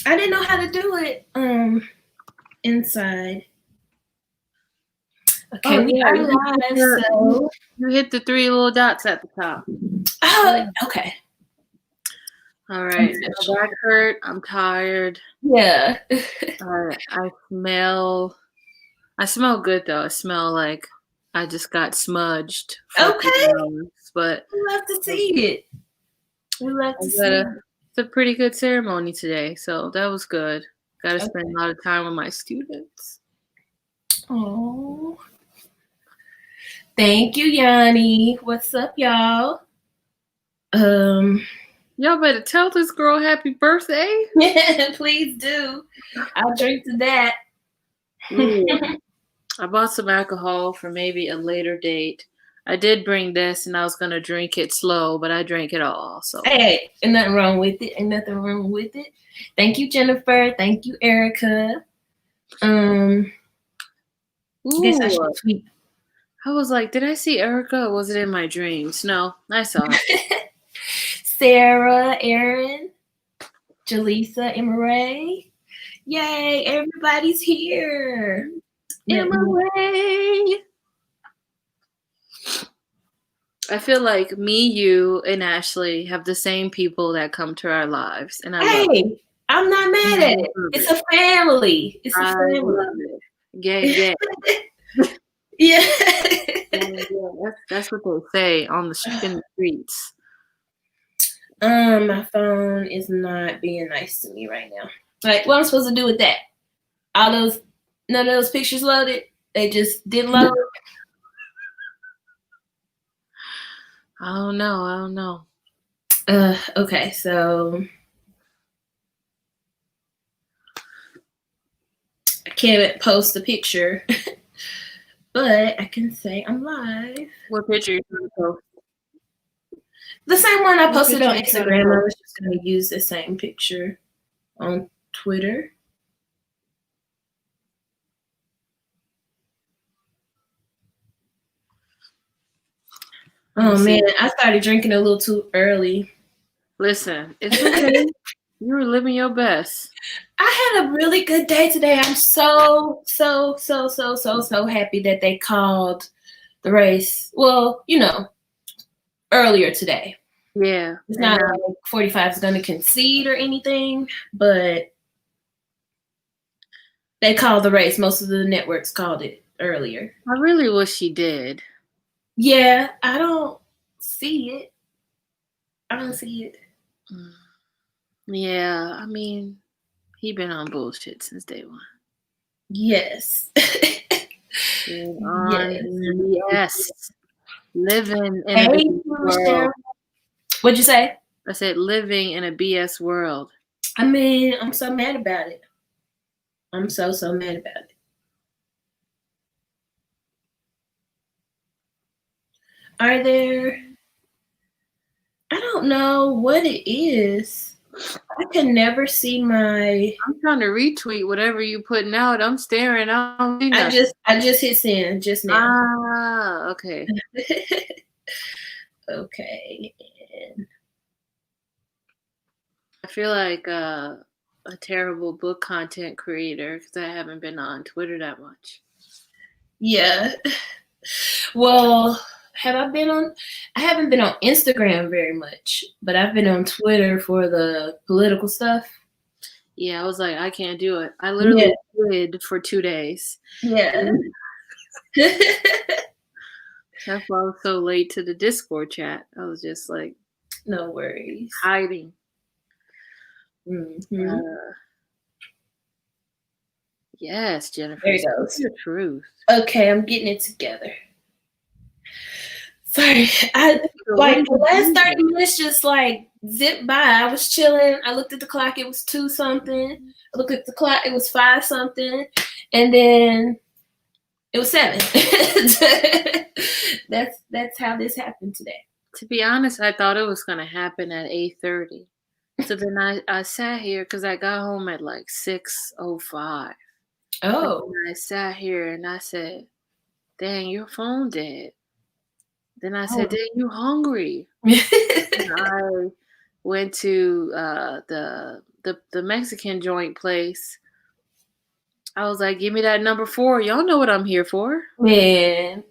I didn't know how to do it inside. Okay, Oh we yeah, are live, so you hit the 3 little dots at the top. okay. All right, my back hurt. I'm tired. Yeah. I smell. I smell good though. I smell like I just got smudged for a Okay. couple hours, but We love to see it. We love to see it. it's a pretty good ceremony today, so that was good. Got to spend Okay. a lot of time with my students. Oh, thank you, Yanni. What's up, y'all? Y'all better tell this girl happy birthday. Please do. I'll drink to that. I bought some alcohol for maybe a later date. I did bring this, and I was gonna drink it slow, but I drank it all. So Hey, ain't nothing wrong with it. Ain't nothing wrong with it. Thank you, Jennifer. Thank you, Erica. Guess I should tweet. I was like, did I see Erica or was it in my dreams? No, I saw her. Sarah, Erin, Jaleesa, Emma Ray. Yay, everybody's here. Emma Ray. I feel like me, you, and Ashley have the same people that come to our lives, and I love it. I'm not mad at it. It's a family. It's a family. I love it. Gang. Yeah. That's what they say in the streets. My phone is not being nice to me right now. Like, what am I supposed to do with that? None of those pictures loaded. They just didn't load. I don't know. Okay, so I can't post the picture, but I can say I'm live. What picture you gonna post? The same one I posted on Instagram. I was just going to use the same picture on Twitter. Oh man, I started drinking a little too early. Listen, it's okay. You were living your best. I had a really good day today. I'm so happy that they called the race. Well, earlier today. Yeah. It's not like 45 is going to concede or anything, but they called the race. Most of the networks called it earlier. I really wish she did. Yeah, I don't see it. Yeah, I mean, he been on bullshit since day one. Yes. Yes. Living in a BS world. What'd you say? I said living in a BS world. I mean, I'm so mad about it. I'm so mad about it. Are there... I don't know what it is. I can never see my... I'm trying to retweet whatever you putting out. I'm staring. I don't see nothing. I just hit send just now. Ah, okay. Okay. I feel like a terrible book content creator because I haven't been on Twitter that much. Yeah. Well, I haven't been on Instagram very much, but I've been on Twitter for the political stuff. Yeah, I was like, I can't do it. I literally did for 2 days. Yeah. That's why I was so late to the Discord chat. I was just like, no worries. Hiding. Mm-hmm. Yes, Jennifer. There it goes. The truth. Okay, I'm getting it together. Sorry, the last 30 minutes just like zipped by. I was chilling. I looked at the clock. It was 2 something. I looked at the clock. It was 5 something, and then it was 7. That's how this happened today. To be honest, I thought it was gonna happen at 8:30. So then I sat here because I got home at like 6:05. Oh. And I sat here and I said, "Dang, your phone dead." Then I said, "Dad, you hungry?" I went to the Mexican joint place. I was like, "Give me that number 4. Y'all know what I'm here for." Man.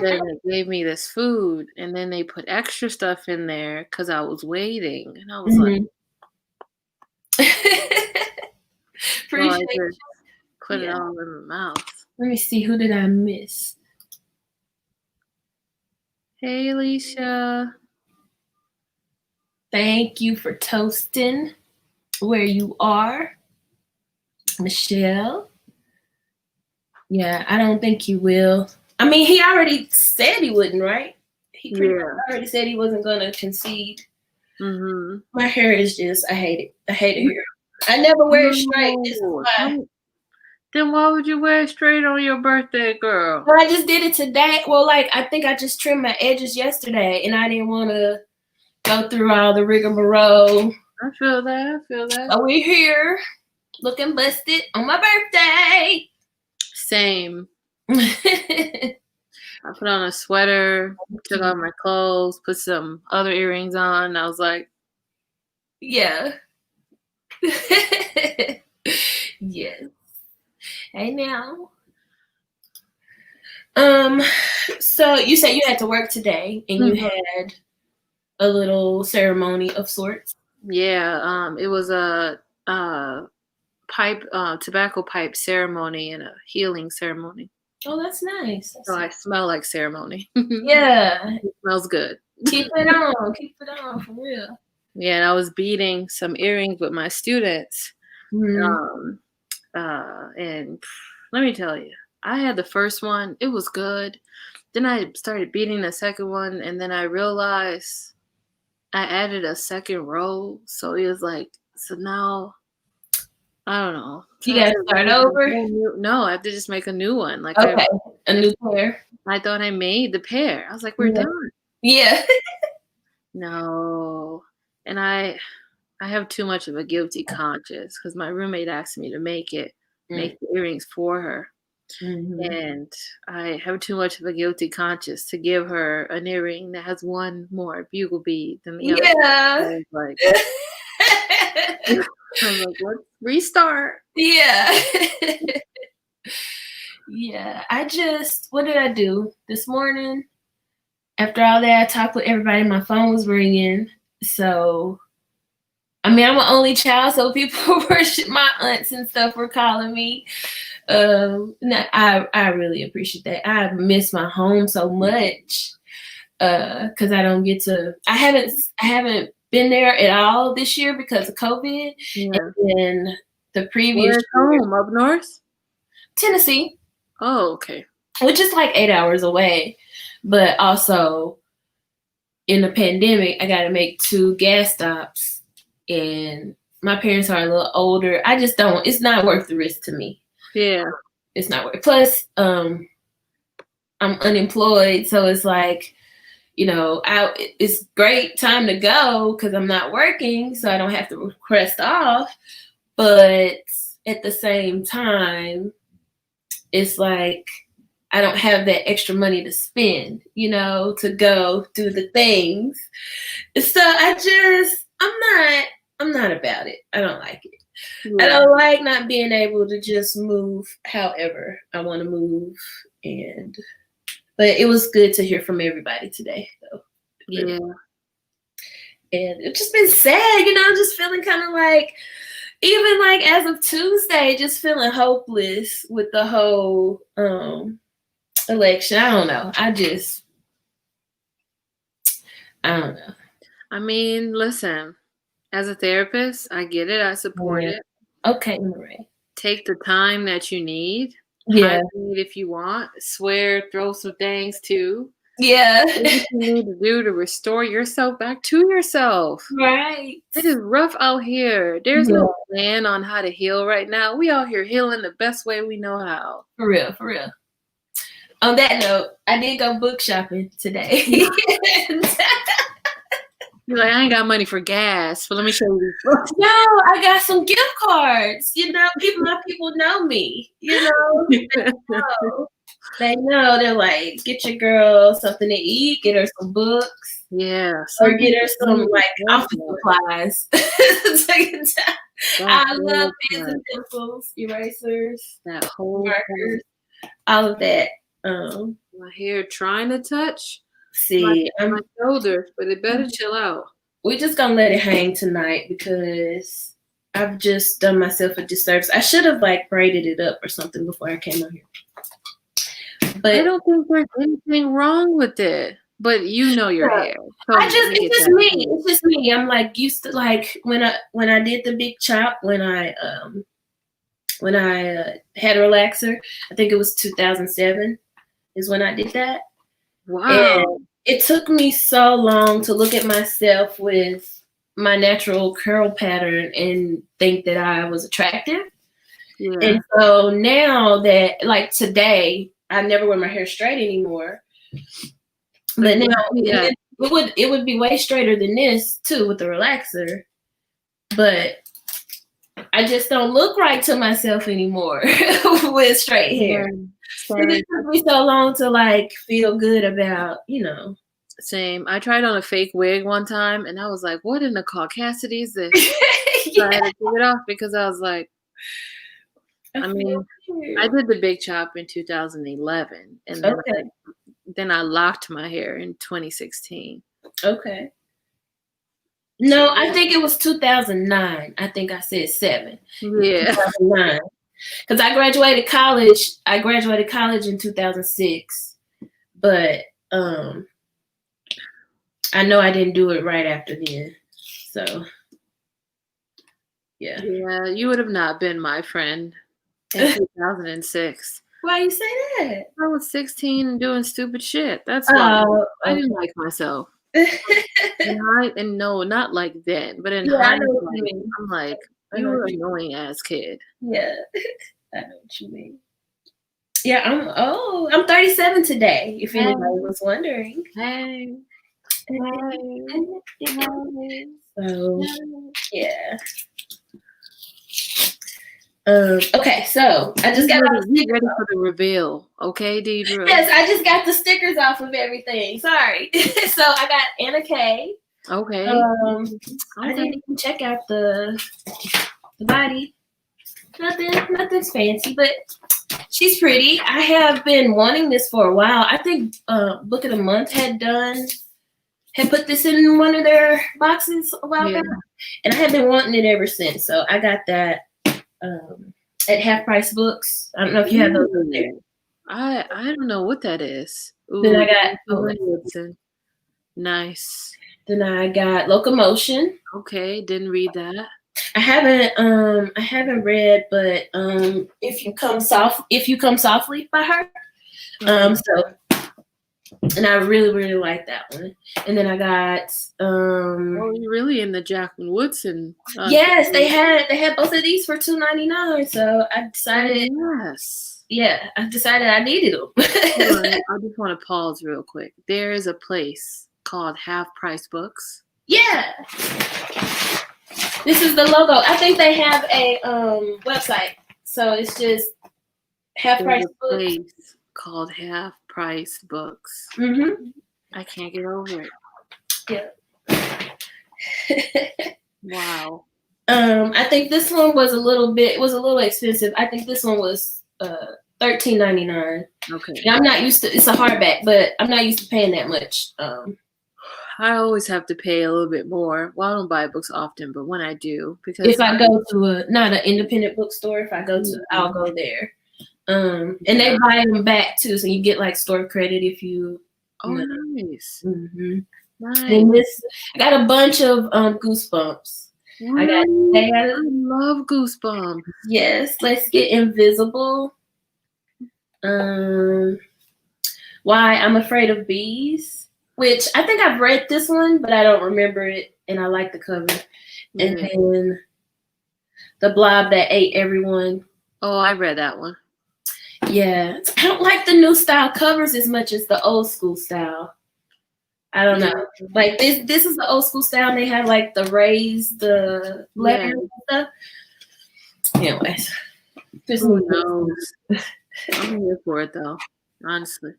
Then they gave me this food, and then they put extra stuff in there because I was waiting, and I was like, so I Appreciate just put it Yeah. all in my mouth. Let me see, who did I miss? Hey, Alicia. Thank you for toasting where you are. Michelle. Yeah, I don't think he will. I mean, he already said he wouldn't, right? He pretty much already said he wasn't going to concede. Mm-hmm. My hair is just, I hate it. I hate it here. I never wear it straight. This is why. Then why would you wear it straight on your birthday, girl? Well, I just did it today. Well, like, I think I just trimmed my edges yesterday, and I didn't want to go through all the rigmarole. I feel that. So we're here looking busted on my birthday. Same. I put on a sweater, took off my clothes, put some other earrings on. I was like, yeah. Yes. Hey now. So you said you had to work today and you had a little ceremony of sorts. Yeah, it was a tobacco pipe ceremony and a healing ceremony. Oh, that's nice. So I smell like ceremony. Yeah. It smells good. Keep it on for real. Yeah, and I was beating some earrings with my students. Mm-hmm. And let me tell you, I had the first one. It was good. Then I started beating the second one, and then I realized I added a second row. So it was like, so now, I don't know. You got to start over? No, I have to just make a new one. Like okay, a new pair. I thought I made the pair. I was like, we're done. Yeah. No. And I have too much of a guilty conscience because my roommate asked me to make the earrings for her. Mm-hmm. And I have too much of a guilty conscience to give her an earring that has one more bugle bead than the other. Yeah. I was like, let's restart. Yeah. Yeah. What did I do this morning? After all that, I talked with everybody. My phone was ringing. So, I mean, I'm an only child, so people my aunts and stuff were calling me. I really appreciate that. I miss my home so much because I don't get to. I haven't been there at all this year because of COVID. Yeah. And then the previous home up north, Tennessee. Oh, okay. Which is like 8 hours away, but also in the pandemic, I got to make 2 gas stops, and my parents are a little older. I just don't. It's not worth the risk to me. Yeah, it's not worth. Plus, I'm unemployed, so it's like, it's great time to go because I'm not working, so I don't have to request off. But at the same time, it's like I don't have that extra money to spend, to go do the things. So I'm not about it. I don't like it. Yeah. I don't like not being able to just move however I want to move. But it was good to hear from everybody today, though. Yeah. And it's just been sad, just feeling kind of like, even like as of Tuesday, just feeling hopeless with the whole election. I don't know. I don't know. I mean, listen, as a therapist, I get it. I support it. Okay, right. Take the time that you need. Yeah. If you want. Swear, throw some things too. Yeah. What you need to do to restore yourself back to yourself. Right. It is rough out here. There's no plan on how to heal right now. We out here healing the best way we know how. For real. On that note, I did go book shopping today. You're like, I ain't got money for gas, but let me show you these books. No, I got some gift cards. My people know me. They know. They're like, get your girl something to eat, get her some books, Yeah. or get her some something like like office that. supplies. That I love whole pens part. and pencils, erasers, That whole markers, part. all of that. My hair trying to touch See, my shoulders, but it better chill out. we're just gonna let it hang tonight because I've just done myself a disservice. I should have like braided it up or something before I came on here. I But don't think there's anything wrong with it. But you know your yeah, hair. So it's just me. It's just me. I'm like used to like when I did the big chop when I had a relaxer. I think it was 2007 is when I did that. Wow. And it took me so long to look at myself with my natural curl pattern and think that I was attractive. Yeah. And so now that like today, I never wear my hair straight anymore. But now it would be way straighter than this too with the relaxer. But I just don't look right to myself anymore with straight hair. It took me so long to like feel good about, Same. I tried on a fake wig one time and I was like, what in the caucasity is this? So I had to take it off because I was like, I mean, I did the big chop in 2011 and then I locked my hair in 2016. Okay. No, I think it was 2009. I think I said 7. Yeah. 2009. Because I graduated college. I graduated college in 2006. But I know I didn't do it right after then. So, yeah. Yeah, you would have not been my friend in 2006. Why you say that? I was 16 and doing stupid shit. That's why I didn't like myself. And no, not like then, but in hindsight, I'm like, you were an annoying ass kid. Yeah, I know what you mean. Yeah, I'm 37 today. If anybody was wondering. Hey. So yeah. Okay, so I just got ready for the reveal. Okay, Deidre? Yes, I just got the stickers off of everything. Sorry. So I got Anna K. Okay. I didn't even check out the body. Nothing's fancy, but she's pretty. I have been wanting this for a while. I think Book of the Month had put this in one of their boxes a while back, and I have been wanting it ever since. So I got that at Half Price Books. I don't know if you have those up there. I don't know what that is. Ooh, then I got nice. Then I got Locomotion. Okay, didn't read that. I haven't read, but If You Come Softly by her. And I really, really like that one. And then I got oh, you're really in the Jacqueline Woodson. Yes, they had both of these for $2.99. So I decided I decided I needed them. I just want to pause real quick. There is a place called Half Price Books. Yeah. This is the logo. I think they have a website. So it's just Half Price Books. Place called Half Price Books. Mm-hmm. I can't get over it. Yeah. Wow. I think this one was a little expensive. I think this one was $13.99. Okay. And I'm not used to. It's a hardback, but I'm not used to paying that much. I always have to pay a little bit more. Well, I don't buy books often, but when I do, because if I go to not an independent bookstore, if I go to, I'll go there. And they buy them back too, so you get like store credit if you. Oh, nice. Mm-hmm. Nice. And I got a bunch of Goosebumps. Really? I love Goosebumps. Yes, Let's Get Invisible. Why I'm Afraid of Bees, which I think I've read this one, but I don't remember it, and I like the cover. Mm-hmm. And then The Blob That Ate Everyone. Oh, I read that one. Yeah, I don't like the new style covers as much as the old school style. I don't know. Like this is the old school style, and they have like the raised the letters and stuff. Anyways, who knows? I'm here for it though. honestly.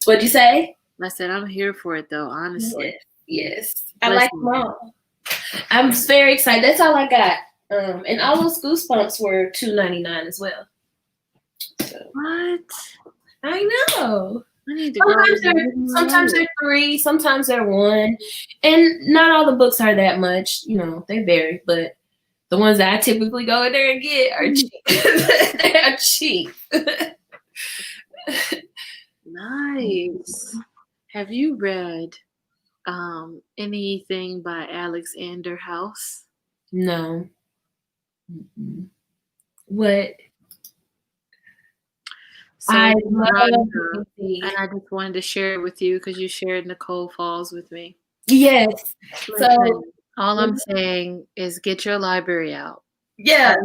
What'd you say? I said I'm here for it though, honestly. Yes. I like them all. I'm very excited. That's all I got. And all those Goosebumps were $2.99 as well. So, What? I know. I need to go. Sometimes they're $3, sometimes they're $1, and not all the books are that much. You know, they vary, but the ones that I typically go in there and get are cheap. They are cheap. Nice. Have you read anything by Alexander House? No. Mm-mm. What? So I love love and I just wanted to share it with you because you shared Nicole Falls with me. Yes. Listen, all I'm saying is get your library out. Yeah.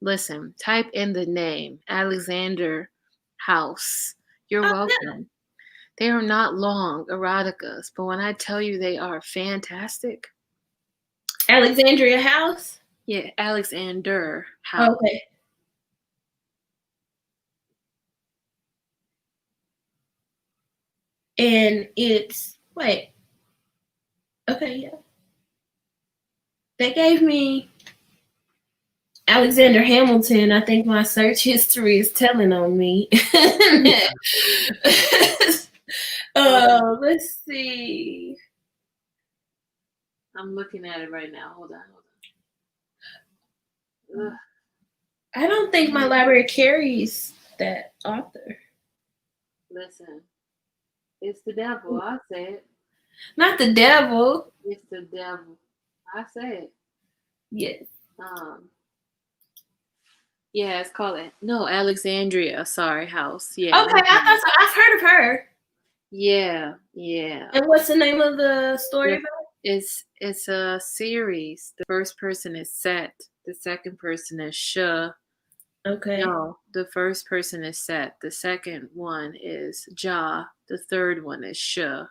Listen, type in the name Alexander House. You're welcome. Yeah. They are not long eroticas, but when I tell you they are fantastic. Alexandria House? Yeah, Alexander House. Okay. And it's okay, yeah. They gave me Alexander Hamilton. I think my search history is telling on me. Let's see. I'm looking at it right now. Hold on. I don't think my library carries that author. Listen, it's the devil. I say it. Not the devil. It's the devil. I say it. Yes. Yeah, it's called Alexandria. Sorry, House. Yeah. Okay, I thought so. I've heard of her. Yeah. And what's the name of the story about? It's a series. The first person is Set. The second person is Sha. Okay. No, the first person is Set. The second one is Ja. The third one is Sha.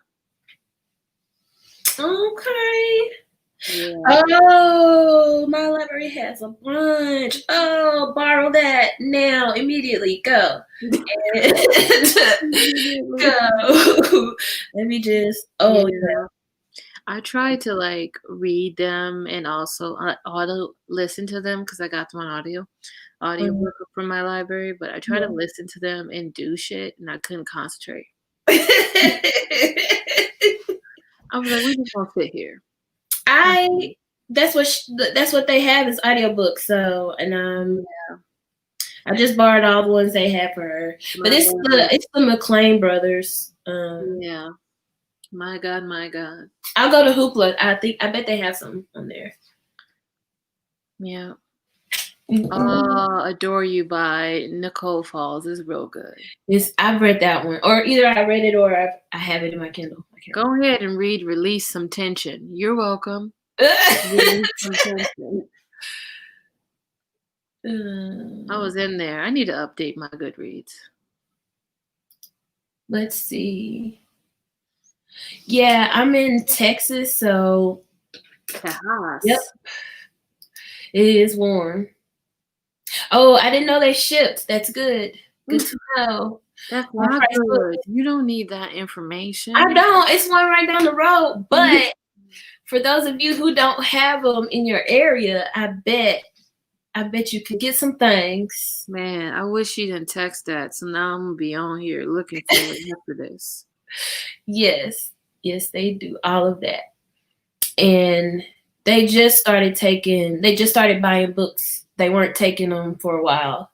Okay. Yeah. Oh, my library has a bunch. Oh, borrow that now, immediately. Go. Go. Let me just. Oh, yeah. I try to read them and also auto listen to them because I got them on audiobook from my library. But I try to listen to them and do shit, and I couldn't concentrate. I was like, we just gonna sit here. That's what they have is audiobooks. So, and I just borrowed all the ones they have for her. But it's the McLean brothers. Yeah. My God. I'll go to Hoopla. I bet they have some on there. Yeah. Adore You by Nicole Falls is real good. I've read that one. Or either I read it or I have it in my Kindle. Go ahead and read Release Some Tension. You're welcome. Release Some Tension. I was in there. I need to update my Goodreads. Let's see. Yeah, I'm in Texas, so Tejas. Yep. It is warm. Oh, I didn't know they shipped. That's good. Good to know. That's not good. You don't need that information. I don't. It's one right down the road. But for those of you who don't have them in your area, I bet you could get some things. Man, I wish you didn't text that. So now I'm gonna be on here looking for it after this. Yes, they do all of that. And they just started buying books. They weren't taking them for a while.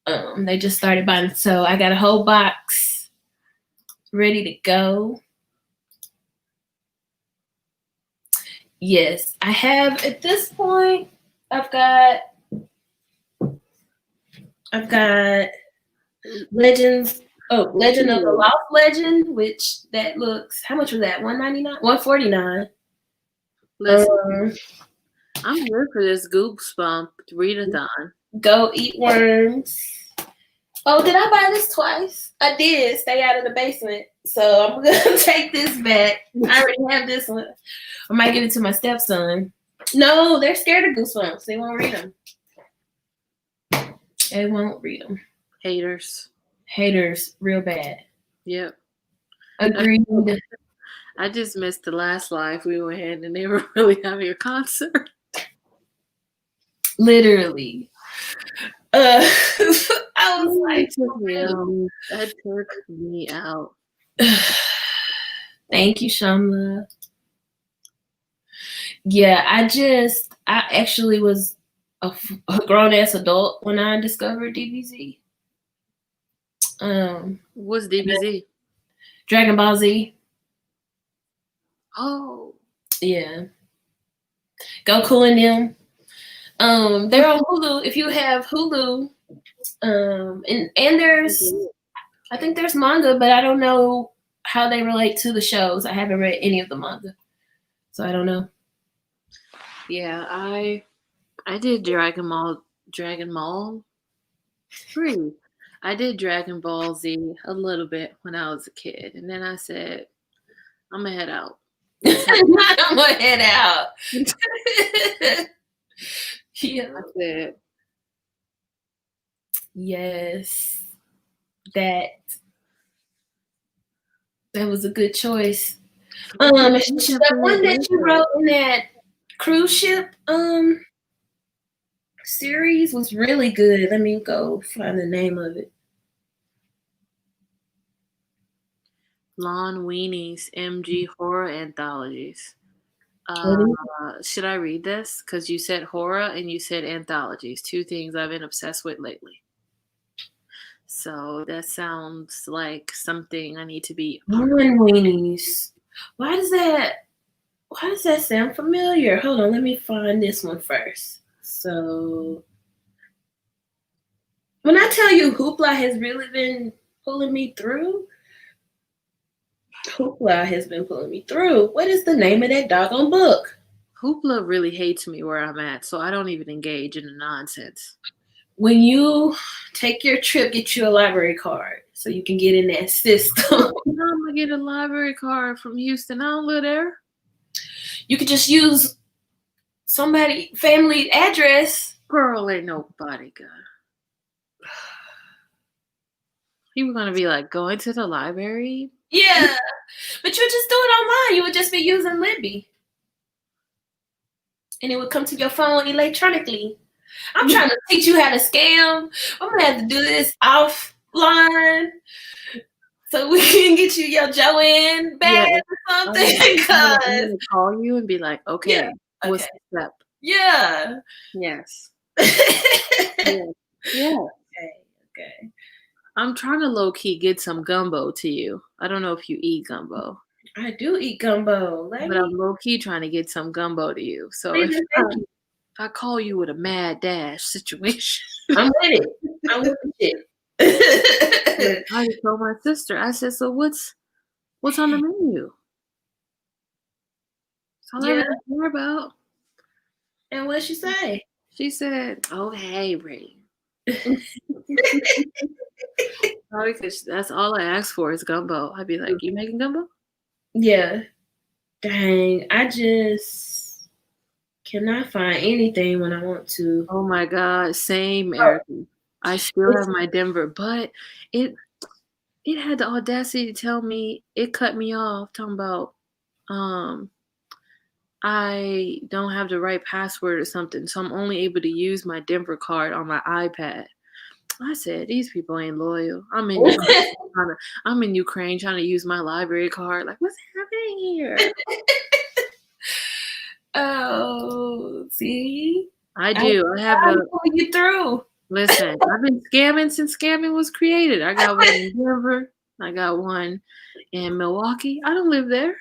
They just started buying. So I got a whole box ready to go. Yes, I have at this point. I've got Legends. Oh, Legend of the Lost Legend, which that looks. How much was that? $1.99, $1.49. Listen, I'm here for this Goosebump readathon. Go Eat Worms. Oh, did I buy this twice? I did. Stay Out of the Basement. So I'm gonna take this back. I already have this one. I might give it to my stepson. No, they're scared of Goosebumps. They won't read them. They won't read them. Haters. Haters, real bad. Yep. Agreed. I just missed the last live we went in, and they were really having a concert. Literally. I was like, that took me out. Thank you, Shamla. Yeah, I actually was a grown ass adult when I discovered DBZ. What's DBZ? Dragon Ball Z. Oh. Yeah. Goku and them. They're on Hulu. If you have Hulu, and there's, I think there's manga, but I don't know how they relate to the shows. I haven't read any of the manga, so I don't know. Yeah, I did Dragon Ball 3. I did Dragon Ball Z a little bit when I was a kid, and then I said, I'm gonna head out. I'm gonna head out. Yeah. I said, yes, that was a good choice. The one that you wrote in that cruise ship series was really good. Let me go find the name of it. Lon Weenie's MG Horror Anthologies. Should I read this? Because you said horror and you said anthologies, 2 things I've been obsessed with lately. So that sounds like something I need to be. Lon Weenies. Why does that sound familiar? Hold on, let me find this one first. So when I tell you Hoopla has really been pulling me through, Hoopla has been pulling me through. What is the name of that doggone book? Hoopla really hates me where I'm at, so I don't even engage in the nonsense. When you take your trip, get you a library card so you can get in that system. I'm gonna get a library card from Houston. I don't live there. You could just use somebody family address. Girl, ain't nobody good. You were gonna be like going to the library? Yeah, but you would just do it online. You would just be using Libby, and it would come to your phone electronically. I'm trying to teach you how to scam. I'm gonna have to do this offline so we can get you your Joanne bag or something. I'm gonna call you and be like, okay, what's the step? Yeah. Yes. Yeah. Okay. I'm trying to low-key get some gumbo to you. I don't know if you eat gumbo. I do eat gumbo. But I'm low-key trying to get some gumbo to you. So if I call you with a mad dash situation. I'm with it. I just told my sister, I said, so what's on the menu? That's all I really care about. And what'd she say? She said, oh, hey, Ray. Probably because that's all I ask for is gumbo. I'd be like, you making gumbo? Yeah. Dang, I just cannot find anything when I want to. Oh my God, same, Erica. I still have my Denver, but it had the audacity to tell me, it cut me off talking about I don't have the right password or something, so I'm only able to use my Denver card on my iPad. I said, these people ain't loyal. I'm in Ukraine trying to use my library card. Like, what's happening here? Oh, see? I do. I have pull you through. Listen, I've been scamming since scamming was created. I got one in Denver. I got one in Milwaukee. I don't live there.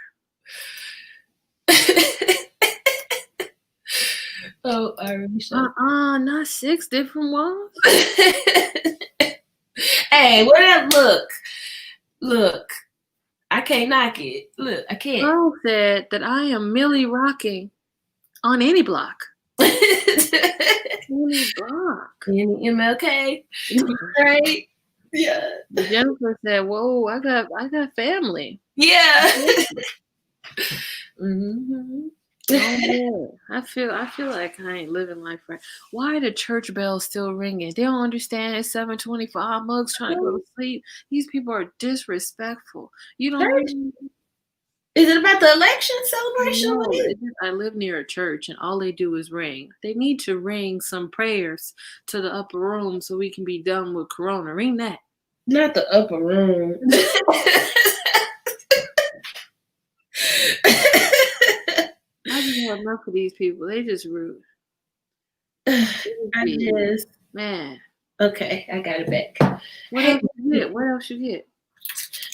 Oh, I really should. Not 6 different ones. Hey, where that look? I can't knock it. Look, I can't. Girl said that I am Millie rocking on any block. Any block. Any MLK. Right? Yeah. Jennifer said, whoa, I got family. Yeah. Mm-hmm. Oh yeah, I feel like I ain't living life right. Why are the church bells still ringing? They don't understand. It's 7:25. Mugs trying to go to sleep. These people are disrespectful. You don't hear Church? me? Is it about the election celebration? What No, is it? I live near a church, and all they do is ring. They need to ring some prayers to the upper room so we can be done with Corona. Ring that. Not the upper room. I just have enough of these people. They just rude. I just Man. okay, I got it back. What else you get? What else you get?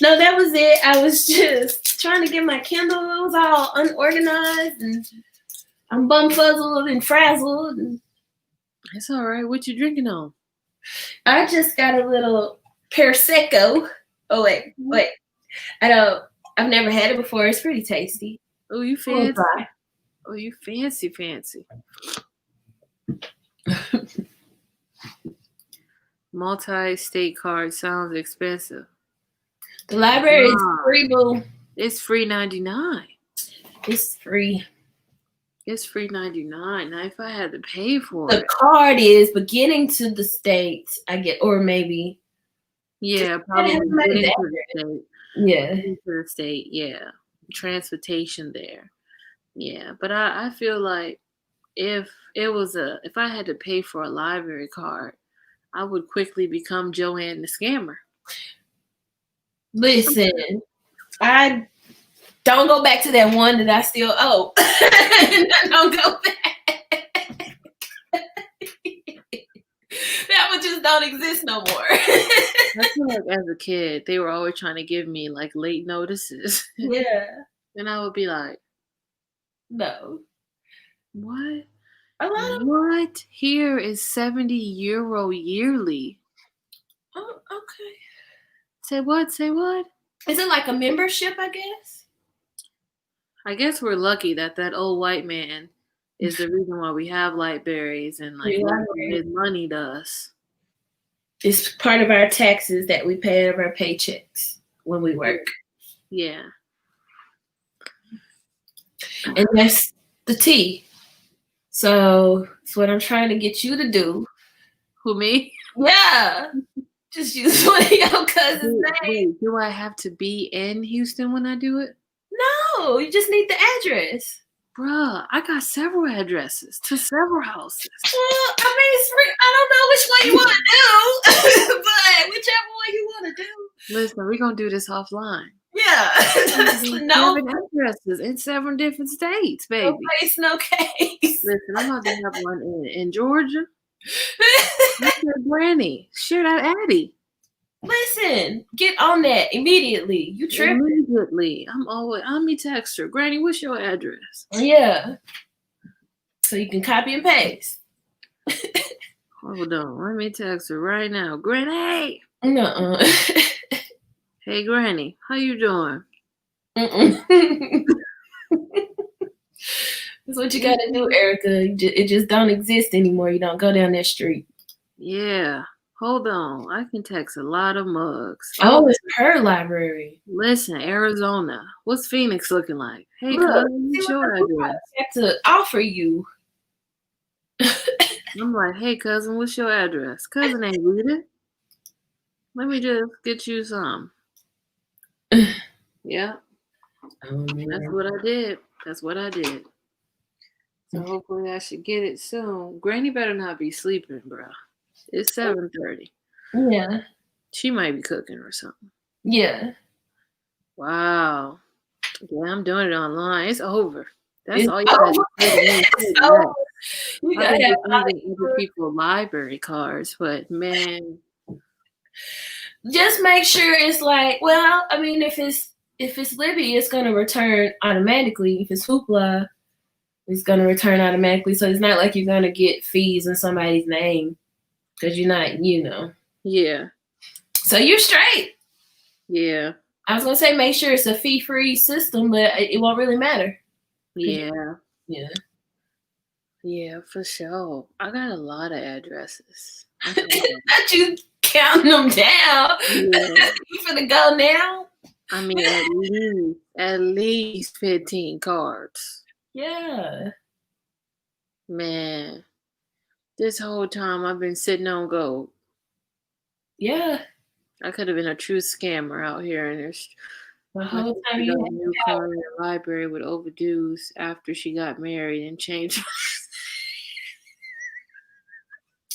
No, that was it. I was just trying to get my Kindle. It was all unorganized and I'm bumfuzzled and frazzled. And It's all right. What you drinking on? I just got a little Prosecco. Oh wait. I've never had it before. It's pretty tasty. Oh, you fancy. Oh, you fancy. Multi-state card sounds expensive. The library is free, boo. It's free $99. It's free. It's free $99. Now, if I had to pay for the card is, but getting to the States, I get, or maybe. Yeah, probably getting to the state. Yeah. Getting to the state, yeah. Transportation there. Yeah, but I feel like if I had to pay for a library card, I would quickly become Joanne the scammer. Listen, I don't go back to that one that I still owe. Don't go back. That one just don't exist no more. I feel like as a kid, they were always trying to give me like late notices. Yeah. And I would be like, no. What? What? Here is €70 yearly. Oh, okay. Say what? Is it like a membership, I guess? I guess we're lucky that old white man is the reason why we have libraries and like his money to us. It's part of our taxes that we pay out of our paychecks when we work. Yeah. And that's the tea. So it's what I'm trying to get you to do. Who, me? Yeah. Just use one of your cousins' names. Do I have to be in Houston when I do it? No, you just need the address. Bruh, I got several addresses to several houses. Well, I mean, it's free. I don't know which one you want to do, but whichever one you want to do. Listen, we're going to do this offline. Yeah. No addresses in 7 different states, baby. No place, no case. Listen, I'm about to have one in Georgia. That's your granny. Share that Addie. Listen, get on that immediately. You tripping. Immediately. I'm me text her. Granny, what's your address? Yeah. So you can copy and paste. Hold on. Let me text her right now. Granny. Nuh-uh. Hey, Granny. How you doing? That's what you got to do, Erica. It just don't exist anymore. You don't go down that street. Yeah. Hold on. I can text a lot of mugs. Oh, it's her library. Listen, Arizona. What's Phoenix looking like? Hey, cousin, what's your address? I have to offer you. I'm like, hey, cousin, what's your address? Cousin ain't read it. Let me just get you some. Yeah. That's what I did. So hopefully I should get it soon. Granny better not be sleeping, bro. It's 7:30. Yeah. She might be cooking or something. Yeah. Wow. Yeah, I'm doing it online. It's over. That's it's all you got to do. You got to have other people library cards, but man. Just make sure it's like, well, I mean, if it's Libby, it's gonna return automatically. If it's Hoopla, it's gonna return automatically. So it's not like you're gonna get fees in somebody's name because you're not, Yeah. So you're straight. Yeah. I was gonna say make sure it's a fee-free system, but it won't really matter. Yeah. Yeah. Yeah, for sure. I got a lot of addresses. Not you counting them down. Yeah. You finna go now? I mean, at least 15 cards. Yeah. Man, this whole time I've been sitting on gold. Yeah. I could have been a true scammer out here, and there's The my whole time sister you got a new car in the library with overdues after she got married and changed.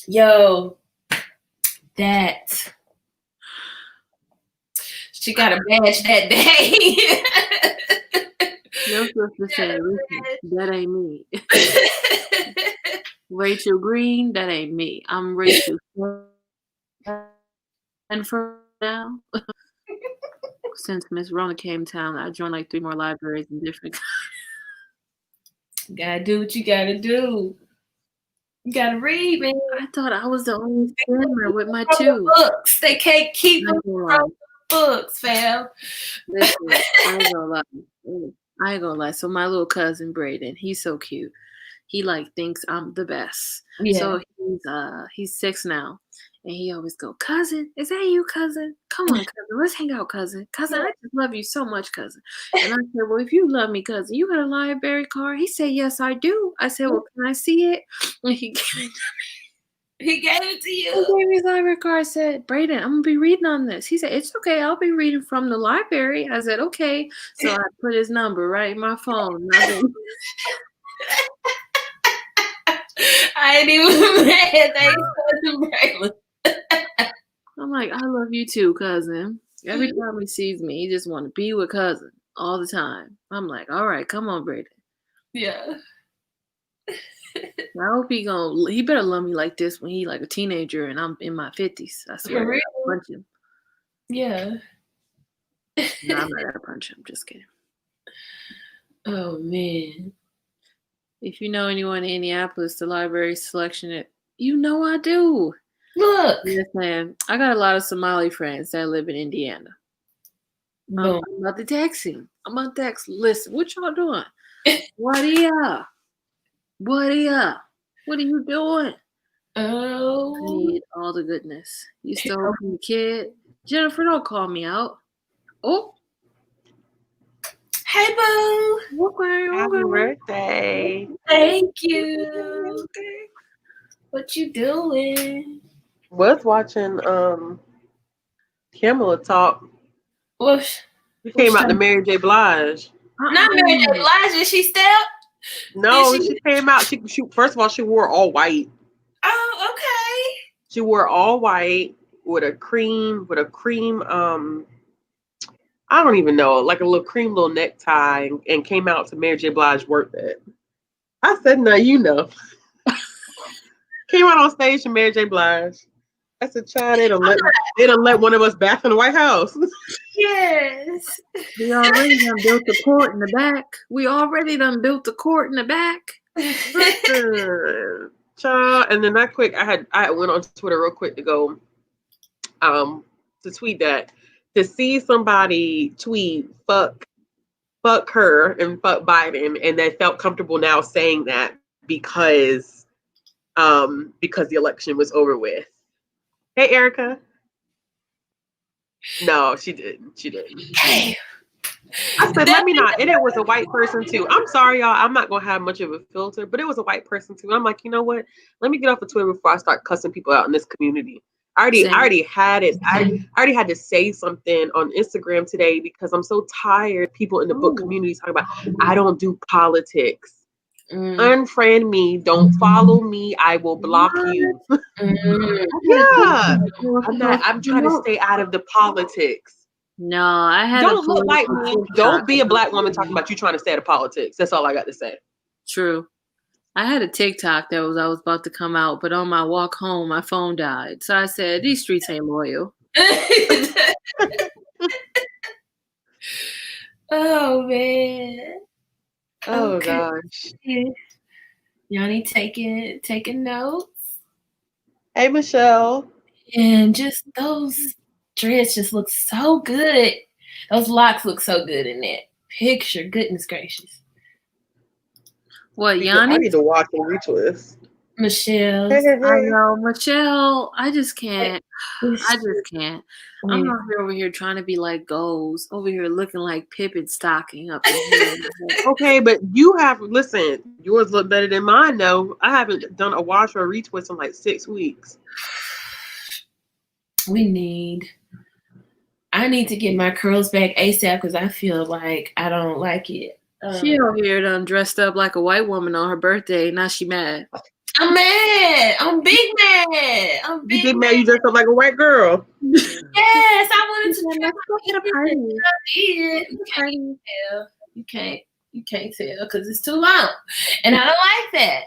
Yo, that she got a badge that day. Your sister said, "Listen, that ain't me." Rachel Green, that ain't me. I'm Rachel. And for now, since Miss Rona came to town, I joined like 3 more libraries in different. Gotta do what you gotta do. You gotta read, man. I thought I was the only scammer with my From the 2. books. They can't keep them from the books, fam. Listen, I ain't gonna lie. So my little cousin Braden, he's so cute. He like thinks I'm the best. Yeah. So he's 6 now. And he always go, "Cousin, is that you, cousin? Come on, cousin, let's hang out, cousin. Cousin, I just love you so much, cousin." And I said, "Well, if you love me, cousin, you got a library card?" He said, "Yes, I do." I said, "Well, can I see it?" And he gave it to me. He gave it to you. He gave me his library card. I said, "Braden, I'm gonna be reading on this." He said, "It's okay, I'll be reading from the library." I said, "Okay." So I put his number right in my phone. I ain't even mad that he's cousin Braylon. I'm like, "I love you too, cousin." Every time he sees me, he just want to be with cousin all the time. I'm like, "All right, come on, Braden." Yeah. I hope he better love me like this when he like a teenager and I'm in my 50s. I swear, For real? I'll punch him. Yeah. No, I'm not gonna punch him. Just kidding. Oh man. If you know anyone in Indianapolis, the library selection, you know I do. Look. Yes, man. I got a lot of Somali friends that live in Indiana. I'm about to text him. I'm about to text. "Listen, what y'all doing?" What are you? What are you doing? Oh. I need all the goodness. You stole from the kid. Jennifer, don't call me out. Oh. Hey, boo. Okay. Happy birthday. Thank you. What you doing? Was watching Kimala talk. Well, She came out to Mary J. Blige. Not Mary J. Blige. Did she step? No, she came out. She first of all, she wore all white. Oh, okay. She wore all white with a cream, I don't even know, like a little cream little necktie, and came out to Mary J. Blige work that. I said, "No, you know." Came out on stage to Mary J. Blige. I said, "Child, they don't let one of us back in the White House." Yes. We already done built the court in the back. Child, and then that quick, I went on Twitter real quick to go to tweet that, to see somebody tweet fuck her and fuck Biden, and they felt comfortable now saying that because the election was over with. Hey, Erica. No, she didn't. Hey. I said, let me not. And it was a white person too. I'm sorry, y'all. I'm not gonna have much of a filter, but it was a white person too. I'm like, you know what? Let me get off of Twitter before I start cussing people out in this community. I already had it. I already had to say something on Instagram today because I'm so tired of people in the book community talking about, I don't do politics. Unfriend me. Don't follow me. I will block you. Yeah. I'm trying to stay out of the politics. No, I had Don't look like me. Don't be a black woman talking about you trying to stay out of politics. That's all I got to say. True. I had a TikTok I was about to come out, but on my walk home, my phone died. So I said, these streets ain't loyal. Oh man. Oh gosh. Yanni taking notes. Hey Michelle. And just those dreads just look so good. Those locks look so good in that picture. Goodness gracious. What, Yanni? I need to watch and retwist. Michelle. I know, Michelle. I just can't. I just can't. I'm not over here trying to be like Goals, over here looking like Pippin stocking up in here. Okay, but you have listen. Yours look better than mine, though. I haven't done a wash or a retwist in like 6 weeks. I need to get my curls back ASAP because I feel like I don't like it. She over here done dressed up like a white woman on her birthday. Now she mad. I'm mad. I'm big mad. You big mad? You dressed up like a white girl. Yes, I wanted to Let's go get a party. I did. You can't tell because it's too long, and I don't like that.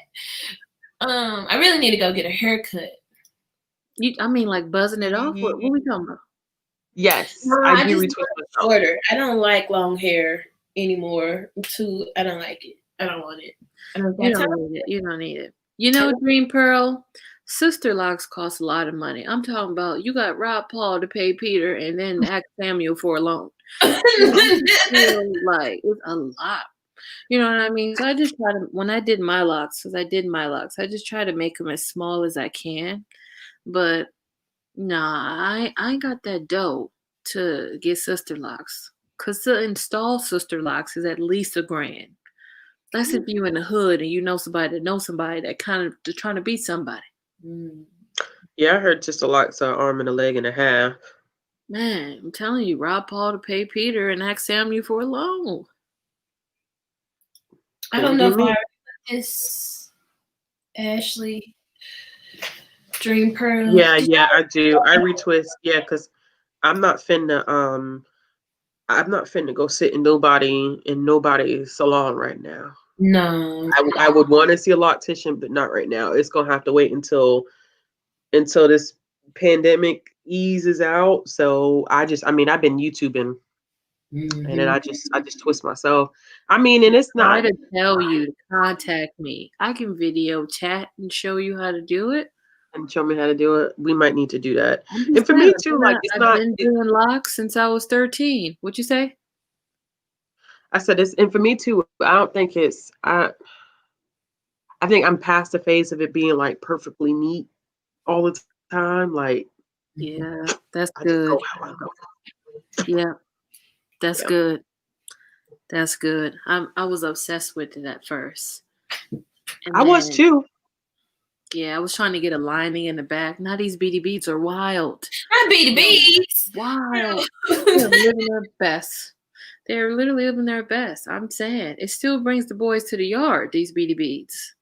I really need to go get a haircut. I mean, like buzzing it off. What we talking about? Yes, No, I do just retwist shorter. I don't like long hair anymore. I don't like it. I don't want it. You don't need it. You know, Dream Pearl, sister locks cost a lot of money. I'm talking about you got Rob Paul to pay Peter and then ask Samuel for a loan. Like it's a lot. You know what I mean? So I just try to, when I did my locks, I just try to make them as small as I can. But nah, I ain't got that dough to get sister locks. Because to install sister locks is at least $1,000. That's if you in the hood and you know somebody that kind of they're trying to be somebody. Yeah, I heard sister locks are an arm and a leg and a half. Man, I'm telling you, Rob Paul to pay Peter and ask Samuel for a loan. I don't know if I this Ashley Dream Pearl. Yeah, I do. I retwist, because I'm not finna go sit in nobody's salon right now. No. I would want to see a loctician, but not right now. It's gonna have to wait until this pandemic eases out. So I've been YouTubing. And then I just twist myself. I mean, and it's not. I to tell you to contact me. I can video chat and show you how to do it. And show me how to do it. We might need to do that. And for me too, like I've been doing locks since I was 13. What'd you say? I said this, and for me too. I don't think it's. I think I'm past the phase of it being like perfectly neat all the time. Like, yeah, that's good. Yeah. That's good. That's good. I was obsessed with it at first. I was too. Yeah, I was trying to get a lining in the back. Now these beady beads are wild. Not beady beads. Wild. They're living their best. They're literally living their best. I'm saying it still brings the boys to the yard. These beady beads.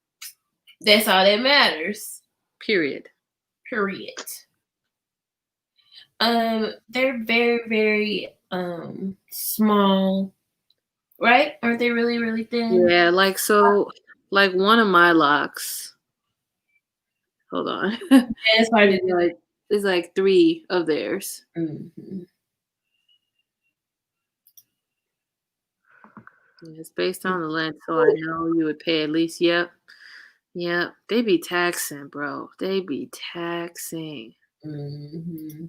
That's all that matters. Period. They're very, very small, right? Aren't they really, really thin? Yeah, like one of my locks. Hold on. Yeah, it's hard to do it. It's like 3 of theirs. Mm-hmm. It's based on the length, so I know you would pay at least. Yep. They be taxing, bro. They be taxing. Mm-hmm.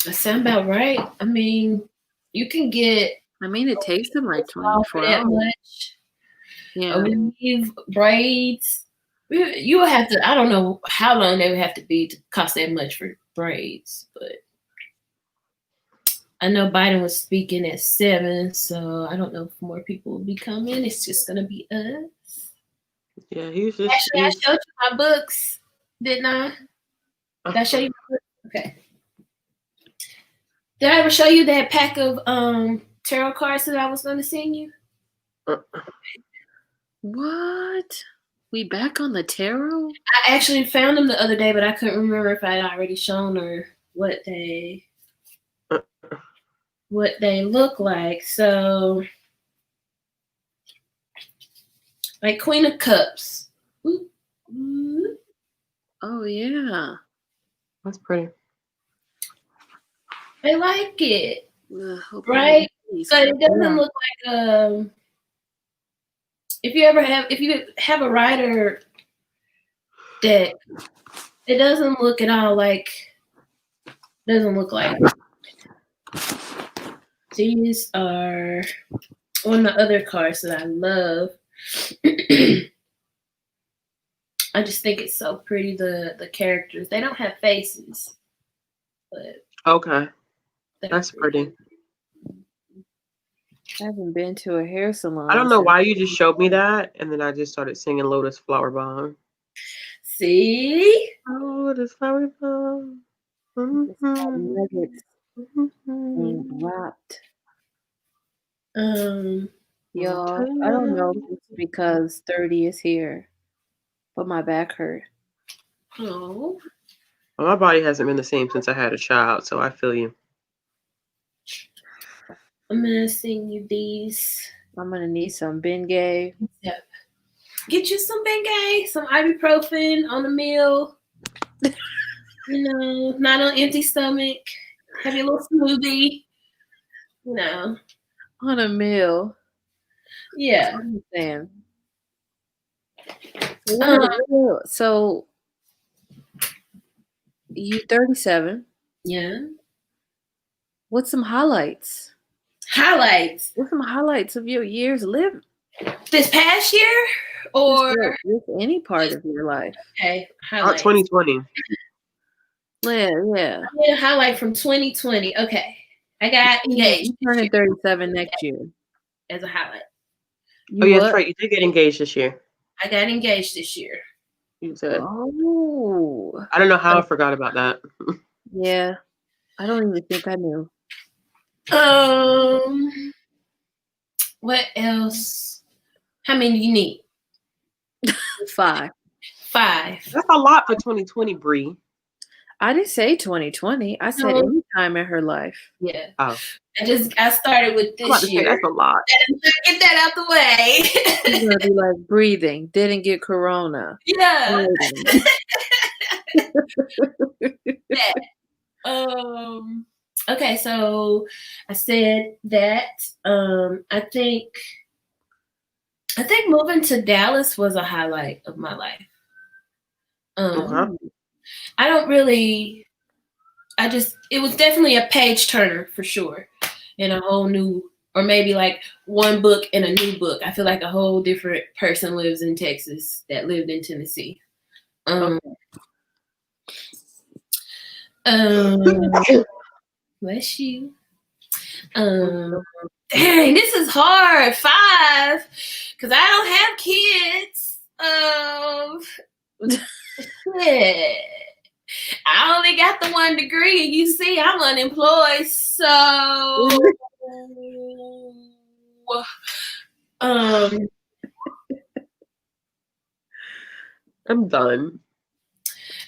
That sound about right. I mean, you can get. I mean, it takes them like 24 hours. Much. Yeah. Weave braids. You would have to. I don't know how long they would have to be to cost that much for braids, but I know Biden was speaking at 7, so I don't know if more people will be coming. It's just gonna be us. Yeah, he's just. Actually, I showed you my books, didn't I? Did I show you my books? Okay. Did I ever show you that pack of tarot cards that I was going to send you? What? We back on the tarot? I actually found them the other day, but I couldn't remember if I had already shown her what they look like. So, like Queen of Cups. Ooh. Ooh. Oh yeah, that's pretty. I like it, right? But it doesn't look like if you have a rider deck, it doesn't look at all like. Doesn't look like. These are one of the other cards that I love. I just think it's so pretty. The characters, they don't have faces, but Okay, that's pretty. I haven't been to a hair salon. I don't know why you just showed me that, and then I just started singing Lotus Flower Bomb. See? Lotus Flower Bomb. Nuggets being dropped. Y'all, I don't know if it's because 30 is here, but my back hurt. Oh. Well, my body hasn't been the same since I had a child, so I feel you. I'm gonna sing you these. I'm gonna need some Bengay. Yep. Get you some Bengay, some ibuprofen on the meal. You know, not on empty stomach. Have your little smoothie. You know. On a meal. Yeah. Damn. So you 37. Yeah. What's some highlights? What's some highlights of your years living? This past year or with any part of your life? Okay. Highlights. 2020. Yeah. I made a highlight from 2020. Okay. I got engaged. You turning 37 next year. As a highlight. That's right. You did get engaged this year. I got engaged this year. You said. Oh. I don't know how I forgot about that. Yeah. I don't even think I knew. What else? How many do you need? 5. That's a lot for 2020, Bree. I didn't say 2020. I said any time in her life. Yeah. Oh. I started with this year. That's a lot. Get that out the way. You're gonna be like breathing. Didn't get corona. Yeah. Okay, so I said that. I think moving to Dallas was a highlight of my life. I don't really. It was definitely a page turner for sure, in a whole new, or maybe like one book in a new book. I feel like a whole different person lives in Texas that lived in Tennessee. Bless you. Dang, this is hard. 5, because I don't have kids. Shit. I only got the 1 degree, and you see, I'm unemployed. So, I'm done.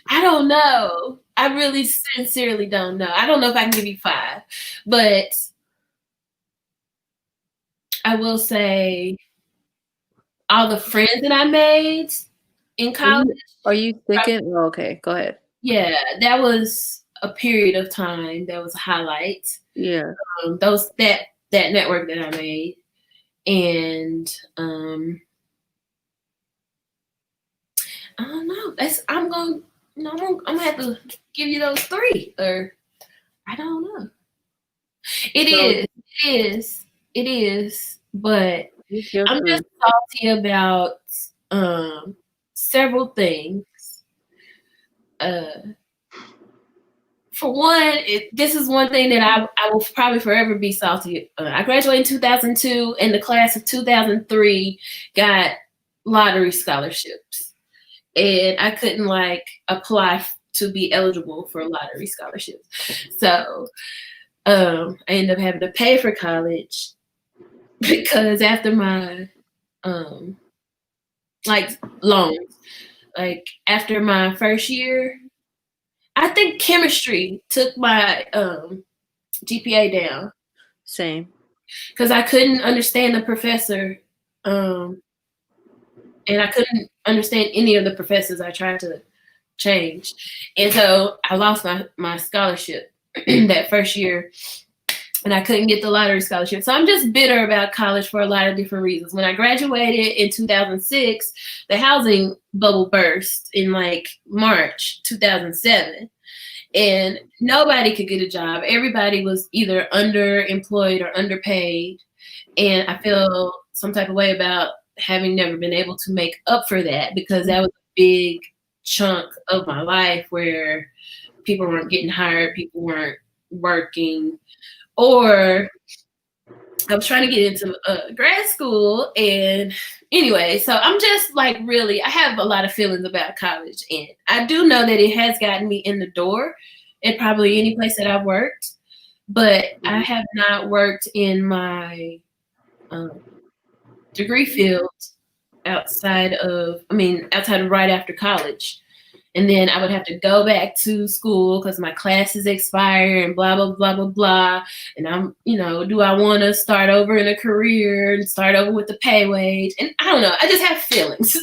I don't know. I really sincerely don't know. I don't know if I can give you 5, but I will say all the friends that I made in college. Are you thinking? Oh, okay, go ahead. Yeah, that was a period of time. That was a highlight. Yeah. That network that I made, and I don't know. I'm gonna have to give you those 3, or I don't know. It is, but I'm just salty about several things. For one, this is one thing that I will probably forever be salty. I graduated in 2002, and the class of 2003 got lottery scholarships, and I couldn't apply to be eligible for lottery scholarships. So I ended up having to pay for college because after my loans, after my first year, I think chemistry took my GPA down. Same. Because I couldn't understand the professor, and I couldn't understand any of the professors I tried to change. And so I lost my scholarship that first year, and I couldn't get the lottery scholarship. So I'm just bitter about college for a lot of different reasons. When I graduated in 2006, the housing bubble burst in March 2007. And nobody could get a job. Everybody was either underemployed or underpaid. And I feel some type of way about having never been able to make up for that, because that was big chunk of my life where people weren't getting hired, people weren't working, or I was trying to get into grad school. And anyway, so I'm just like, really, I have a lot of feelings about college. And I do know that it has gotten me in the door at probably any place that I've worked, but I have not worked in my degree field outside of right after college. And then I would have to go back to school because my classes expire and blah, blah, blah, blah, blah. And I'm, do I want to start over in a career and start over with the pay wage? And I don't know. I just have feelings.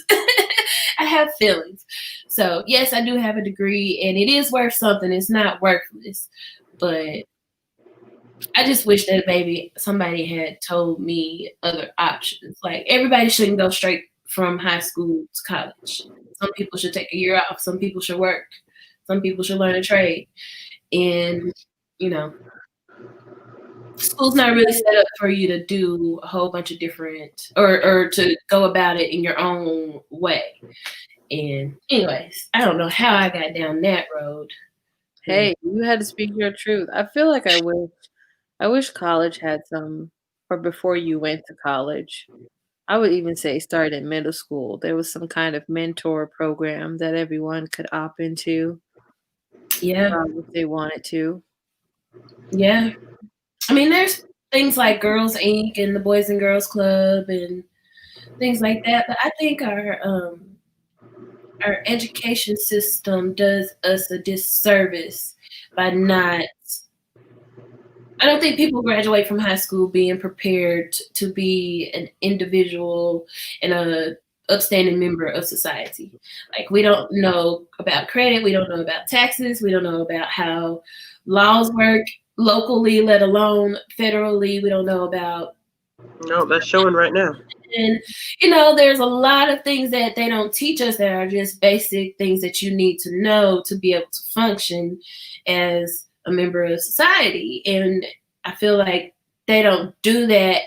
I have feelings. So, yes, I do have a degree and it is worth something. It's not worthless. But I just wish that maybe somebody had told me other options. Like, everybody shouldn't go straight from high school to college. Some people should take a year off. Some people should work. Some people should learn a trade. And, school's not really set up for you to do a whole bunch of different, or to go about it in your own way. And anyways, I don't know how I got down that road. Hey, you had to speak your truth. I feel like I wish college had some, or before you went to college, I would even say start in middle school. There was some kind of mentor program that everyone could opt into. Yeah. If they wanted to. Yeah. I mean, there's things like Girls Inc. and the Boys and Girls Club and things like that. But I think our education system does us a disservice by not. I don't think people graduate from high school being prepared to be an individual and a upstanding member of society. Like, we don't know about credit, we don't know about taxes, we don't know about how laws work locally, let alone federally. We don't know about. No, that's showing right now. And there's a lot of things that they don't teach us that are just basic things that you need to know to be able to function as a member of society. And I feel like they don't do that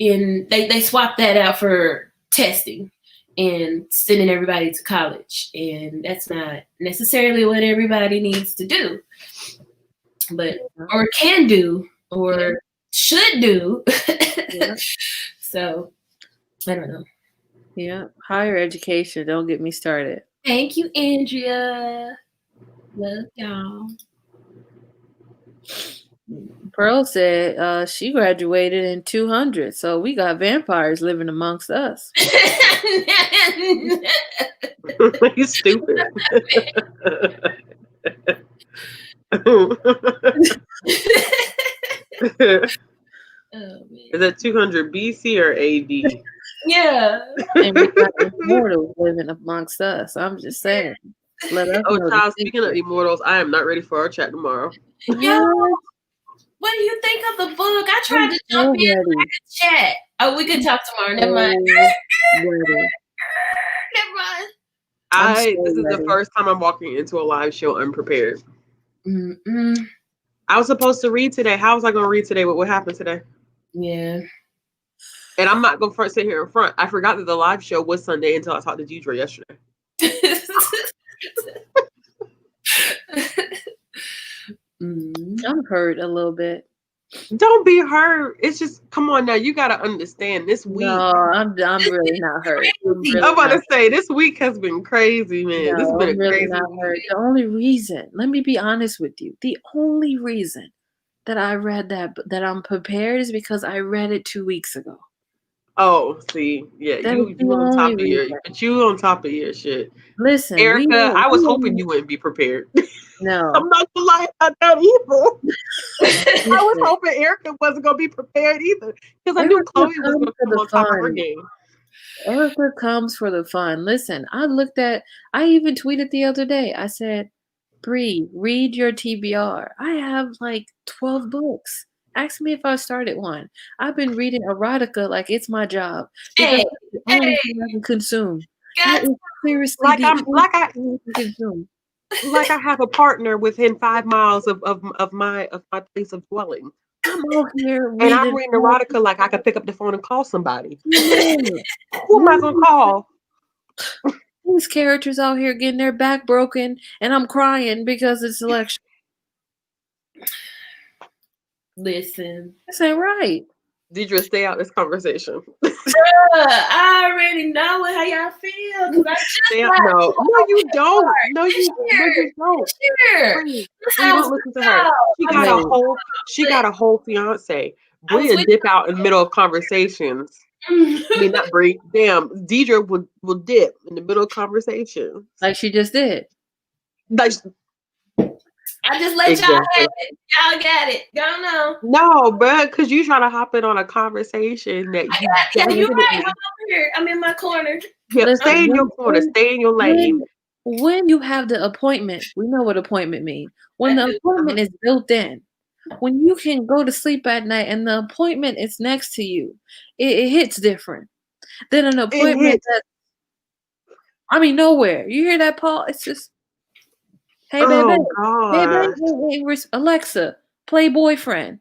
they swap that out for testing and sending everybody to college. And that's not necessarily what everybody needs to do, or can do, or should do. Yeah. So I don't know. Yeah. Higher education. Don't get me started. Thank you, Andrea. Love y'all. Pearl said she graduated in 200, so we got vampires living amongst us. You stupid. Oh, is that 200 BC or AD? Yeah. And we got immortals living amongst us. I'm just saying. Let us know. Child, speaking of immortals, I am not ready for our chat tomorrow. Yeah. What do you think of the book? I tried to jump in the chat. Oh, we can talk tomorrow. Never mind. Never mind. This is the first time I'm walking into a live show unprepared. I was supposed to read today. How was I going to read today? What happened today? Yeah. And I'm not going to sit here in front. I forgot that the live show was Sunday until I talked to Deidre yesterday. I'm hurt a little bit. Don't be hurt. It's just, come on now. You got to understand this week. No, I'm really not hurt. I'm about to say, this week has been crazy, man. No, this has been really crazy not hurt. The only reason, let me be honest with you, the only reason that I read that I'm prepared is because I read it 2 weeks ago. Oh, see, yeah, you on top of you on top of your shit. Listen, Erica, I was hoping you wouldn't be prepared. No, I'm not gonna lie about that either. I was hoping Erica wasn't gonna be prepared either because I knew Chloe was gonna come on top of her game. Erica comes for the fun. Listen, I even tweeted the other day. I said, Bree, read your TBR. I have like 12 books. Ask me if I started one. I've been reading erotica like it's my job. Because it's the only thing I can consume. That is seriously like I have a partner within 5 miles of my place of dwelling. I'm out here And I'm reading erotica like I could pick up the phone and call somebody. Yeah. Who am I gonna call? These characters out here getting their back broken, and I'm crying because it's election. Listen, This ain't right. Deidre, stay out this conversation. I already know how y'all feel. 'Cause I just no, you don't. No, you don't. Sure. Bree, don't listen to her. She got a whole fiance. Bree will dip out in the middle of conversations. I mean, not Bree. Damn, Deidre will dip in the middle of conversations. Like she just did. Like, I just let y'all have it. Y'all got it. Don't know. No, bro, because you trying to hop in on a conversation that you're right. I'm over here. I'm in my corner. Yeah, stay in your corner. Stay in your lane. When you have the appointment, we know what appointment means. When the appointment is built in, when you can go to sleep at night and the appointment is next to you, it hits different than an appointment that, I mean, nowhere. You hear that, Paul? It's just, hey, baby. Hey, baby. Alexa, play boyfriend.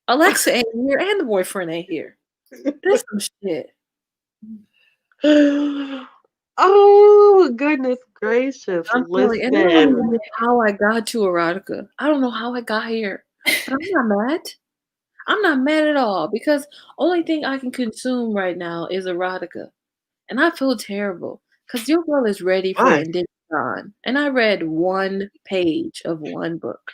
Alexa ain't here and the boyfriend ain't here. That's some shit. Oh, goodness gracious. I'm telling you, and I don't even know how I got to erotica. I don't know how I got here. But I'm not mad. I'm not mad at all because only thing I can consume right now is erotica. And I feel terrible because your girl is ready for Indigidon. And I read one page of one book.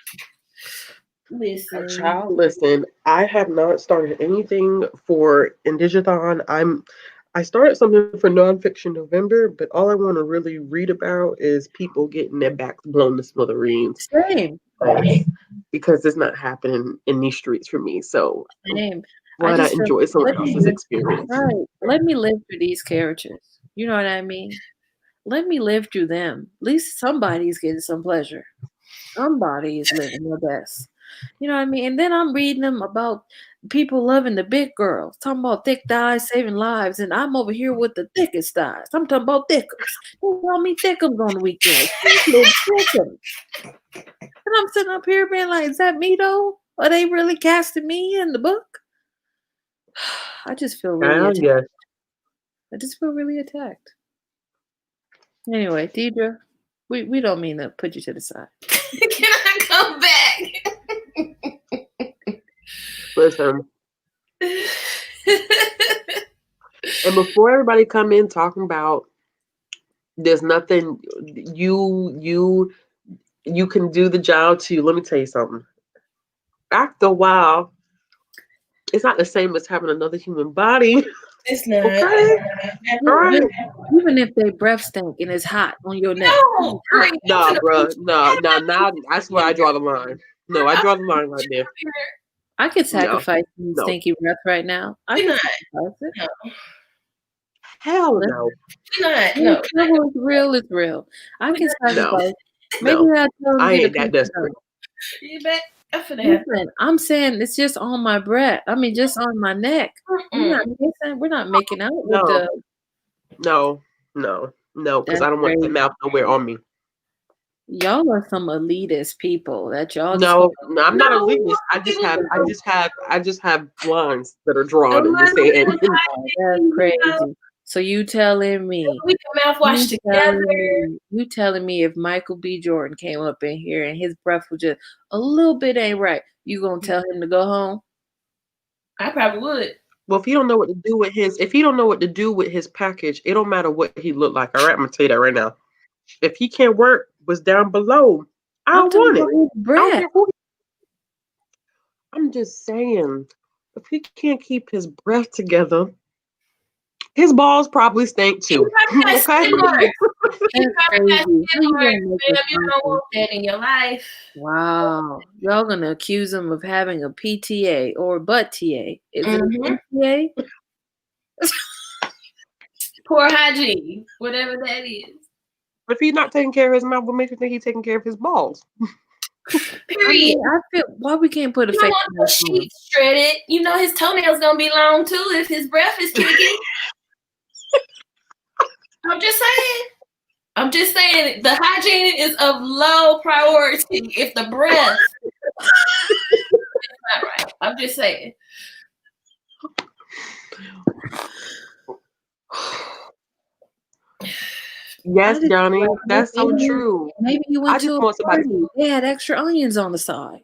Listen, I have not started anything for Indigidon. I started something for Nonfiction November, but all I want to really read about is people getting their backs blown to smithereens. Same. Because it's not happening in these streets for me. So same. Why not enjoy someone else's experience? Right. Let me live through these characters. You know what I mean? Let me live through them. At least somebody's getting some pleasure. Somebody is living their best. You know what I mean? And then I'm reading them about people loving the big girls, talking about thick thighs saving lives, and I'm over here with the thickest thighs. I'm talking about thickums. They call me thickums on the weekend. And I'm sitting up here being like, is that me though? Are they really casting me in the book? I just feel really attacked. I just feel really attacked. Anyway, Deidre, we don't mean to put you to the side. Can I come back? Listen. And before everybody come in talking about there's nothing you can do the job too, let me tell you something. After a while, it's not the same as having another human body. It's not. Okay. All right. Even if they breath stink and it's hot on your neck. No, bro. No. Now that's where I draw the line. No, I draw the line right there. I could sacrifice stinky breath right now. I can sacrifice it. No. Hell no. No. It's real. It's real. I can sacrifice. Maybe I ain't that desperate. You bet. Listen, I'm saying it's just on my breath. I mean, just on my neck. We're not making out with the. No, because I don't want the mouth nowhere on me. Y'all are some elitist people that y'all. No, I'm not elitist. I just have lines that are drawn in the sand. That's crazy. So you telling me we can mouthwash together? You telling me if Michael B. Jordan came up in here and his breath was just a little bit ain't right, you gonna tell him to go home? I probably would. Well, if he don't know what to do with his package, it don't matter what he look like. All right, I'm gonna tell you that right now. If he can't work, what's down below, I don't want it. I'm just saying, if he can't keep his breath together, his balls probably stink too. Okay. You don't want that in your life. Wow. Y'all gonna accuse him of having a PTA or butt TA. Is it a PTA? Poor hygiene, whatever that is. If he's not taking care of his mouth, what makes you think he's taking care of his balls? Period. I feel why we can't put a face on the sheets shredded. You know his toenails gonna be long too if his breath is tricky. I'm just saying the hygiene is of low priority if the breath is not right. I'm just saying. Yes, Johnny, that's so true. Maybe you went to a party. They had extra onions on the side.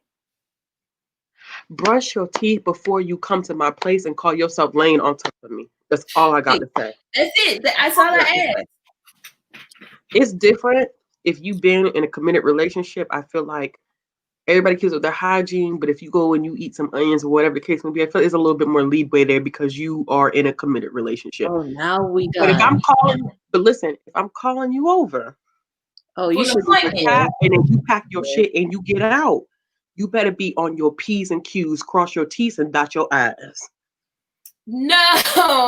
Brush your teeth before you come to my place and call yourself laying on top of me. That's all I got to say. That's it. That's all I ask. It's different if you've been in a committed relationship. I feel like everybody keeps with their hygiene, but if you go and you eat some onions or whatever the case may be, I feel there's a little bit more leeway there because you are in a committed relationship. Oh, now we got. But if I'm calling you over, you should and then you pack your shit and you get out. You better be on your P's and Q's, cross your T's and dot your I's. No,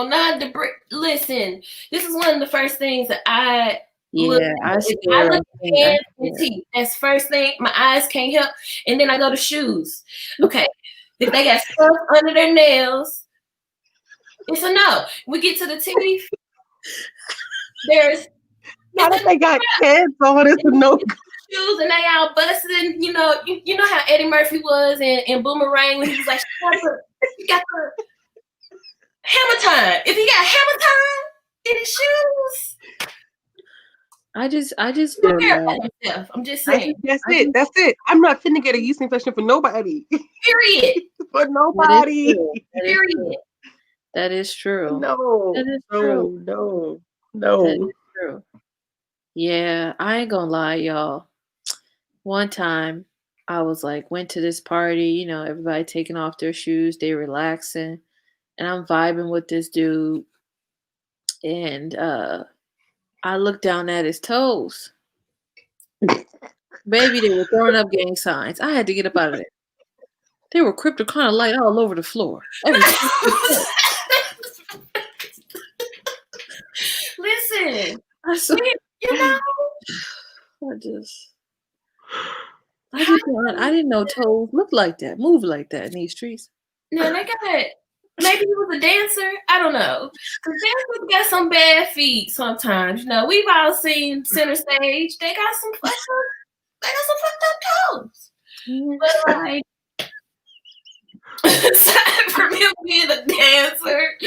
not the listen. This is one of the first things that I look at hands and teeth. That's first thing. My eyes can't help. And then I go to shoes. Okay. If they got stuff under their nails, it's a no. We get to the teeth. Now that they got kids on, it's a no. Shoes and they all busting. You know how Eddie Murphy was in Boomerang when he was like, you got the hammer time. If he got hammer time in his shoes. I just feel myself. I'm just saying. That's it. I'm not finna get a yeast infection for nobody. Period. For nobody. Period. That is true. No. That is true. No. That is true. Yeah, I ain't gonna lie, y'all. One time I was like, went to this party, everybody taking off their shoes, they relaxing, and I'm vibing with this dude. And I looked down at his toes. Baby, they were throwing up gang signs. I had to get up out of there. They were Kryptonite light all over the floor. Listen, I didn't know toes look like that, move like that in these streets. No, they got it. Maybe he was a dancer. I don't know. Because dancers got some bad feet sometimes. We've all seen Center Stage. They got some fucked up toes. But like, aside from him being a dancer,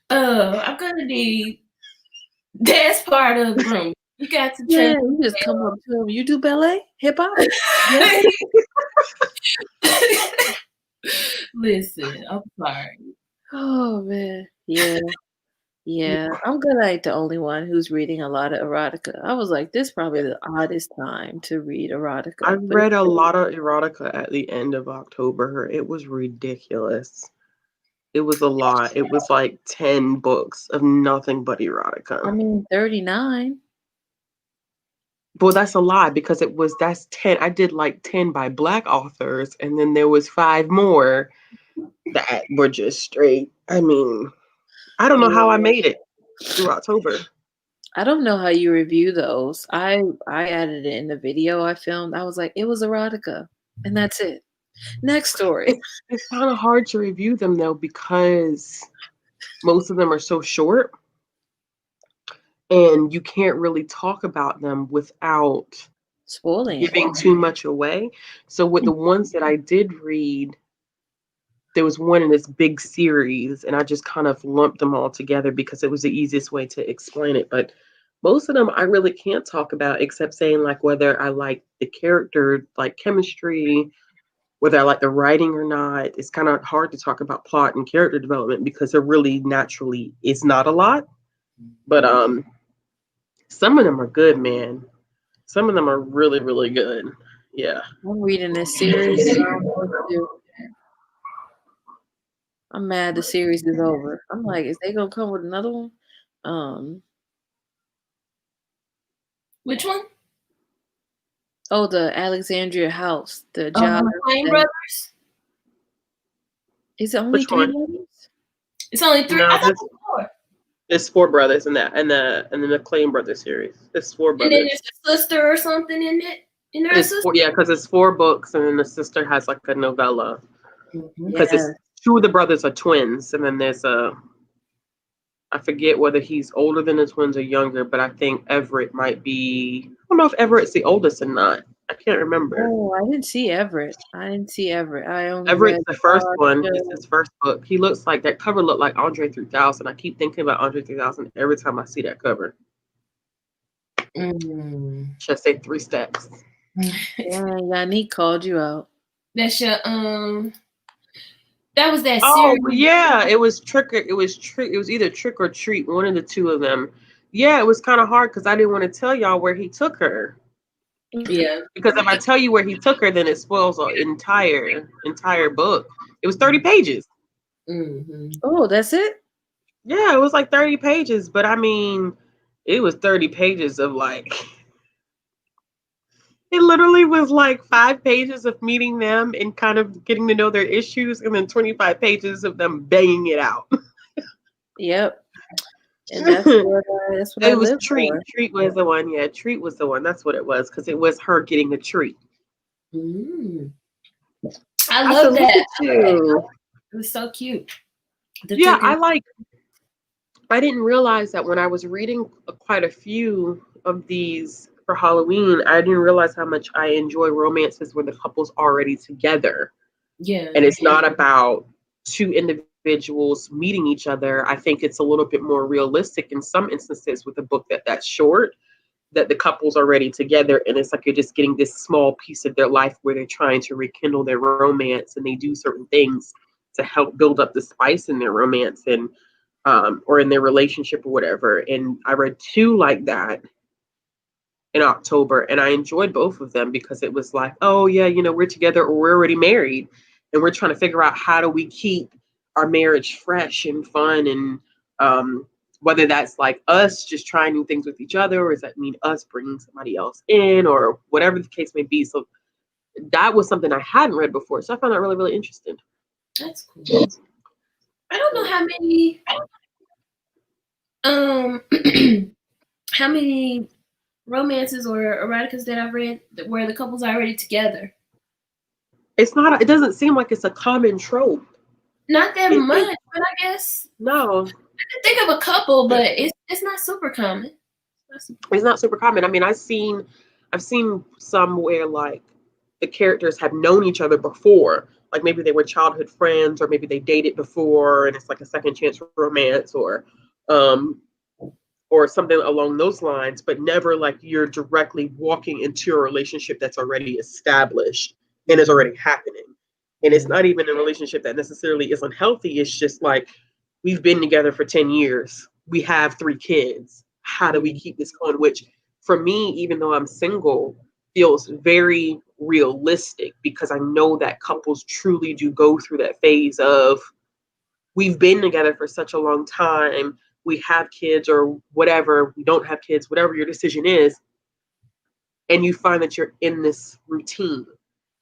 I'm gonna need that's part of the room. You got to you just come up to him. You do ballet, hip hop. Listen, I'm sorry. Oh man, yeah. I'm glad I ain't the only one who's reading a lot of erotica. I was like, this is probably the oddest time to read erotica. I read a lot of erotica at the end of October. It was ridiculous. It was a lot. It was like 10 books of nothing but erotica. I mean, 39. Well, that's a lie because that's 10. I did like 10 by Black authors, and then there was 5 more that were just straight. I mean, I don't know how I made it through October. I don't know how you review those. I added it in the video I filmed. I was like, it was erotica, and that's it. Next story. It's kind of hard to review them though because most of them are so short. And you can't really talk about them without spoiling, giving too much away. So with the ones that I did read, there was one in this big series, and I just kind of lumped them all together because it was the easiest way to explain it. But most of them I really can't talk about except saying like whether I like the character, like chemistry, whether I like the writing or not. It's kind of hard to talk about plot and character development because there really naturally is not a lot. But some of them are good, man. Some of them are really, really good. Yeah. I'm reading this series. I'm mad the series is over. I'm like, is they gonna come with another one? Which one? Oh, the Alexandria House. The job. McClain brothers. Is it only 3 brothers? It's only 3. No, I thought it was 4. There's 4 brothers in that, and the McClain brothers series. There's 4 brothers. And then there's a sister or something in it. And there's because it's 4 books, and then the sister has like a novella. Because it's 2 of the brothers are twins, and then there's I forget whether he's older than the twins or younger, but I think Everett might be. I don't know if Everett's the oldest or not. I can't remember. Oh, I didn't see Everett. I only Everett's read the first one. Tasha. It's his first book. He looks like that cover looked like Andre 3000. I keep thinking about Andre 3000 every time I see that cover. Should I say 3 steps? Yeah, Yannick called you out. That's your that was that Oh series. yeah, it was either Trick or Treat, one of the two of them. Yeah, it was kind of hard because I didn't want to tell y'all where he took her. Yeah. Because if I tell you where he took her, then it spoils the entire book. It was 30 pages. Oh, that's it? Yeah, it was like 30 pages, but I mean, it was 30 pages of like, it literally was like 5 pages of meeting them and kind of getting to know their issues, and then 25 pages of them banging it out. Yep. And that's what it I was live Treat. for. Treat was the one. Yeah, Treat was the one. That's what it was, because it was her getting a treat. I love that. Too. It was so cute. Yeah, I didn't realize that when I was reading quite a few of these for Halloween, I didn't realize how much I enjoy romances where the couple's already together. Yeah. And it's not about 2 individuals meeting each other. I think it's a little bit more realistic in some instances with a book that's short, that the couple's already together, and it's like you're just getting this small piece of their life where they're trying to rekindle their romance, and they do certain things to help build up the spice in their romance and or in their relationship or whatever. And I read 2 like that in October, and I enjoyed both of them because it was like, oh yeah, we're together or we're already married, and we're trying to figure out how do we keep our marriage fresh and fun, and whether that's like us just trying new things with each other, or does that mean us bringing somebody else in, or whatever the case may be. So that was something I hadn't read before, so I found that really, really interesting. That's cool. I don't know how many how many romances or eroticas that I've read where the couple's already together. It doesn't seem like it's a common trope. Not that much, but I guess no. I can think of a couple, but it's not super common. It's not super common. I mean, I've seen some where like the characters have known each other before, like maybe they were childhood friends, or maybe they dated before, and it's like a second chance romance, or something along those lines, but never like you're directly walking into a relationship that's already established and is already happening. And it's not even a relationship that necessarily isn't healthy. It's just like, we've been together for 10 years. We have 3 kids. How do we keep this going? Which for me, even though I'm single, feels very realistic, because I know that couples truly do go through that phase of, we've been together for such a long time, we have kids or whatever, we don't have kids, whatever your decision is, and you find that you're in this routine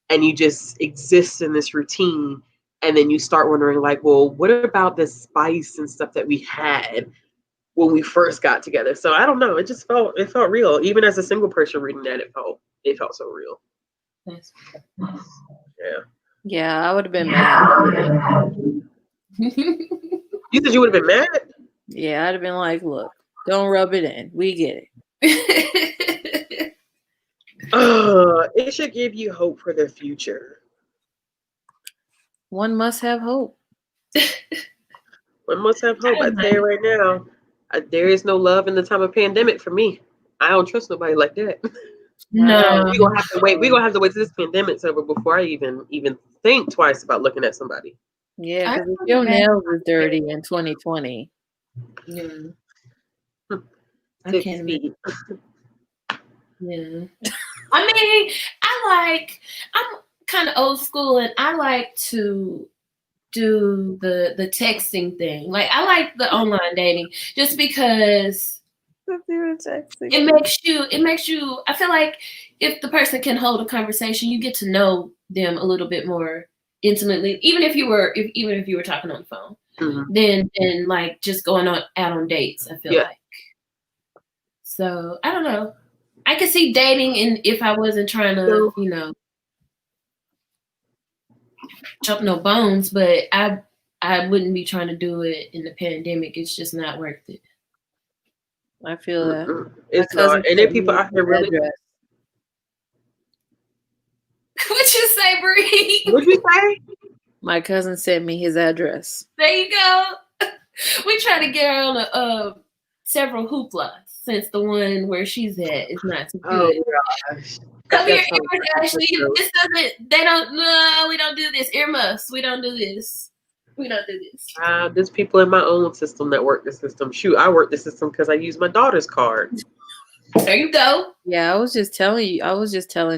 and you just exist in this routine, and then you start wondering like, well, what about the spice and stuff that we had when we first got together? So I don't know, it felt real. Even as a single person reading that, it felt so real. Yeah, I would have been mad. You said you would have been mad? Yeah, I'd have been like, look, don't rub it in. We get it. It should give you hope for the future. One must have hope. One must have hope. I tell you right now, there is no love in the time of pandemic for me. I don't trust nobody like that. No, we're gonna have to wait. We're gonna have to wait till this pandemic's over before I even think twice about looking at somebody. Yeah, because if your nails are dirty in 2020. Yeah. I can't be. Yeah. I mean, I'm kind of old school, and I like to do the texting thing. Like, I like the online dating just because it makes you I feel like if the person can hold a conversation, you get to know them a little bit more intimately, even if you were talking on the phone. Mm-hmm. Then like just going out on dates, I feel like. So I don't know. I could see dating, and if I wasn't trying to, jump no bones, but I wouldn't be trying to do it in the pandemic. It's just not worth it. I feel that. It's not. And then people out here really. What you say, Bree? What'd you say? My cousin sent me his address. There you go. We try to get her on several hoopla since the one where she's at is not too good. Oh gosh. Come here, That's Ashley. so This doesn't. They don't. No, we don't do this. Earmuffs. We don't do this. We don't do this. there's people in my own system that work the system. Shoot, I work the system because I use my daughter's card. There you go. Yeah, I was just telling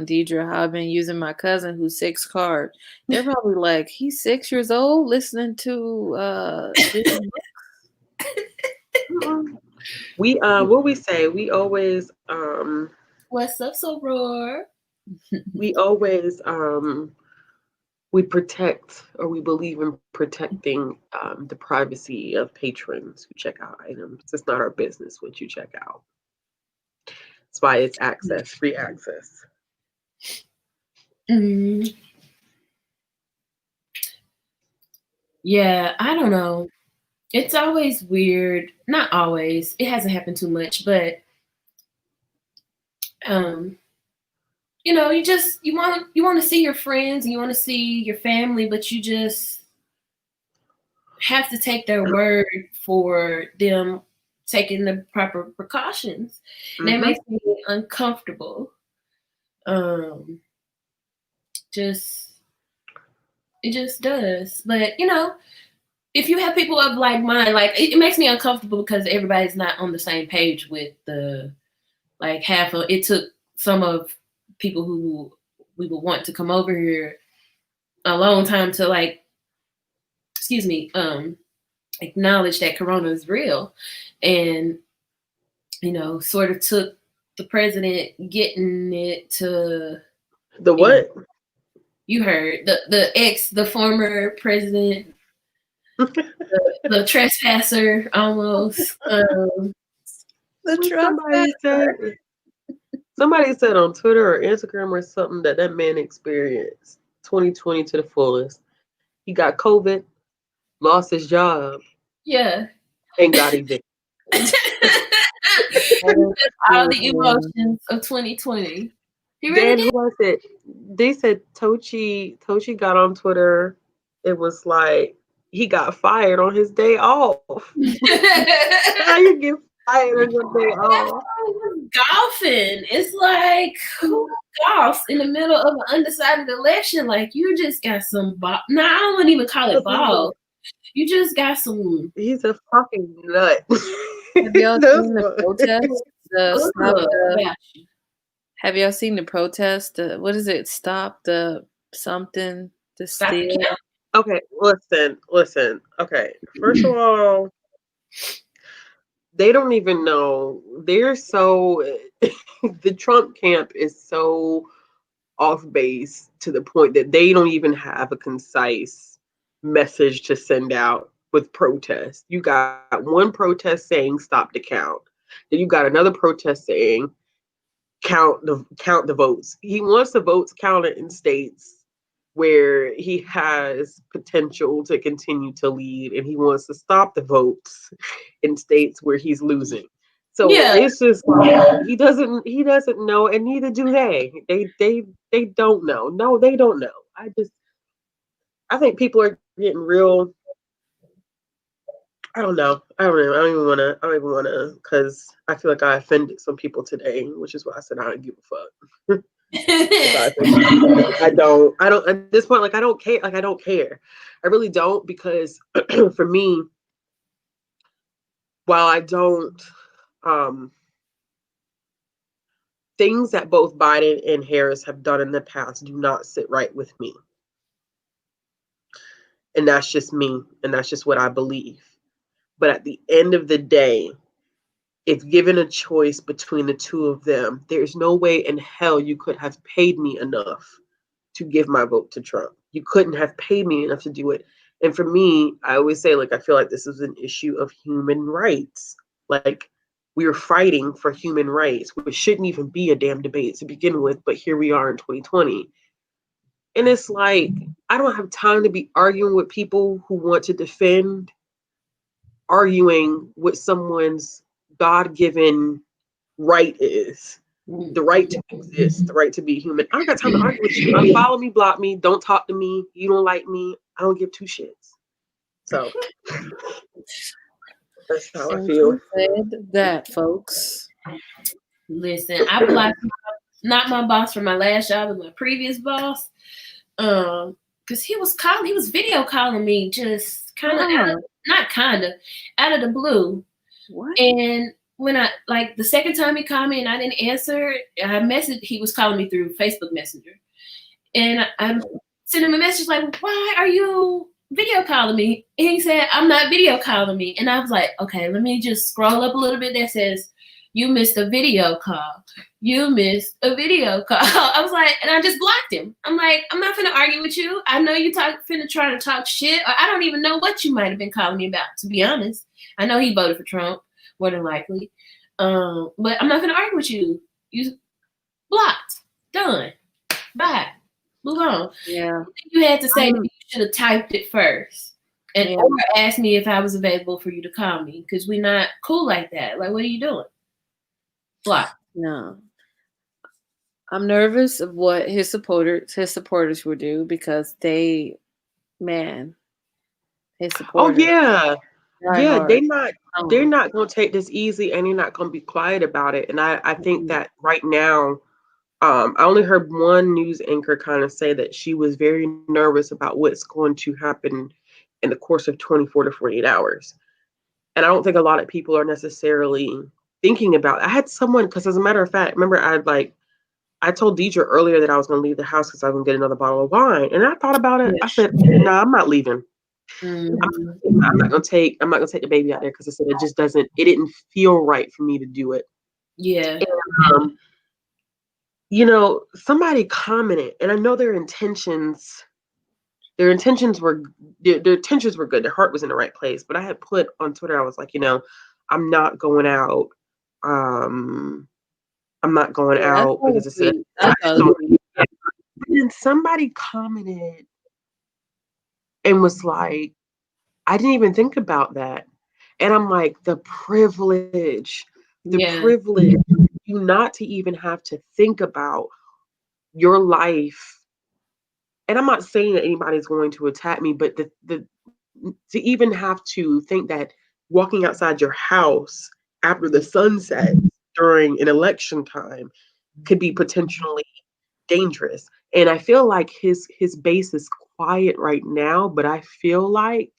Deidre how I've been using my cousin who's 6 card. They're probably like, he's 6 years old listening to We what we say, we always What's up, so roar? we always we protect, or we believe in protecting the privacy of patrons who check out items. It's not our business what you check out. That's why it's access, free access. Mm-hmm. Yeah, I don't know. It's always weird. Not always. It hasn't happened too much, but you know, you want to see your friends and you want to see your family, but you just have to take their word for them taking the proper precautions. And it makes me uncomfortable. It just does. But you know, if you have people of like mind, like it makes me uncomfortable because everybody's not on the same page with the like half of it. Took some of people who we would want to come over here a long time to like, acknowledge that Corona is real, and you know, sort of took the president getting it to the what? You heard the former president, the trespasser almost. Somebody said on Twitter or Instagram or something that man experienced 2020 to the fullest. He got COVID, lost his job. Yeah. And got evicted. All the emotions of 2020. He really then did. Who was it? They said Tochi got on Twitter. It was like he got fired on his day off. How you get fired on your day off? Golfing. It's like who golfs in the middle of an undecided election? Like you just got some ball. No, I wouldn't even call it ball. You just got some. He's a fucking nut. Have y'all seen the protest? Have y'all seen the protest? What is it? Stop the something to steal. Okay, listen. Okay, first of all, they don't even know. They're so the Trump camp is so off base to the point that they don't even have a concise message to send out with protest. You got one protest saying stop the count. Then you got another protest saying count the votes. He wants the votes counted in states where he has potential to continue to lead, and he wants to stop the votes in states where he's losing. So it's just like he doesn't know, and neither do they. They don't know. No, they don't know. I think people are getting real. I don't know. I don't even want to, because I feel like I offended some people today, which is why I said I don't give a fuck. I don't at this point, like I don't care. Like I don't care. I really don't, because for me, while I don't, things that both Biden and Harris have done in the past do not sit right with me. And that's just me, and that's just what I believe. But at the end of the day, if given a choice between the two of them, there's no way in hell you could have paid me enough to give my vote to Trump. You couldn't have paid me enough to do it. And for me, I always say, like, I feel like this is an issue of human rights. Like, we are fighting for human rights, which shouldn't even be a damn debate to begin with, but here we are in 2020. And it's like, I don't have time to be arguing with people who want to defend arguing what someone's God-given right is. the right to exist, the right to be human. I don't got time to argue with you. Unfollow me, block me, don't talk to me. You don't like me. I don't give two shits. So that's how I feel. Said that, folks. Listen, I blocked not my boss from my last job, but my previous boss. Because he was video calling me just kind of out of the blue. What? And when I the second time he called me and I didn't answer, he was calling me through Facebook Messenger. And I sent him a message like, why are you video calling me? And he said, I'm not video calling me. And I was like, okay, let me just scroll up a little bit. That says, you missed a video call. You missed a video call. I was like, and I just blocked him. I'm like, I'm not finna argue with you. I know you finna try to talk shit. Or I don't even know what you might have been calling me about, to be honest. I know he voted for Trump, more than likely. But I'm not gonna argue with you. You blocked. Done. Bye. Move on. Yeah. You had to say that you should have typed it first. And or asked me if I was available for you to call me. Because we're not cool like that. Like, what are you doing? Block. No. I'm nervous of what his supporters will do because his supporters. Oh yeah. Yeah, they're not gonna take this easy and they're not gonna be quiet about it. And I think that right now, I only heard one news anchor kind of say that she was very nervous about what's going to happen in the course of 24 to 48 hours. And I don't think a lot of people are necessarily thinking about it. I had someone, because as a matter of fact, remember I told Deidre earlier that I was going to leave the house because I was going to get another bottle of wine. And I thought about it. I said, nah, I'm not leaving. I'm not going to take the baby out there because I said it didn't feel right for me to do it. Yeah. And, somebody commented, and I know their intentions were good. Their heart was in the right place. But I had put on Twitter, I was like, I'm not going out. I'm not going out because it's and somebody commented and was like, I didn't even think about that. And I'm like, the privilege, you not to even have to think about your life. And I'm not saying that anybody's going to attack me, but the to even have to think that walking outside your house after the sun sets during an election time could be potentially dangerous. And I feel like his base is quiet right now, but I feel like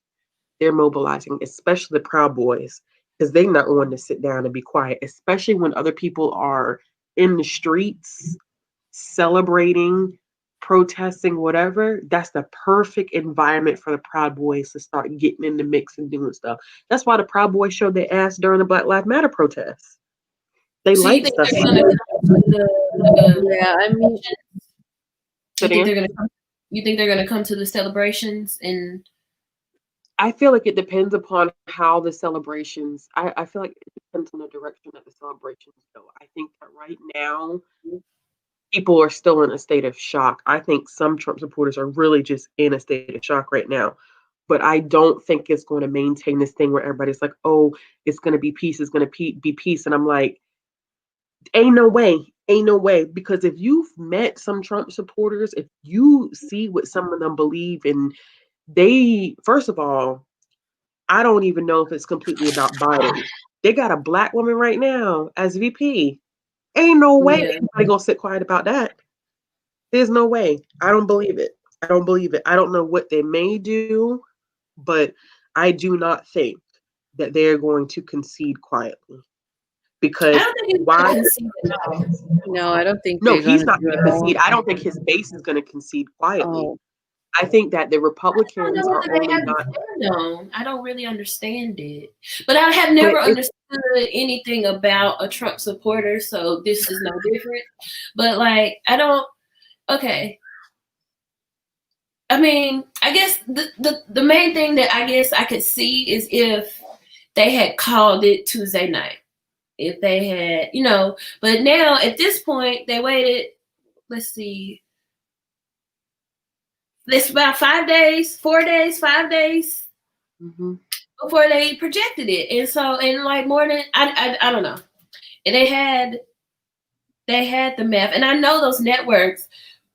they're mobilizing, especially the Proud Boys, because they're not wanting to sit down and be quiet, especially when other people are in the streets celebrating, protesting, whatever. That's the perfect environment for the Proud Boys to start getting in the mix and doing stuff. That's why the Proud Boys showed their ass during the Black Lives Matter protests. They like stuff. You think they're gonna come to the celebrations? And I feel like it depends upon how the celebrations. I feel like it depends on the direction that the celebrations go. I think that right now people are still in a state of shock. I think some Trump supporters are really just in a state of shock right now. But I don't think it's going to maintain this thing where everybody's like, oh, it's going to be peace. It's going to be peace. And I'm like, ain't no way. Because if you've met some Trump supporters, if you see what some of them believe in, first of all, I don't even know if it's completely about Biden. They got a Black woman right now as VP. Ain't no way anybody gonna sit quiet about that. There's no way. I don't believe it. I don't know what they may do, but I do not think that they're going to concede quietly. Because why? No, I don't think. No, he's not going to concede. I don't think his base is going to concede quietly. Oh. I think that the Republicans are only not. I don't really understand it, but I have never understood anything about a Trump supporter, so this is no different. But I don't. Okay. I mean, I guess the main thing that I guess I could see is if they had called it Tuesday night. If they had, but now at this point they waited. Let's see. It's about 5 days, 4 days, 5 days before they projected it. And so, more than, I don't know. And they had they had the math. And I know those networks,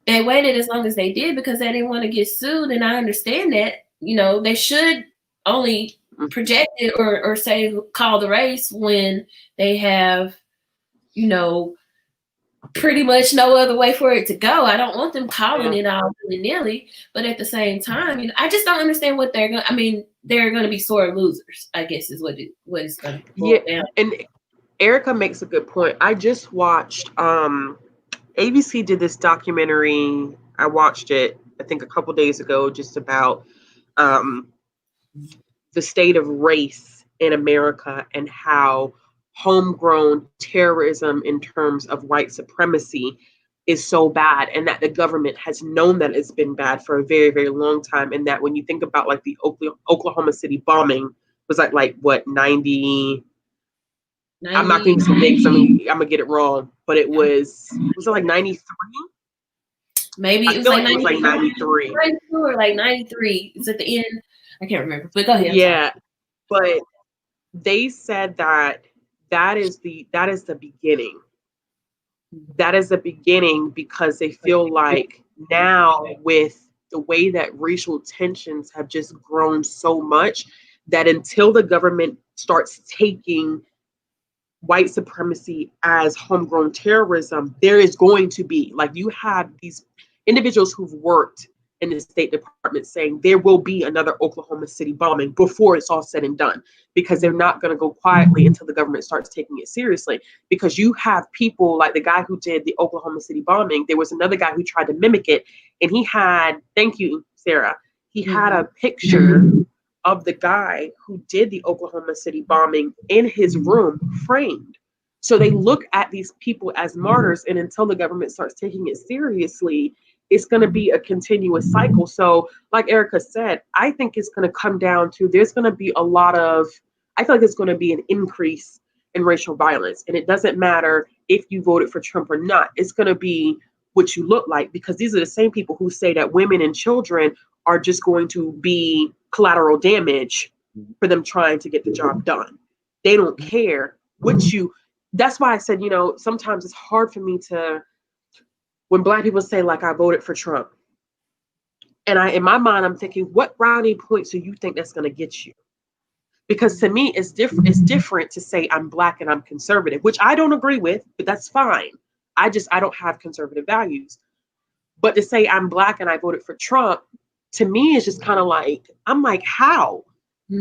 they waited as long as they did because they didn't want to get sued. And I understand that, they should only project it or say call the race when they have, pretty much no other way for it to go. I don't want them calling it all willy-nilly, but at the same time, I just don't understand what they're going to, they're going to be sore losers, I guess is what it's going to boil down. And Erica makes a good point. I just watched, ABC did this documentary. I watched it, I think a couple days ago, just about the state of race in America and how homegrown terrorism in terms of white supremacy is so bad, and that the government has known that it's been bad for a very, very long time. And that when you think about like the Oklahoma City bombing was like what, 90, I'm not going to say big, so I'm gonna get it wrong, but it was it like 93? Maybe it was like 93. 92 or like 93. It's at the end. I can't remember, but go ahead. Yeah, but they said that is the beginning. That is the beginning, because they feel like now, with the way that racial tensions have just grown so much, that until the government starts taking white supremacy as homegrown terrorism, there is going to be, like, you have these individuals who've worked in the State Department saying there will be another Oklahoma City bombing before it's all said and done, because they're not going to go quietly until the government starts taking it seriously. Because you have people like the guy who did the Oklahoma City bombing. There was another guy who tried to mimic it, and he had, thank you, Sarah, he had a picture of the guy who did the Oklahoma City bombing in his room, framed. So they look at these people as martyrs, and until the government starts taking it seriously, it's going to be a continuous cycle. So like Erica said, I think it's going to come down to, there's going to be a lot of, I feel like there's going to be an increase in racial violence. And it doesn't matter if you voted for Trump or not. It's going to be what you look like, because these are the same people who say that women and children are just going to be collateral damage for them trying to get the job done. They don't care what you, that's why I said, sometimes it's hard for me to, when Black people say, like, I voted for Trump, and in my mind, I'm thinking, what brownie points do you think that's going to get you? Because to me, it's different. It's different to say I'm Black and I'm conservative, which I don't agree with, but that's fine. I don't have conservative values. But to say I'm Black and I voted for Trump, to me, is just kind of like, I'm like, how?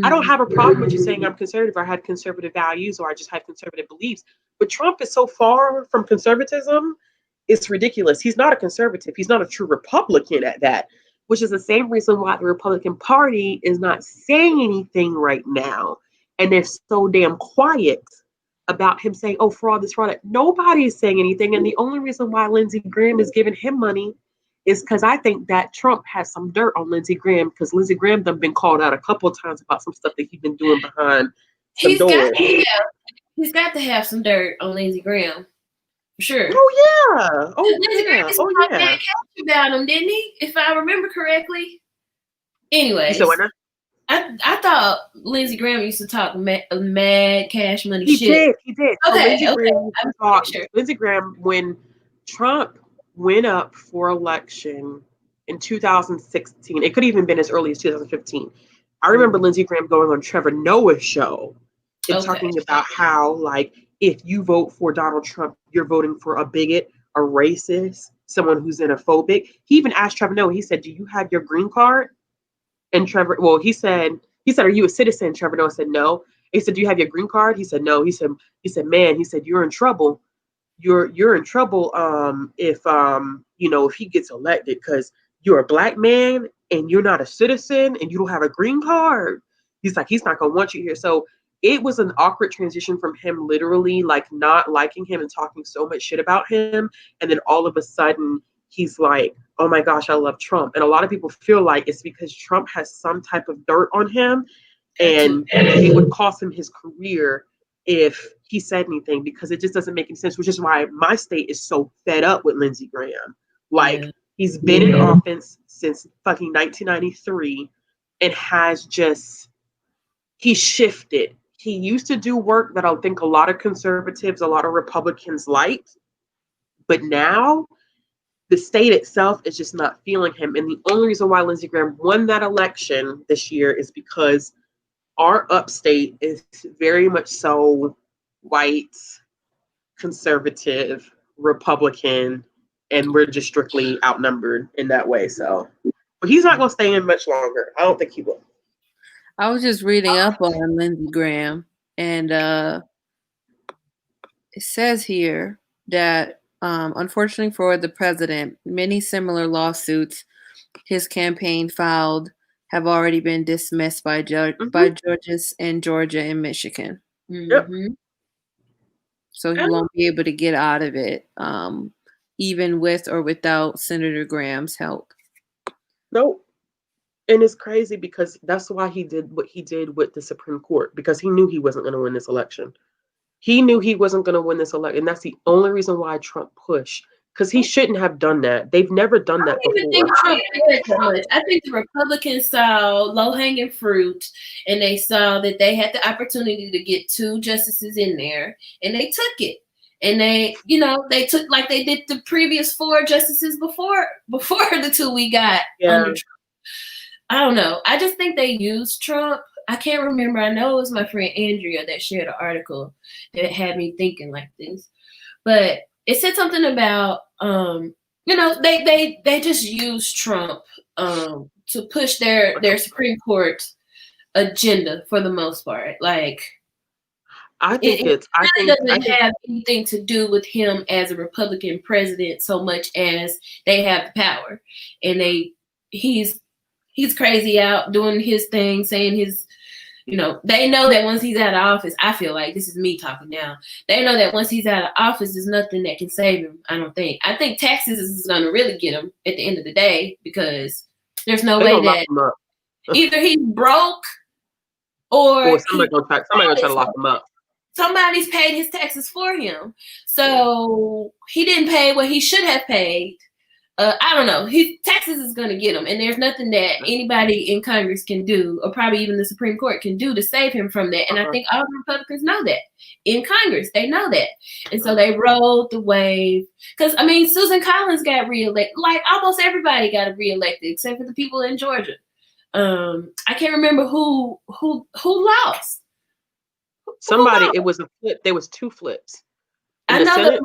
I don't have a problem with you saying I'm conservative, or I had conservative values, or I just have conservative beliefs. But Trump is so far from conservatism, it's ridiculous. He's not a conservative. He's not a true Republican at that, which is the same reason why the Republican Party is not saying anything right now. And they're so damn quiet about him saying, oh, fraud, this fraud. Nobody is saying anything. And the only reason why Lindsey Graham is giving him money is because I think that Trump has some dirt on Lindsey Graham, because Lindsey Graham done been called out a couple of times about some stuff that he's been doing behind some doors. He's got to have some dirt on Lindsey Graham. Sure. Oh yeah. Oh yeah. About him, didn't he? If I remember correctly. Anyway, I thought Lindsey Graham used to talk mad cash money shit. He did. Okay. Lindsey Graham, when Trump went up for election in 2016, it could even been as early as 2015. I remember Lindsey Graham going on Trevor Noah's show and talking about how, like, if you vote for Donald Trump, you're voting for a bigot, a racist, someone who's xenophobic. He even asked Trevor Noah, he said, do you have your green card? And he said, are you a citizen? Trevor Noah said, no. He said, do you have your green card? He said, no. He said, man, he said, you're in trouble. You're in trouble if he gets elected, because you're a Black man and you're not a citizen and you don't have a green card. He's like, he's not going to want you here. So it was an awkward transition from him literally like not liking him and talking so much shit about him. And then all of a sudden he's like, oh my gosh, I love Trump. And a lot of people feel like it's because Trump has some type of dirt on him, and it would cost him his career if he said anything, because it just doesn't make any sense, which is why my state is so fed up with Lindsey Graham. Like, he's been in office since fucking 1993 and he shifted. He used to do work that I think a lot of conservatives, a lot of Republicans liked. But now the state itself is just not feeling him. And the only reason why Lindsey Graham won that election this year is because our upstate is very much so white, conservative, Republican, and we're just strictly outnumbered in that way. So, but he's not going to stay in much longer. I don't think he will. I was just reading up on Lindsey Graham, and it says here that unfortunately for the president, many similar lawsuits his campaign filed have already been dismissed by by judges in Georgia and Michigan. Yep. So he won't be able to get out of it, even with or without Senator Graham's help. Nope. And it's crazy because that's why he did what he did with the Supreme Court, because he knew he wasn't going to win this election. He knew he wasn't going to win this election. And that's the only reason why Trump pushed, because he shouldn't have done that. They've never done that before. I don't even think Trump did that much. I think the Republicans saw low-hanging fruit, and they saw that they had the opportunity to get 2 justices in there, and they took it. And they took, like they did the previous 4 justices before the 2 we got under Trump. I don't know. I just think they used Trump. I can't remember. I know it was my friend Andrea that shared an article that had me thinking like this. But it said something about, they just used Trump to push their Supreme Court agenda for the most part. Like, I think it doesn't have anything to do with him as a Republican president so much as they have the power, and he's crazy out doing his thing, saying his. They know that once he's out of office, I feel like, this is me talking now, they know that once he's out of office, there's nothing that can save him, I don't think. I think taxes is going to really get him at the end of the day, because there's no way that either he's broke or somebody's going to try to lock him up. Somebody's paid his taxes for him. So he didn't pay what he should have paid. I don't know. His taxes is going to get him, and there's nothing that anybody in Congress can do, or probably even the Supreme Court can do, to save him from that. And I think all the Republicans know that. In Congress, they know that. And so they rode the wave. Because, Susan Collins got reelected. Like, almost everybody got reelected, except for the people in Georgia. I can't remember who lost. Somebody, it was a flip. There was 2 flips. I know that in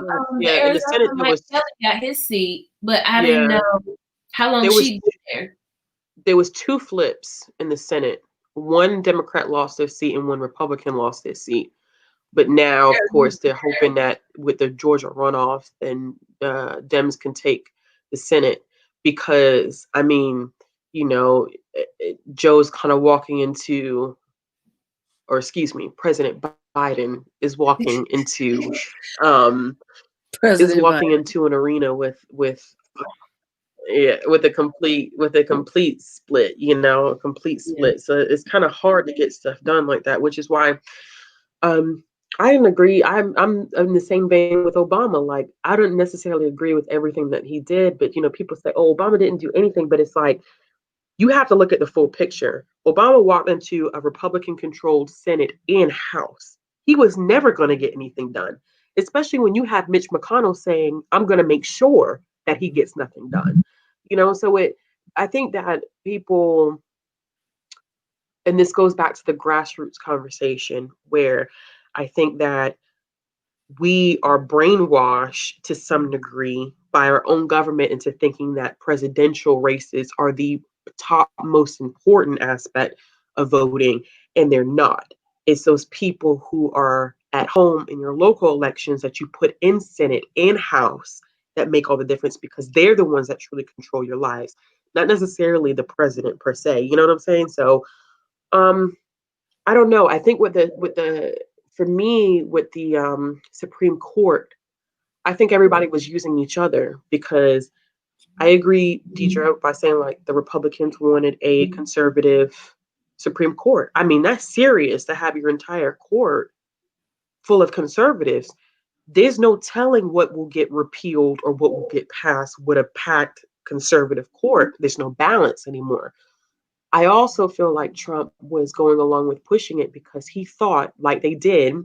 the Senate, Mike Kelly got his seat, but I didn't know how long she was there. There was 2 flips in the Senate. One Democrat lost their seat and one Republican lost their seat. But now, of course, they're hoping that with the Georgia runoff, then Dems can take the Senate, because, Joe's kind of walking into, or excuse me, President Biden is walking into into an arena with a complete split, a complete split. So it's kind of hard to get stuff done like that, which is why I didn't agree. I'm in the same vein with Obama. Like, I don't necessarily agree with everything that he did, but people say, oh, Obama didn't do anything, but it's like, you have to look at the full picture. Obama walked into a Republican-controlled Senate and House. He was never going to get anything done, especially when you have Mitch McConnell saying, I'm going to make sure that he gets nothing done. So I think that people, and this goes back to the grassroots conversation, where I think that we are brainwashed to some degree by our own government into thinking that presidential races are the top most important aspect of voting, and they're not. It's those people who are at home in your local elections that you put in Senate and House that make all the difference, because they're the ones that truly control your lives, not necessarily the president per se. You know what I'm saying? So I don't know. I think with the Supreme Court, I think everybody was using each other, because I agree, Deidre, by saying like the Republicans wanted a conservative Supreme Court. That's serious, to have your entire court full of conservatives. There's no telling what will get repealed or what will get passed with a packed conservative court. There's no balance anymore. I also feel like Trump was going along with pushing it because he thought, like they did,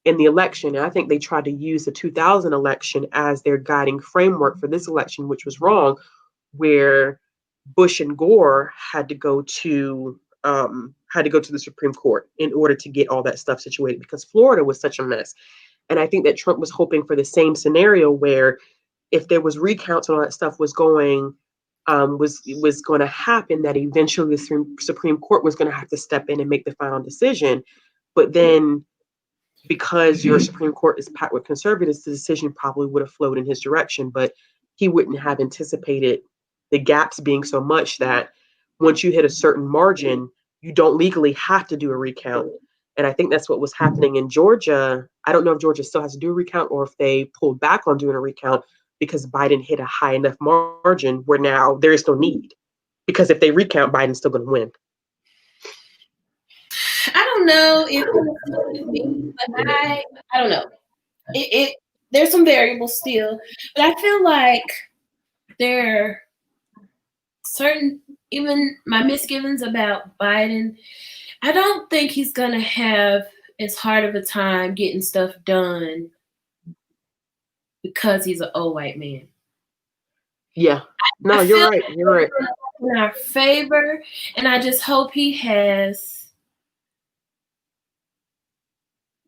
in the election. And I think they tried to use the 2000 election as their guiding framework for this election, which was wrong, where Bush and Gore had to go to the Supreme Court in order to get all that stuff situated, because Florida was such a mess. And I think that Trump was hoping for the same scenario where if there was recounts and all that stuff was going to happen, that eventually the Supreme Court was going to have to step in and make the final decision. But then, because your Supreme Court is packed with conservatives, the decision probably would have flowed in his direction, but he wouldn't have anticipated the gaps being so much that once you hit a certain margin, you don't legally have to do a recount. And I think that's what was happening in Georgia. I don't know if Georgia still has to do a recount or if they pulled back on doing a recount because Biden hit a high enough margin where now there is no need. Because if they recount, Biden's still going to win. I don't know if, but I don't know. There's some variables still, but I feel like there are certain, even my misgivings about Biden. I don't think he's gonna have as hard of a time getting stuff done because he's an old white man. Yeah, no, you're right. You're right. In our favor, and I just hope he has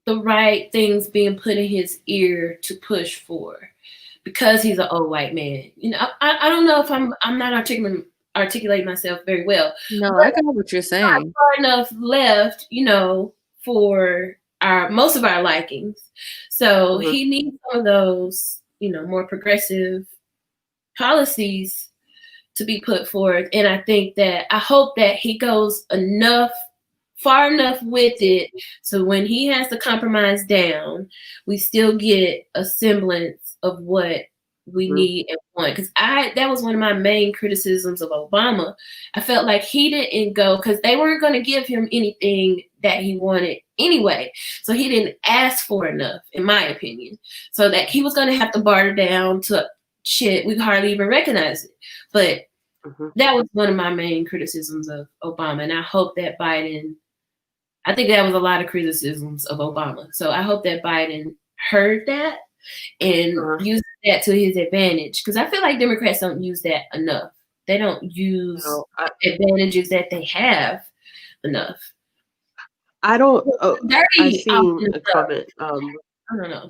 the right things being put in his ear to push for, because he's an old white man. You know, I don't know if I'm not articulating myself very well. No, I got what you're saying. Far enough left, you know, for most of our likings. So he needs some of those, you know, more progressive policies to be put forth. And I hope that he goes far enough with it, so when he has to compromise down, we still get a semblance of what we need and want. Because that was one of my main criticisms of Obama. I felt like he didn't go, because they weren't going to give him anything that he wanted anyway. So he didn't ask for enough, in my opinion. So that he was going to have to barter down to shit we hardly even recognize it. But that was one of my main criticisms of Obama. And I hope that Biden, I think that was a lot of criticisms of Obama. So I hope that Biden heard that and used that to his advantage. Because I feel like Democrats don't use that enough. They don't use advantages that they have enough. I don't. I seen a comment. I don't know.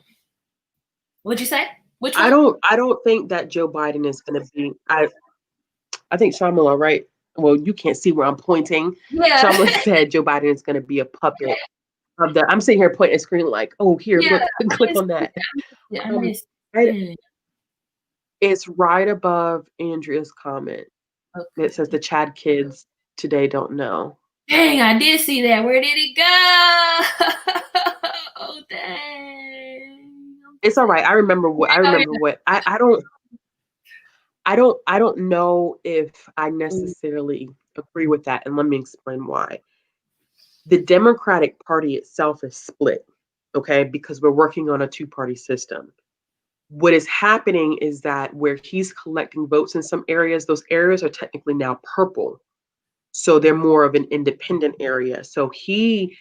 What'd you say? Which one? I don't think that Joe Biden is going to be. I think Shamala, right? Well, you can't see where I'm pointing. Yeah. Shamala said Joe Biden is going to be a puppet of the. I'm sitting here pointing at screen like, oh, here, look, click on that. It's right above Andrea's comment. Okay. It says the Chad kids today don't know. Dang, I did see that. Where did it go? Oh, dang. It's all right. I remember what. I don't know if I necessarily agree with that, and let me explain why. The Democratic Party itself is split, okay, because we're working on a two-party system. What is happening is that where he's collecting votes in some areas, those areas are technically now purple. So they're more of an independent area. So the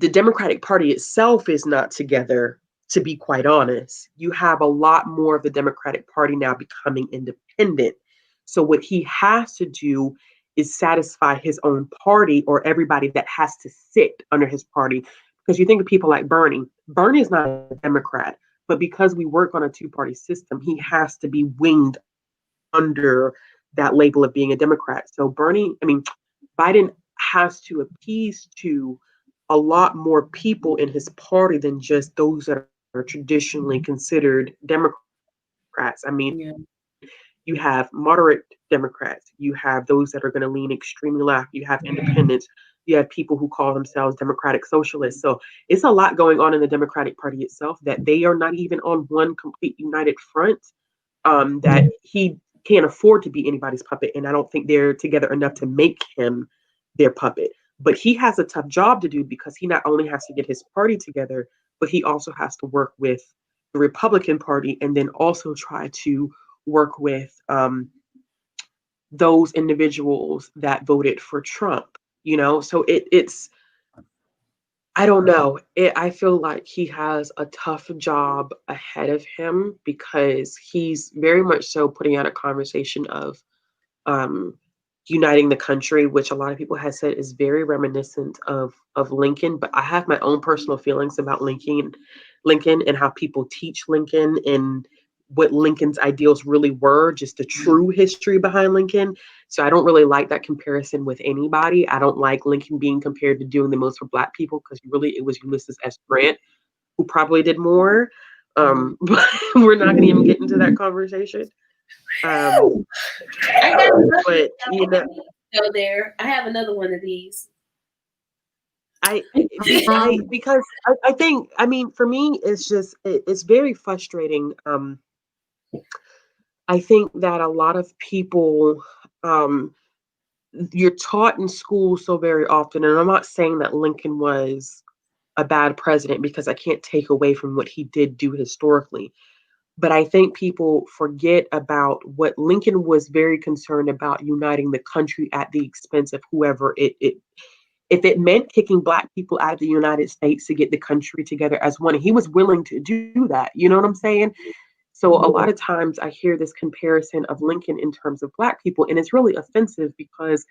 Democratic Party itself is not together. To be quite honest, you have a lot more of the Democratic Party now becoming independent. So what he has to do is satisfy his own party, or everybody that has to sit under his party. Because you think of people like Bernie. Bernie is not a Democrat, but because we work on a two-party system, he has to be winged under that label of being a Democrat. So Biden has to appease to a lot more people in his party than just those that are traditionally considered Democrats. You have moderate Democrats, you have those that are going to lean extremely left, you have independents, you have people who call themselves Democratic Socialists. So it's a lot going on in the Democratic Party itself, that they are not even on one complete united front, that he can't afford to be anybody's puppet. And I don't think they're together enough to make him their puppet. But he has a tough job to do, because he not only has to get his party together, but he also has to work with the Republican Party, and then also try to work with those individuals that voted for Trump. You know, so I don't know. I feel like he has a tough job ahead of him because he's very much so putting out a conversation of um, uniting the country, which a lot of people have said is very reminiscent of Lincoln. But I have my own personal feelings about Lincoln and how people teach Lincoln and what Lincoln's ideals really were, just the true history behind Lincoln. So I don't really like that comparison with anybody. I don't like Lincoln being compared to doing the most for Black people because really it was Ulysses S. Grant who probably did more. But we're not going to even get into that conversation. I got But you know, go there. I have another one of these. I because I think, I mean, for me it's just it's very frustrating. I think that a lot of people, um you're taught in school so very often, and I'm not saying that Lincoln was a bad president because I can't take away from what he did do historically. But I think people forget about what Lincoln was very concerned about, uniting the country at the expense of whoever it if it meant kicking Black people out of the United States to get the country together as one, he was willing to do that. You know what I'm saying? So a lot of times I hear this comparison of Lincoln in terms of Black people, and it's really offensive because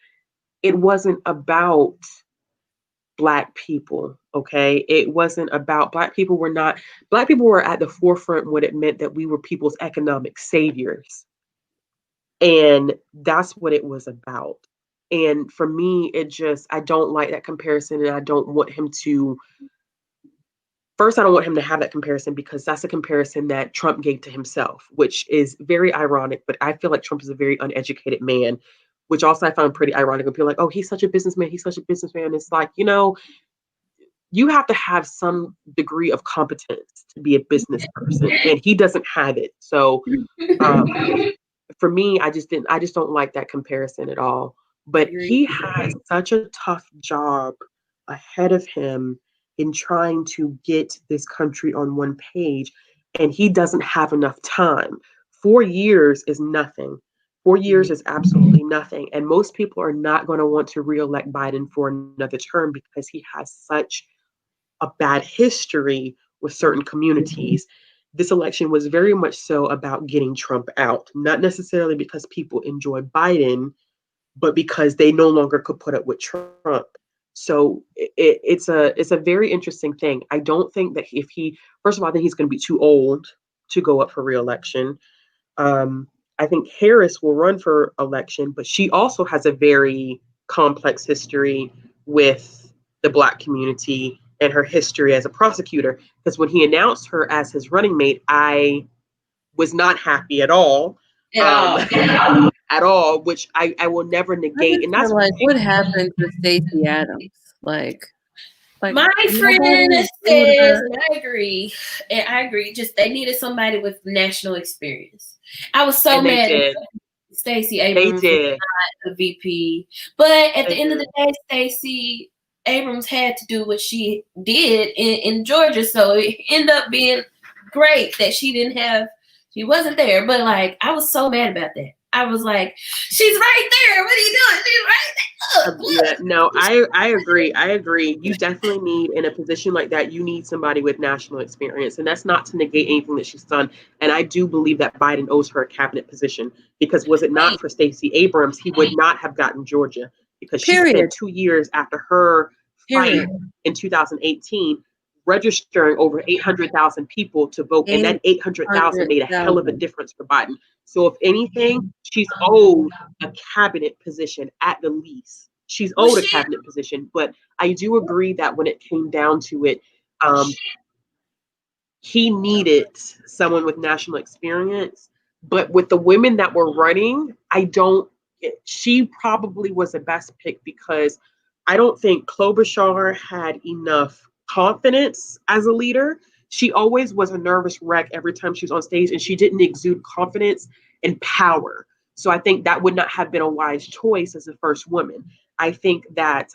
it wasn't about Black people. Okay. It wasn't about Black people were at the forefront when it meant that we were people's economic saviors. And that's what it was about. And for me, I don't like that comparison. And I don't want him to, first, I don't want him to have that comparison because that's a comparison that Trump gave to himself, which is very ironic. But I feel like Trump is a very uneducated man, which also I found pretty ironic. When people are like, oh, he's such a businessman. He's such a businessman. It's like, you have to have some degree of competence to be a business person. And he doesn't have it. So, for me, I just don't like that comparison at all. But he has such a tough job ahead of him in trying to get this country on one page, and he doesn't have enough time. 4 years is nothing. 4 years is absolutely nothing. And most people are not going to want to reelect Biden for another term because he has such a bad history with certain communities. This election was very much so about getting Trump out, not necessarily because people enjoy Biden, but because they no longer could put up with Trump. So it's a very interesting thing. I don't think that if he, first of all, I think he's going to be too old to go up for reelection. I think Harris will run for election, but she also has a very complex history with the Black community and her history as a prosecutor. Because when he announced her as his running mate, I was not happy at all. At all, which I will never negate. And that's like, what happened to Stacey Adams? Like my friend says, and I agree. And I agree. Just they needed somebody with national experience. I was so mad at Stacey Abrams was not a VP. But at the end of the day, Stacey Abrams had to do what she did in Georgia. So it ended up being great that she wasn't there. But like, I was so mad about that. I was like, she's right there. What are you doing? She's right there. Yeah, no, I agree. I agree. You definitely need, in a position like that, you need somebody with national experience. And that's not to negate anything that she's done. And I do believe that Biden owes her a cabinet position because was it not for Stacey Abrams, he would not have gotten Georgia because she spent 2 years after her fight in 2018 registering over 800,000 people to vote. And that 800,000 made a hell of a difference for Biden. So if anything, she's owed a cabinet position at the least. She's owed a cabinet position. But I do agree that when it came down to it, he needed someone with national experience. But with the women that were running, she probably was the best pick because I don't think Klobuchar had enough confidence as a leader. She always was a nervous wreck every time she was on stage, and she didn't exude confidence and power. So I think that would not have been a wise choice as the first woman. I think that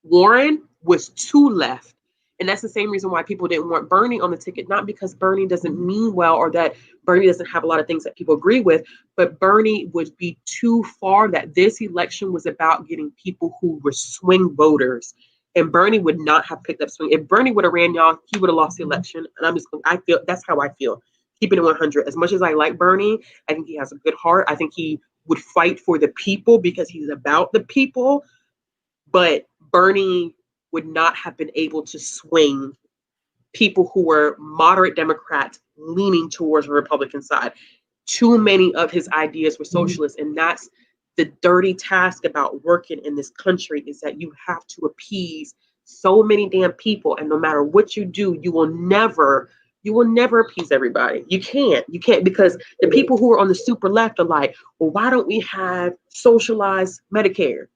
Warren was too left. And that's the same reason why people didn't want Bernie on the ticket, not because Bernie doesn't mean well or that Bernie doesn't have a lot of things that people agree with, but Bernie would be too far, that this election was about getting people who were swing voters. And Bernie would not have picked up swing. If Bernie would have ran, y'all, he would have lost the election. And I feel that's how I feel. Keeping it 100. As much as I like Bernie, I think he has a good heart. I think he would fight for the people because he's about the people. But Bernie would not have been able to swing people who were moderate Democrats leaning towards the Republican side. Too many of his ideas were socialist, and that's the dirty task about working in this country, is that you have to appease so many damn people, and no matter what you do, you will never appease everybody. You can't, because the people who are on the super left are like, well, why don't we have socialized Medicare?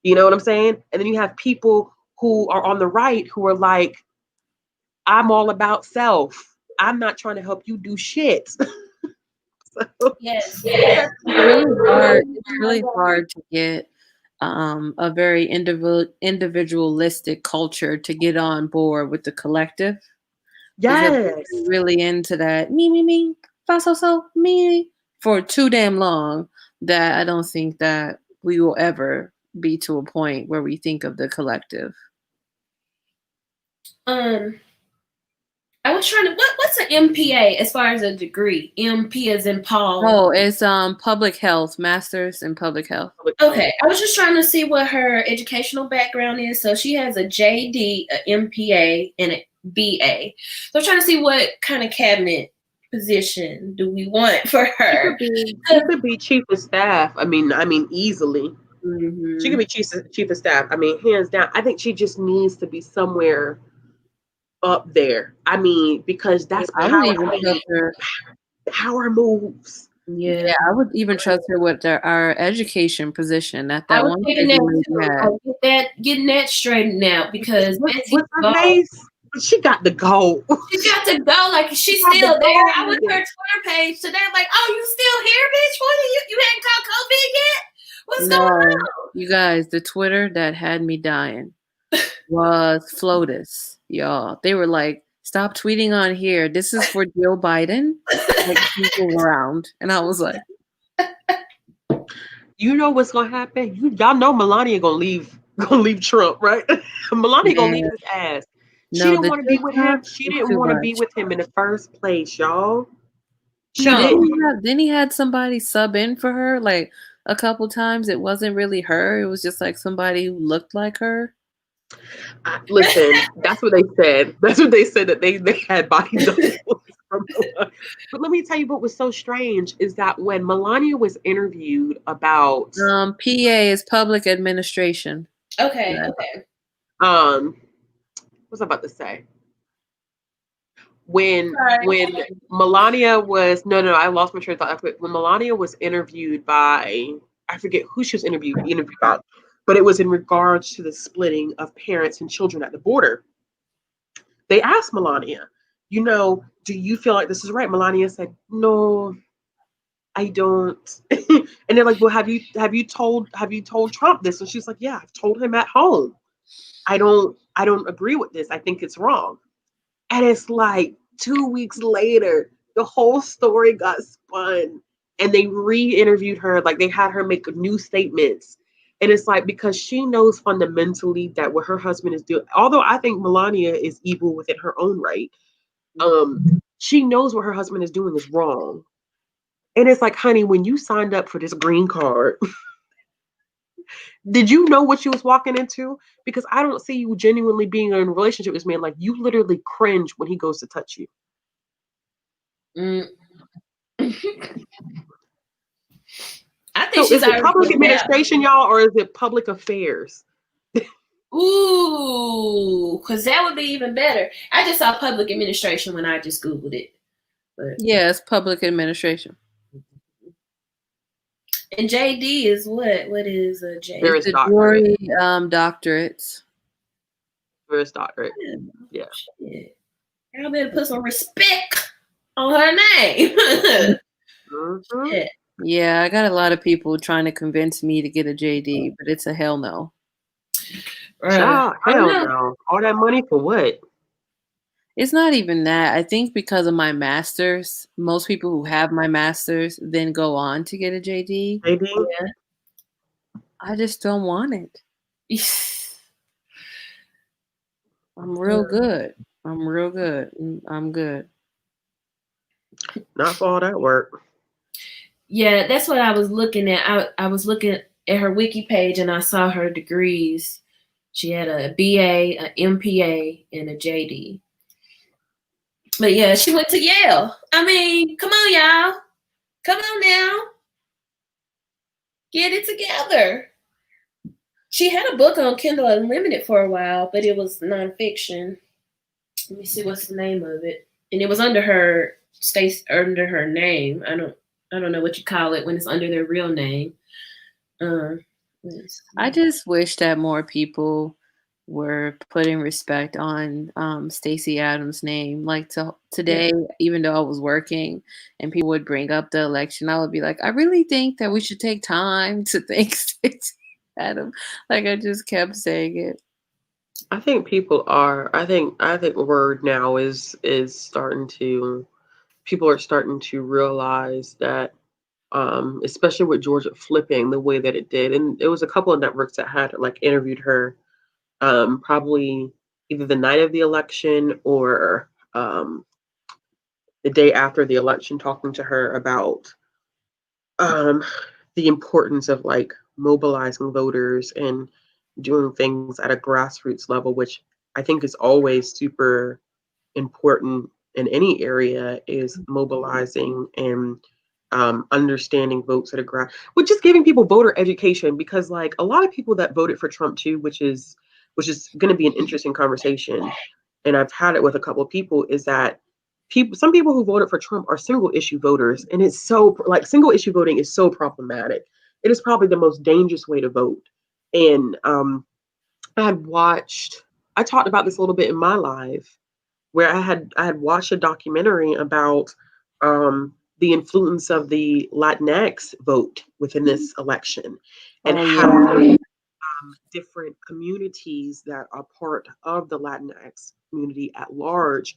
You know what I'm saying? And then you have people who are on the right who are like, I'm all about self. I'm not trying to help you do shit. Yes. It's really hard. It's really hard to get a very individualistic culture to get on board with the collective. Yes. Really into that me, so, me for too damn long that I don't think that we will ever be to a point where we think of the collective. I was trying to what's an MPA as far as a degree? MP as in Paul. Oh, it's public health, master's in public health. Okay, I was just trying to see what her educational background is. So she has a JD, an MPA, and a BA. So I'm trying to see what kind of cabinet position do we want for her. She could be chief of staff. I mean, easily. Mm-hmm. She could be chief of staff. I mean, hands down. I think she just needs to be somewhere up there. I mean, because that's power moves. Yeah, I would even trust her with our education position. That one getting that straightened out, because what's her face? She got to go. She got to go. Like, she's still there. I went to her Twitter page today. I'm like, oh, you still here, bitch? What are you hadn't caught COVID yet? What's going on? You guys, the Twitter that had me dying was FLOTUS, y'all. They were like, stop tweeting on here. This is for Joe Biden. Like, people around. And I was like, you know what's gonna happen? Y'all know Melania gonna leave Trump, right? Melania gonna leave his ass. She didn't want to be with him. She didn't want to be with him in the first place, y'all. Then he had somebody sub in for her like a couple times. It wasn't really her. It was just like somebody who looked like her. Listen, that's what they said. That's what they said, that they had body doubles. But let me tell you what was so strange is that when Melania was interviewed about PA is public administration. Okay. What was I about to say? When Melania was I lost my train of thought. When Melania was interviewed by, I forget who she was interviewed by, but it was in regards to the splitting of parents and children at the border. They asked Melania, do you feel like this is right? Melania said, no, I don't. And they're like, well, have you told Trump this? And she's like, yeah, I've told him at home. I don't agree with this. I think it's wrong. And it's like 2 weeks later, the whole story got spun and they re-interviewed her. Like, they had her make new statements. And it's like, because she knows fundamentally that what her husband is doing, although I think Melania is evil within her own right, she knows what her husband is doing is wrong. And it's like, honey, when you signed up for this green card, did you know what you was walking into? Because I don't see you genuinely being in a relationship with this man. Like, you literally cringe when he goes to touch you. I think so is it public administration, y'all, or is it public affairs? Ooh, because that would be even better. I just saw public administration when I just Googled it. But yeah, it's public administration. And JD is what? What is a JD? There is doctorate. Doctorates. There is doctorate. Yeah. Y'all better put some respect on her name. Mm-hmm. Yeah, I got a lot of people trying to convince me to get a JD, but it's a hell no. Hell no. All that money for what? It's not even that. I think because of my master's, most people who have my master's then go on to get a JD. Maybe. Yeah. I just don't want it. I'm real good. I'm real good. I'm good. Not for all that work. Yeah, that's what I was looking at. I was looking at her wiki page and I saw her degrees. She had a BA, an MPA, and a JD. But yeah, she went to Yale. I mean, come on, y'all. Come on now. Get it together. She had a book on Kindle Unlimited for a while, but it was nonfiction. Let me see what's the name of it. And it was under her name. I don't know what you call it when it's under their real name. I just wish that more people were putting respect on Stacey Adams' name. Like today, even though I was working and people would bring up the election, I would be like, I really think that we should take time to thank Stacey Adams. Like I just kept saying it. I think people are. I think word now is starting to. People are starting to realize that, especially with Georgia flipping the way that it did, and it was a couple of networks that had like interviewed her, probably either the night of the election or the day after the election, talking to her about the importance of like mobilizing voters and doing things at a grassroots level, which I think is always super important in any area, is mobilizing and understanding votes at a but just giving people voter education, because like a lot of people that voted for Trump too, which is going to be an interesting conversation, and I've had it with a couple of people, is that some people who voted for Trump are single issue voters, and it's so like single issue voting is so problematic. It is probably the most dangerous way to vote. And I talked about this a little bit in my live, where I had watched a documentary about the influence of the Latinx vote within this election, and how different communities that are part of the Latinx community at large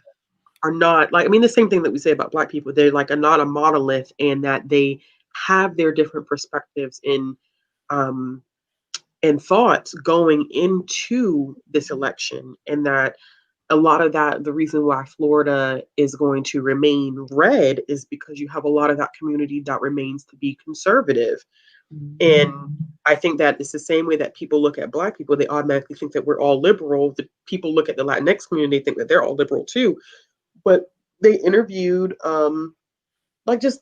are not like, I mean, the same thing that we say about Black people. They're like not a monolith, and that they have their different perspectives and thoughts going into this election, and that a lot of that, the reason why Florida is going to remain red is because you have a lot of that community that remains to be conservative. And I think that it's the same way that people look at Black people. They automatically think that we're all liberal. The people look at the Latinx community, they think that they're all liberal too. But they interviewed, like just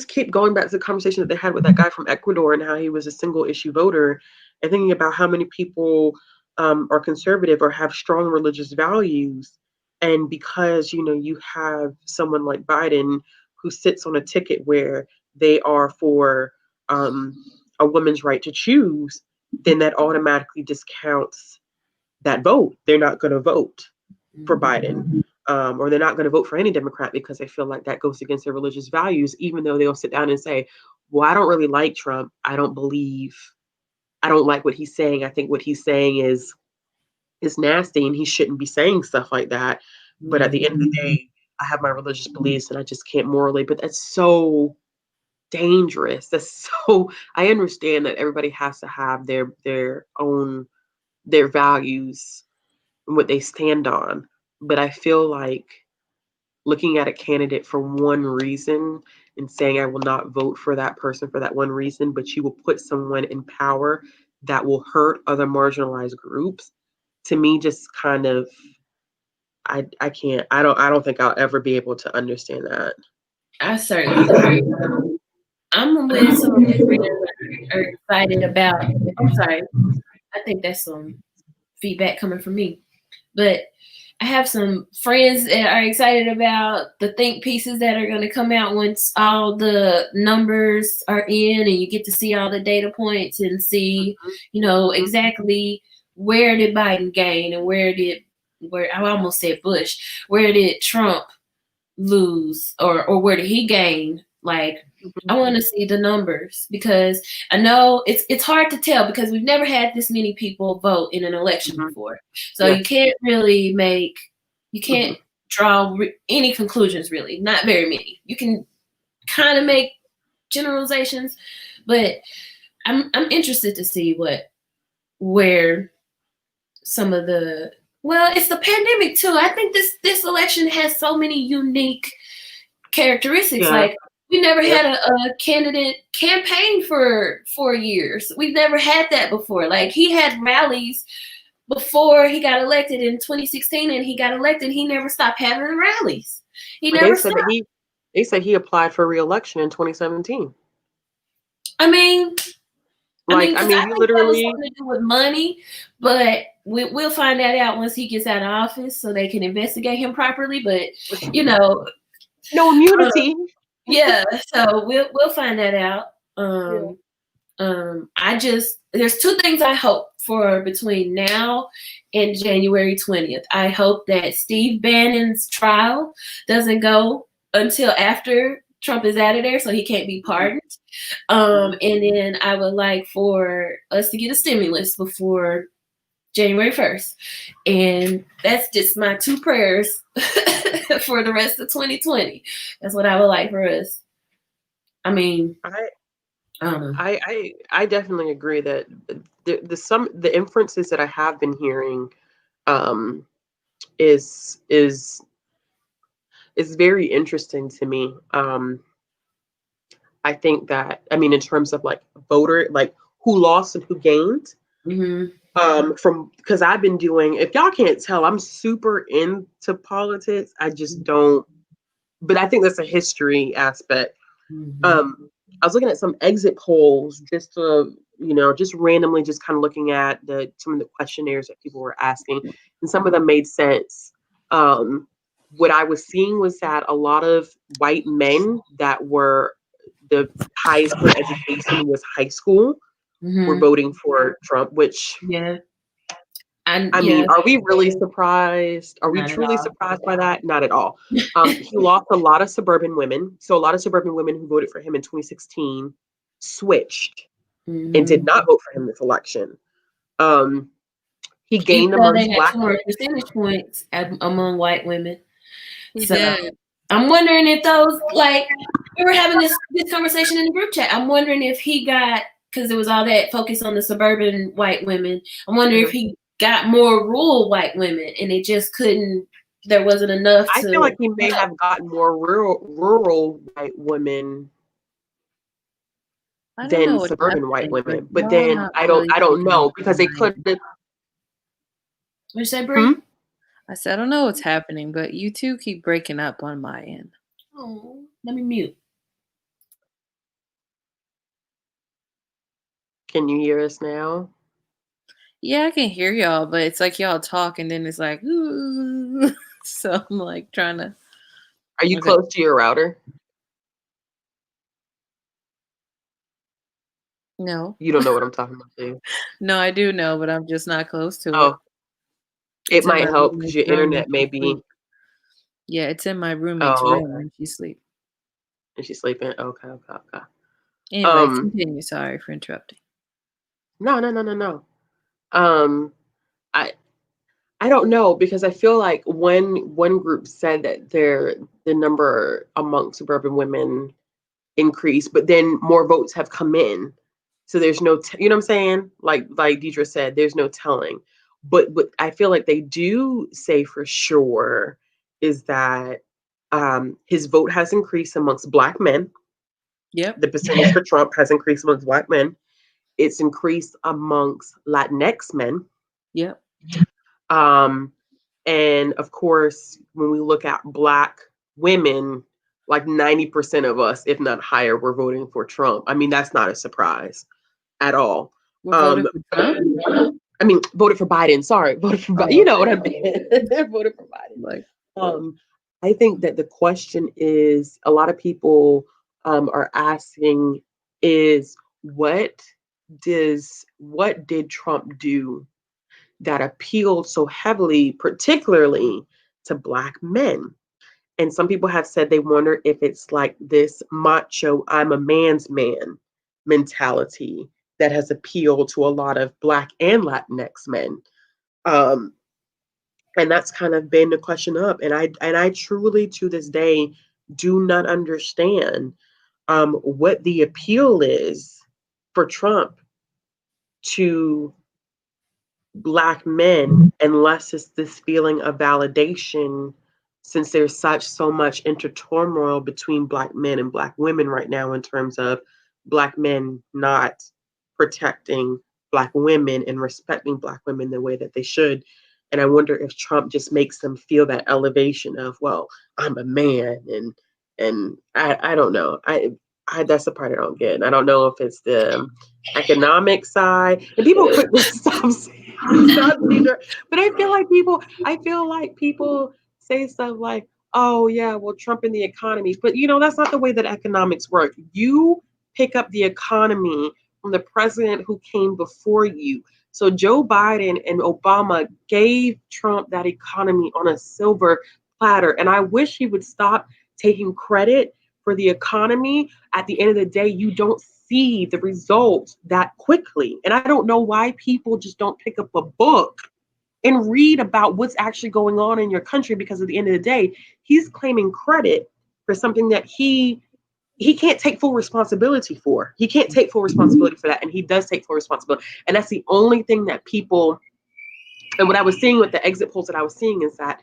keep going back to the conversation that they had with that guy from Ecuador and how he was a single issue voter, and thinking about how many people are conservative or have strong religious values. And because, you have someone like Biden who sits on a ticket where they are for a woman's right to choose, then that automatically discounts that vote. They're not going to vote for Biden. Or they're not going to vote for any Democrat because they feel like that goes against their religious values, even though they'll sit down and say, well, I don't really like Trump. I don't like what he's saying. I think what he's saying is nasty, and he shouldn't be saying stuff like that. But at the end of the day, I have my religious beliefs and I just can't morally. But that's so dangerous. I understand that everybody has to have their values and what they stand on. But I feel like looking at a candidate for one reason and saying I will not vote for that person for that one reason, but you will put someone in power that will hurt other marginalized groups, to me just kind of, I don't think I'll ever be able to understand that. I certainly do. I'm with some of my friends that are excited about. I'm sorry. I think that's some feedback coming from me. But I have some friends that are excited about the think pieces that are going to come out once all the numbers are in and you get to see all the data points and see, exactly where did Biden gain and where I almost said Bush, where did Trump lose or where did he gain? Like, I want to see the numbers, because I know it's hard to tell because we've never had this many people vote in an election before. So you can't really draw any conclusions, really. Not very many. You can kind of make generalizations, but I'm interested to see where some of the, well, it's the pandemic too. I think this election has so many unique characteristics. Yeah. Like, we never had a candidate campaign for 4 years. We've never had that before. Like, he had rallies before he got elected in 2016, and he got elected. He never stopped having rallies. He But never they said stopped. that they said he applied for re-election in 2017. I mean, I he think literally that was something to do with money, but we'll find that out once he gets out of office, so they can investigate him properly. But no immunity. Yeah, so we'll find that out. There's two things I hope for between now and January 20th. I hope that Steve Bannon's trial doesn't go until after Trump is out of there, so he can't be pardoned. And then I would like for us to get a stimulus before January 1st. And that's just my two prayers for the rest of 2020. That's what I would like for us. I mean, I don't know. I definitely agree that the inferences that I have been hearing is very interesting to me. I think that, in terms of like voter, like who lost and who gained. From, because I've been doing, if y'all can't tell, I'm super into politics. I just don't, but I think that's a history aspect. I was looking at some exit polls just to, just randomly, just kind of looking at some of the questionnaires that people were asking, and some of them made sense. What I was seeing was that a lot of white men that were the highest for education was high school were voting for Trump, which I mean, are we really surprised? Are we truly surprised by that? Not at all. He lost a lot of suburban women. So a lot of suburban women who voted for him in 2016 switched and did not vote for him this election. He gained amongst Black percentage points among white women. I'm wondering if those, like, we were having this conversation in the group chat. I'm wondering if he got, because there was all that focus on the suburban white women. I'm wondering if he got more rural white women, and it just couldn't. There wasn't enough. I feel like he may have gotten more rural white women than suburban white women, but then I don't know, because they could. What's that, Brie? I said, I don't know what's happening, but you two keep breaking up on my end. Oh, let me mute. Can you hear us now? Yeah, I can hear y'all, but it's like y'all talk and then it's like, ooh. So I'm like trying to. Are you close to your router? No. You don't know what I'm talking about, do you? No, I do know, but I'm just not close to it. It might help because your internet may be. Yeah, it's in my roommate's room and she's sleeping. And she's sleeping? Okay. Anyway, continue. Sorry for interrupting. No. I don't know, because I feel like one group said that the number among suburban women increased, but then more votes have come in. So there's no, you know what I'm saying? Like Deidre said, there's no telling. But what I feel like they do say for sure is that his vote has increased amongst Black men. Yep. The percentage for Trump has increased amongst Black men. It's increased amongst Latinx men. Yep. And of course, when we look at Black women, like 90% of us, if not higher, were voting for Trump. I mean, that's not a surprise at all. Voted for Trump? I mean, voted for Biden. Sorry, voted for Biden. You know what I mean? Voted for Biden. I think that the question is, a lot of people are asking is, what did Trump do that appealed so heavily, particularly to Black men? And some people have said they wonder if it's like this macho, I'm a man's man mentality that has appealed to a lot of Black and Latinx men. And that's kind of been the question up. And I truly to this day do not understand what the appeal is for Trump to Black men unless it's this feeling of validation, since there's so much interturmoil between Black men and Black women right now in terms of Black men not protecting Black women and respecting Black women the way that they should. And I wonder if Trump just makes them feel that elevation of, well, I'm a man, and I don't know. I that's the part I don't get. I don't know if it's the economic side. And people quick to stop saying, but I feel like people say stuff like, oh yeah, well, Trump and the economy. But that's not the way that economics work. You pick up the economy from the president who came before you. So Joe Biden and Obama gave Trump that economy on a silver platter. And I wish he would stop taking credit for the economy. At the end of the day, you don't see the results that quickly. And I don't know why people just don't pick up a book and read about what's actually going on in your country, because at the end of the day, he's claiming credit for something that he can't take full responsibility for. He can't take full responsibility for that. And he does take full responsibility. And that's the only thing that people, and what I was seeing with the exit polls that I was seeing is that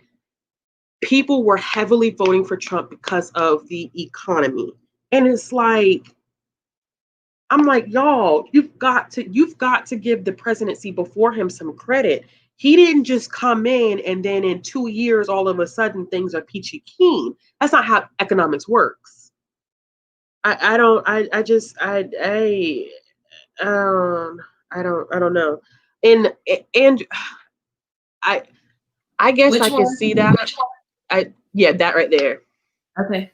people were heavily voting for Trump because of the economy. And it's like, I'm like, y'all, you've got to give the presidency before him some credit. He didn't just come in and then in 2 years, all of a sudden things are peachy keen. That's not how economics works. I don't know. And I guess Which I one? can see that. That right there. Okay.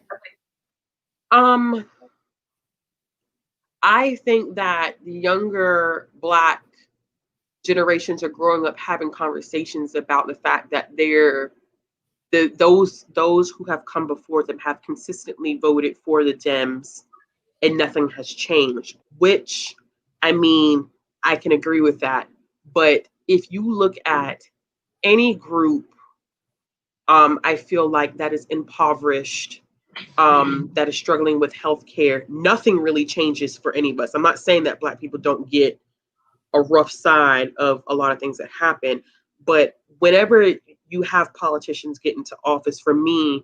I think that the younger Black generations are growing up having conversations about the fact that those who have come before them have consistently voted for the Dems and nothing has changed, which, I mean, I can agree with that. But if you look at any group, I feel like that is impoverished, that is struggling with healthcare, nothing really changes for any of us. I'm not saying that Black people don't get a rough side of a lot of things that happen, but whenever you have politicians get into office, for me,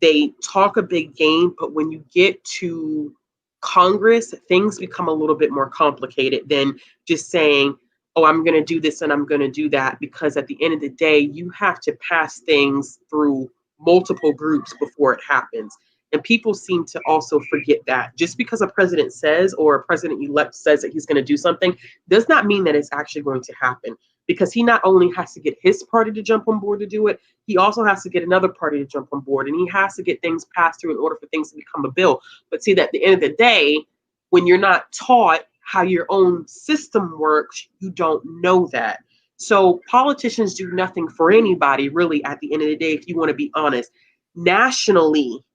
they talk a big game, but when you get to Congress, things become a little bit more complicated than just saying, oh, I'm going to do this and I'm going to do that, because at the end of the day, you have to pass things through multiple groups before it happens. And people seem to also forget that just because a president says, or a president-elect says that he's going to do something, does not mean that it's actually going to happen, because he not only has to get his party to jump on board to do it, he also has to get another party to jump on board, and he has to get things passed through in order for things to become a bill. But see, that at the end of the day, when you're not taught how your own system works, you don't know that. So politicians do nothing for anybody, really, at the end of the day, if you want to be honest. Nationally,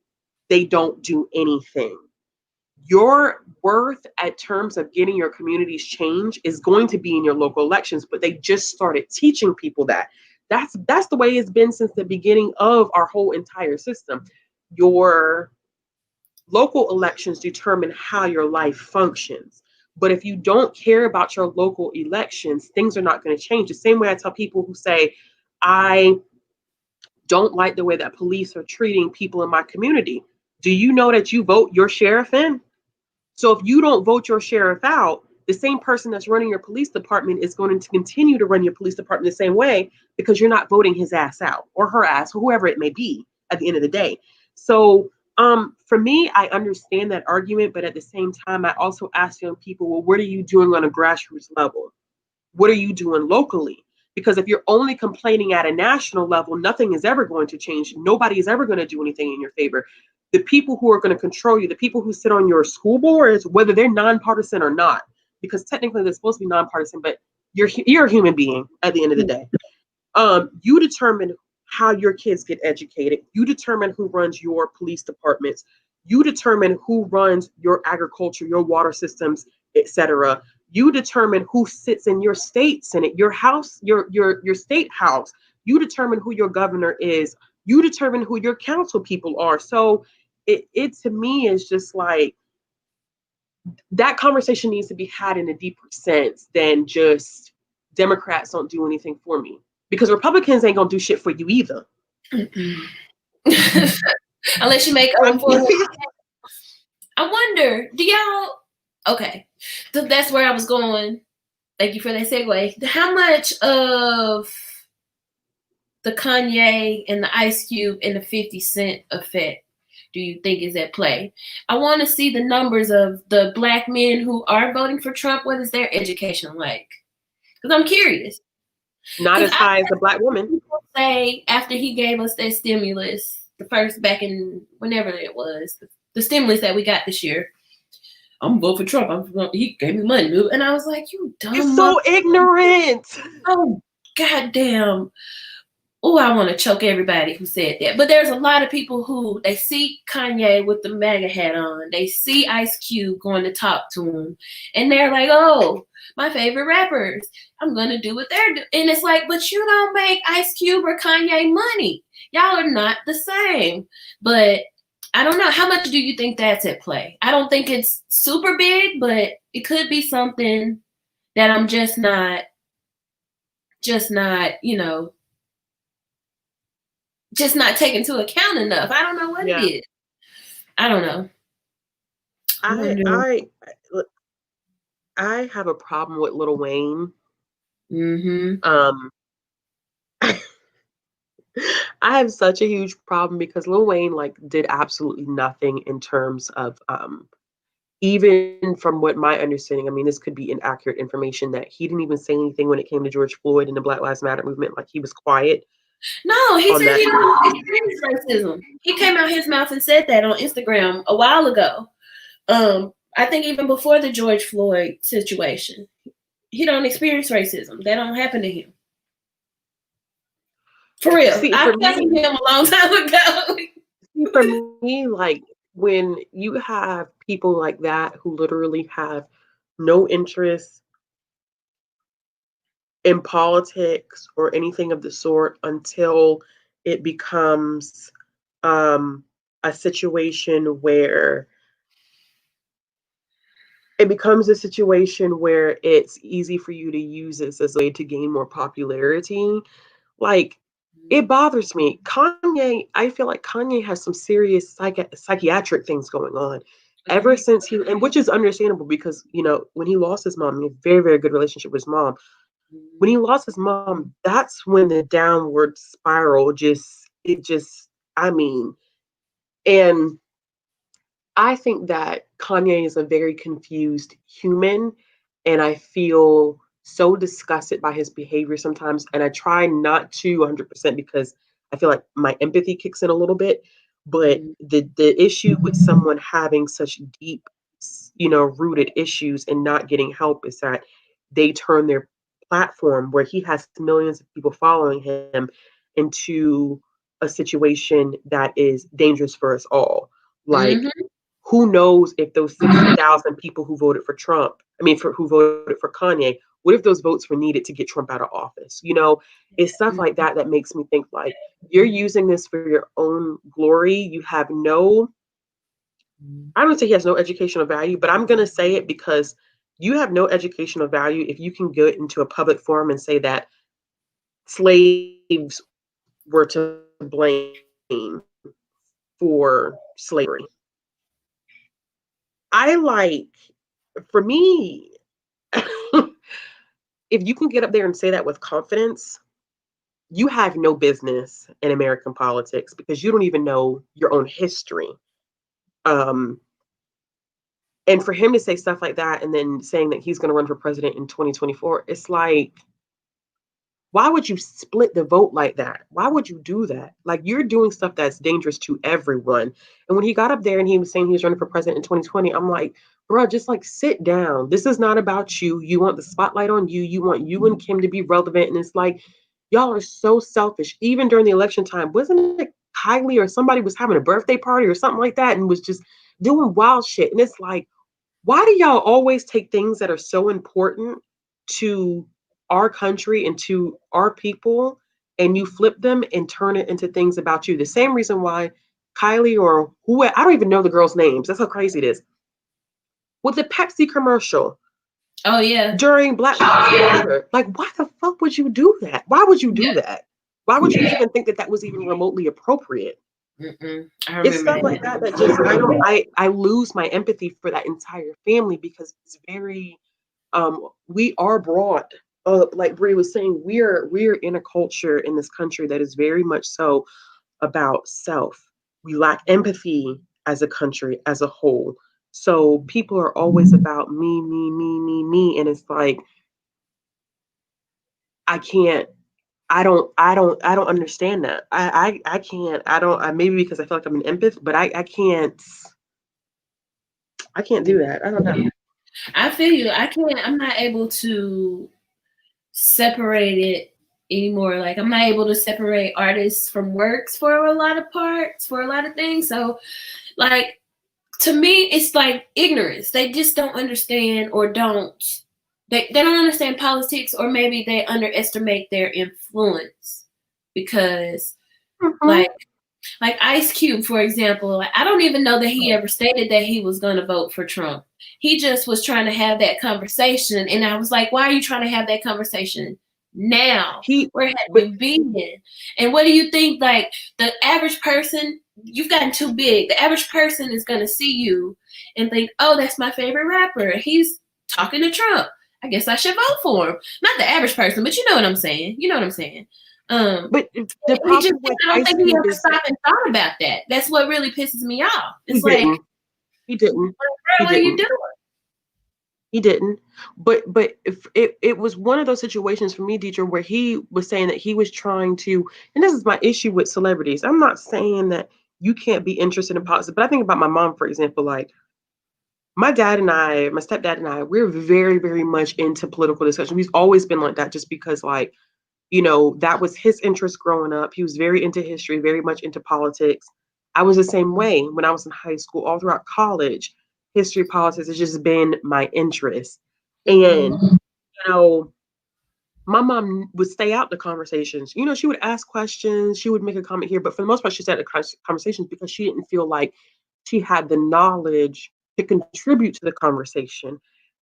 they don't do anything. Your worth at terms of getting your communities change is going to be in your local elections, but they just started teaching people that. That's the way it's been since the beginning of our whole entire system. Your local elections determine how your life functions. But if you don't care about your local elections, things are not going to change. The same way I tell people who say, I don't like the way that police are treating people in my community. Do you know that you vote your sheriff in? So if you don't vote your sheriff out, the same person that's running your police department is going to continue to run your police department the same way, because you're not voting his ass out, or her ass, or whoever it may be at the end of the day. So for me, I understand that argument, but at the same time, I also ask young people, well, what are you doing on a grassroots level? What are you doing locally? Because if you're only complaining at a national level, nothing is ever going to change. Nobody is ever going to do anything in your favor. The people who are going to control you, the people who sit on your school boards, whether they're nonpartisan or not, because technically they're supposed to be nonpartisan, but you're a human being at the end of the day. You determine how your kids get educated. You determine who runs your police departments. You determine who runs your agriculture, your water systems, etc. You determine who sits in your state senate, your house, your state house. You determine who your governor is. You determine who your council people are. So it to me is just like that conversation needs to be had in a deeper sense than just Democrats don't do anything for me, because Republicans ain't gonna do shit for you either. Unless you make I wonder, do y'all? Okay, so that's where I was going. Thank you for that segue. How much of the Kanye and the Ice Cube and the 50 Cent effect do you think is at play? I want to see the numbers of the Black men who are voting for Trump. What is their education like? Because I'm curious. Not as high as the Black woman. People say after he gave us that stimulus, the first back in whenever it was, the stimulus that we got this year, I'm gonna vote for Trump. He gave me money, and I was like, "You dumb." You're so ignorant. Oh, goddamn. Oh, I want to choke everybody who said that. But there's a lot of people who they see Kanye with the MAGA hat on. They see Ice Cube going to talk to him, and they're like, "Oh, my favorite rappers. I'm gonna do what they're doing." And it's like, but you don't make Ice Cube or Kanye money. Y'all are not the same. But I don't know. How much do you think that's at play? I don't think it's super big, but it could be something that I'm just not, you know, just not taking into account enough. I don't know what it is. I don't know. I have a problem with Lil Wayne. I have such a huge problem because Lil Wayne like did absolutely nothing in terms of even from what my understanding, I mean, this could be inaccurate information, that he didn't even say anything when it came to George Floyd and the Black Lives Matter movement. Like, he was quiet. No, he said he don't experience racism. He came out his mouth and said that on Instagram a while ago. I think even before the George Floyd situation, he don't experience racism. That don't happen to him. For real. I've seen him a long time ago. For me, like, when you have people like that who literally have no interest in politics or anything of the sort until it becomes a situation where it's easy for you to use this as a way to gain more popularity, like, it bothers me. Kanye, I feel like Kanye has some serious psychiatric things going on. Ever since and which is understandable because, you know, when he lost his mom, he had a very, very good relationship with his mom. When he lost his mom, that's when the downward spiral and I think that Kanye is a very confused human, and I feel so disgusted by his behavior sometimes, and I try not to 100% because I feel like my empathy kicks in a little bit, but the issue with someone having such deep, you know, rooted issues and not getting help is that they turn their platform, where he has millions of people following him, into a situation that is dangerous for us all. Like, who knows if those 60,000 people who voted for Trump, who voted for Kanye, what if those votes were needed to get Trump out of office? You know, it's stuff like that that makes me think, like, you're using this for your own glory. You have no, I don't say he has no educational value, but I'm going to say it because you have no educational value if you can go into a public forum and say that slaves were to blame for slavery. For me, if you can get up there and say that with confidence, you have no business in American politics because you don't even know your own history. And for him to say stuff like that and then saying that he's going to run for president in 2024, it's like, why would you split the vote like that? Why would you do that? Like, you're doing stuff that's dangerous to everyone. And when he got up there and he was saying he was running for president in 2020, I'm like, bro, just like sit down. This is not about you. You want the spotlight on you. You want you and Kim to be relevant. And it's like, y'all are so selfish. Even during the election time, wasn't it Kylie or somebody was having a birthday party or something like that and was just doing wild shit? And it's like, why do y'all always take things that are so important to our country and to our people and you flip them and turn it into things about you. The same reason why Kylie or who, I don't even know the girls' names. That's how crazy it is. With the Pepsi commercial. Oh yeah. During Black Lives Matter. Like, why the fuck would you do that? Why would you do that? Why would you even think that that was even remotely appropriate? It's stuff like that that just I lose my empathy for that entire family, because it's very we are broad. Like Brie was saying, we're in a culture in this country that is very much so about self. We lack empathy as a country as a whole. So people are always about me, me, me, me, me, and it's like I can't. I don't understand that. I can't. I don't. Maybe because I feel like I'm an empath, but I can't. I can't do that. I don't know. I feel you. I'm not able to separate it anymore. Like, I'm not able to separate artists from works for a lot of parts, for a lot of things. So, like, to me, it's like ignorance. They just don't understand, or they don't understand politics, or maybe they underestimate their influence. Because like Ice Cube, for example, I don't even know that he ever stated that he was going to vote for Trump. He just was trying to have that conversation, and I was like, why are you trying to have that conversation now? Where have you been? And what do you think? Like, the average person, you've gotten too big. The average person is going to see you and think, oh, that's my favorite rapper. He's talking to Trump. I guess I should vote for him. Not the average person, but you know what I'm saying. You know what I'm saying. But the problem with I don't think he ever stopped and thought about that. That's what really pisses me off. It's he didn't. What are you doing? He didn't. But if it was one of those situations for me, Deidre, where he was saying that he was trying to, and this is my issue with celebrities. I'm not saying that you can't be interested in politics, but I think about my mom, for example. Like, my stepdad and I, we're very, very much into political discussion. We've always been like that, just because, like, you know, that was his interest growing up. He was very into history, very much into politics. I was the same way when I was in high school, all throughout college. History, politics has just been my interest. And, you know, my mom would stay out the conversations. You know, she would ask questions, she would make a comment here, but for the most part, she stayed out the conversations because she didn't feel like she had the knowledge to contribute to the conversation.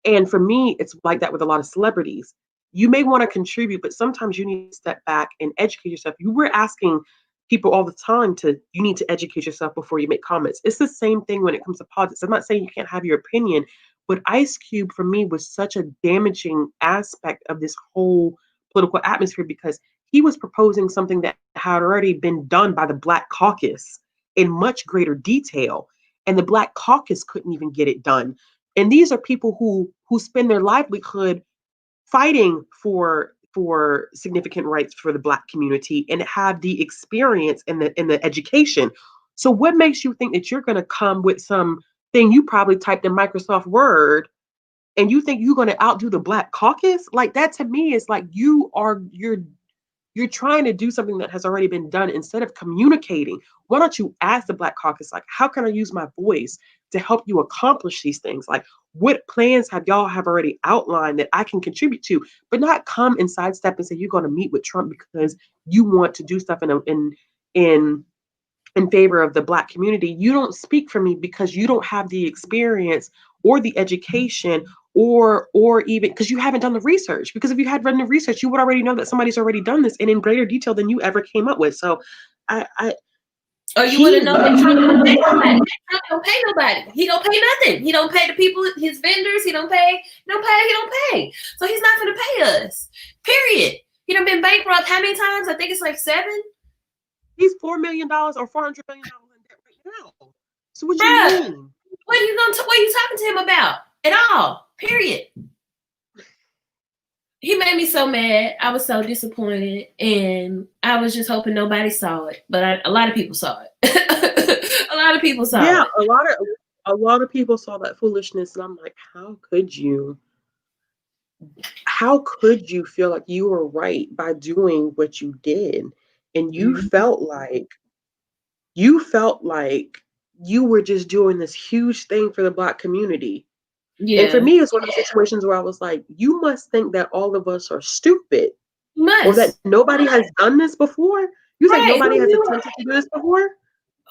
And for me, it's like that with a lot of celebrities. You may want to contribute, but sometimes you need to step back and educate yourself. You were asking people all the time you need to educate yourself before you make comments. It's the same thing when it comes to politics. I'm not saying you can't have your opinion, but Ice Cube for me was such a damaging aspect of this whole political atmosphere, because he was proposing something that had already been done by the Black Caucus in much greater detail. And the Black Caucus couldn't even get it done. And these are people who spend their livelihood fighting for significant rights for the Black community and have the experience and the education. So what makes you think that you're going to come with some thing you probably typed in Microsoft Word and you think you're going to outdo the Black Caucus? Like, that to me is like you're trying to do something that has already been done instead of communicating. Why don't you ask the Black Caucus, like, how can I use my voice to help you accomplish these things? Like, what plans have y'all already outlined that I can contribute to, but not come and sidestep and say you're going to meet with Trump because you want to do stuff in favor of the Black community. You don't speak for me because you don't have the experience or the education or even because you haven't done the research. Because if you had done the research, you would already know that somebody's already done this and in greater detail than you ever came up with. So you wouldn't know that Trump don't pay nobody. Trump don't pay nobody. He don't pay nothing. He don't pay the people, his vendors. He don't pay. So he's not going to pay us. Period. He done been bankrupt how many times? I think it's like 7. He's $4 million or $400 million in debt right now. So what do you mean? What are you talking to him about at all? Period. He made me so mad. I was so disappointed, and I was just hoping nobody saw it. But a lot of people saw it. A lot of people saw it. Yeah, a lot of people saw that foolishness, and I'm like, how could you feel like you were right by doing what you did? And you felt like you were just doing this huge thing for the Black community. Yeah. And for me, it's one of the situations where I was like, you must think that all of us are stupid Or that must. nobody has done this before? You think Right. nobody has attempted to do this before?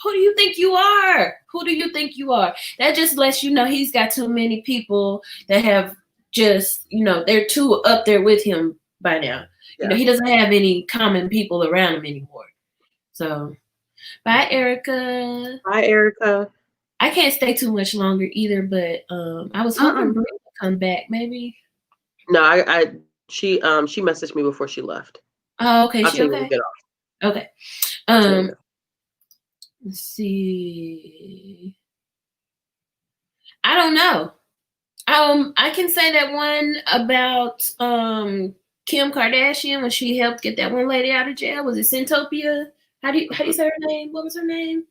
Who do you think you are? Who do you think you are? That just lets you know he's got too many people that have just, they're too up there with him by now. Yeah. He doesn't have any common people around him anymore. So, bye, Erica. Bye, Erica. I can't stay too much longer either, but I was hoping Brie would come back, maybe. No, she messaged me before she left. Oh, okay. I'll She tell you when okay? we get off. Okay. Let's see. I don't know. I can say that one about Kim Kardashian when she helped get that one lady out of jail. Was it Centopia? How do you say her name? What was her name?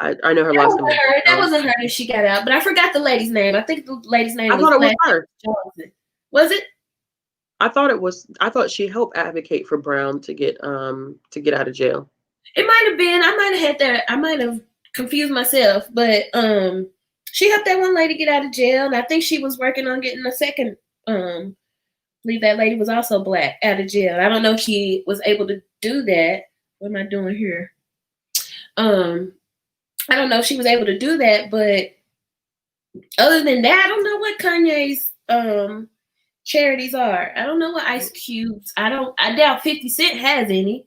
I know her last name. That wasn't her that she got out, but I forgot the lady's name. I think the lady's name was. I thought it was her. Johnson. Was it? I thought she helped advocate for Brown to get out of jail. It might have been. I might have had that. I might have confused myself, but she helped that one lady get out of jail, and I think she was working on getting a second. I believe that lady was also black out of jail. I don't know if she was able to do that. What am I doing here? I don't know if she was able to do that, but other than that, I don't know what Kanye's charities are. I don't know what Ice Cube's. I doubt 50 Cent has any.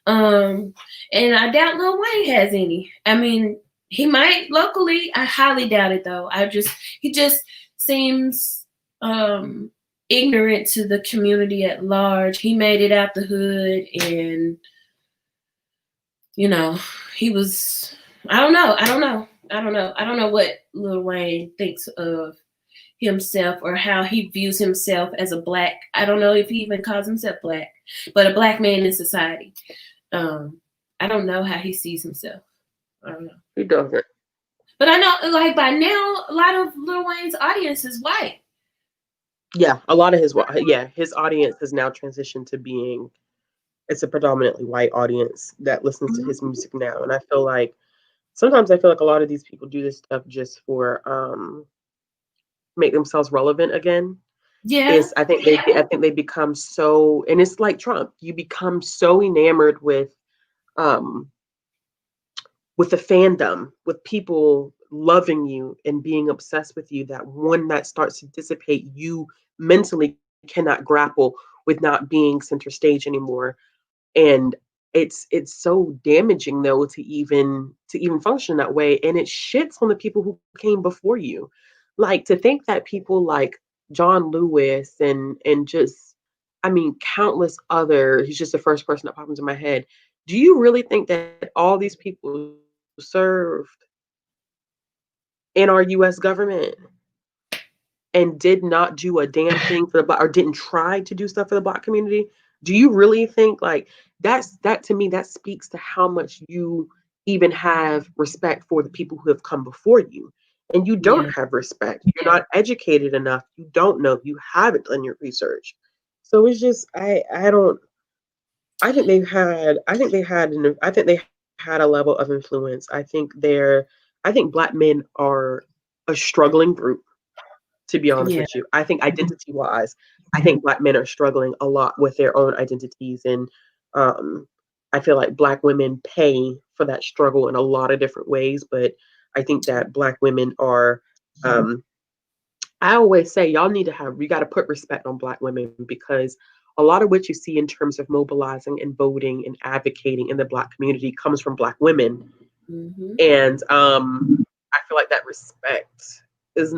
And I doubt Lil Wayne has any. I mean, he might locally. I highly doubt it though. He just seems ignorant to the community at large. He made it out the hood, and he was. I don't know what Lil Wayne thinks of himself or how he views himself as a black. I don't know if he even calls himself black, but a black man in society. I don't know how he sees himself. I don't know. He doesn't. But I know, like, by now, a lot of Lil Wayne's audience is white. Yeah, a lot of his audience has now transitioned to being. It's a predominantly white audience that listens to his music now, and sometimes I feel like a lot of these people do this stuff just for make themselves relevant again. Yeah. I think they become so, and it's like Trump. You become so enamored with the fandom, with people loving you and being obsessed with you, that when that starts to dissipate, you mentally cannot grapple with not being center stage anymore. And it's so damaging though to even function that way, and it shits on the people who came before you. Like, to think that people like John Lewis and just, I mean, countless other, he's just the first person that popped into my head. Do you really think that all these people served in our US government and did not do a damn thing for the black, or didn't try to do stuff for the black community? Do you really think, like, that to me, that speaks to how much you even have respect for the people who have come before you? And you don't have respect. You're not educated enough. You don't know. You haven't done your research. So it's just, I think they had a level of influence. I think Black men are a struggling group, to be honest with you. I think identity wise, I think Black men are struggling a lot with their own identities. And I feel like Black women pay for that struggle in a lot of different ways. But I think that Black women are, I always say, we got to put respect on Black women, because a lot of what you see in terms of mobilizing and voting and advocating in the Black community comes from Black women. Mm-hmm. And I feel like that respect is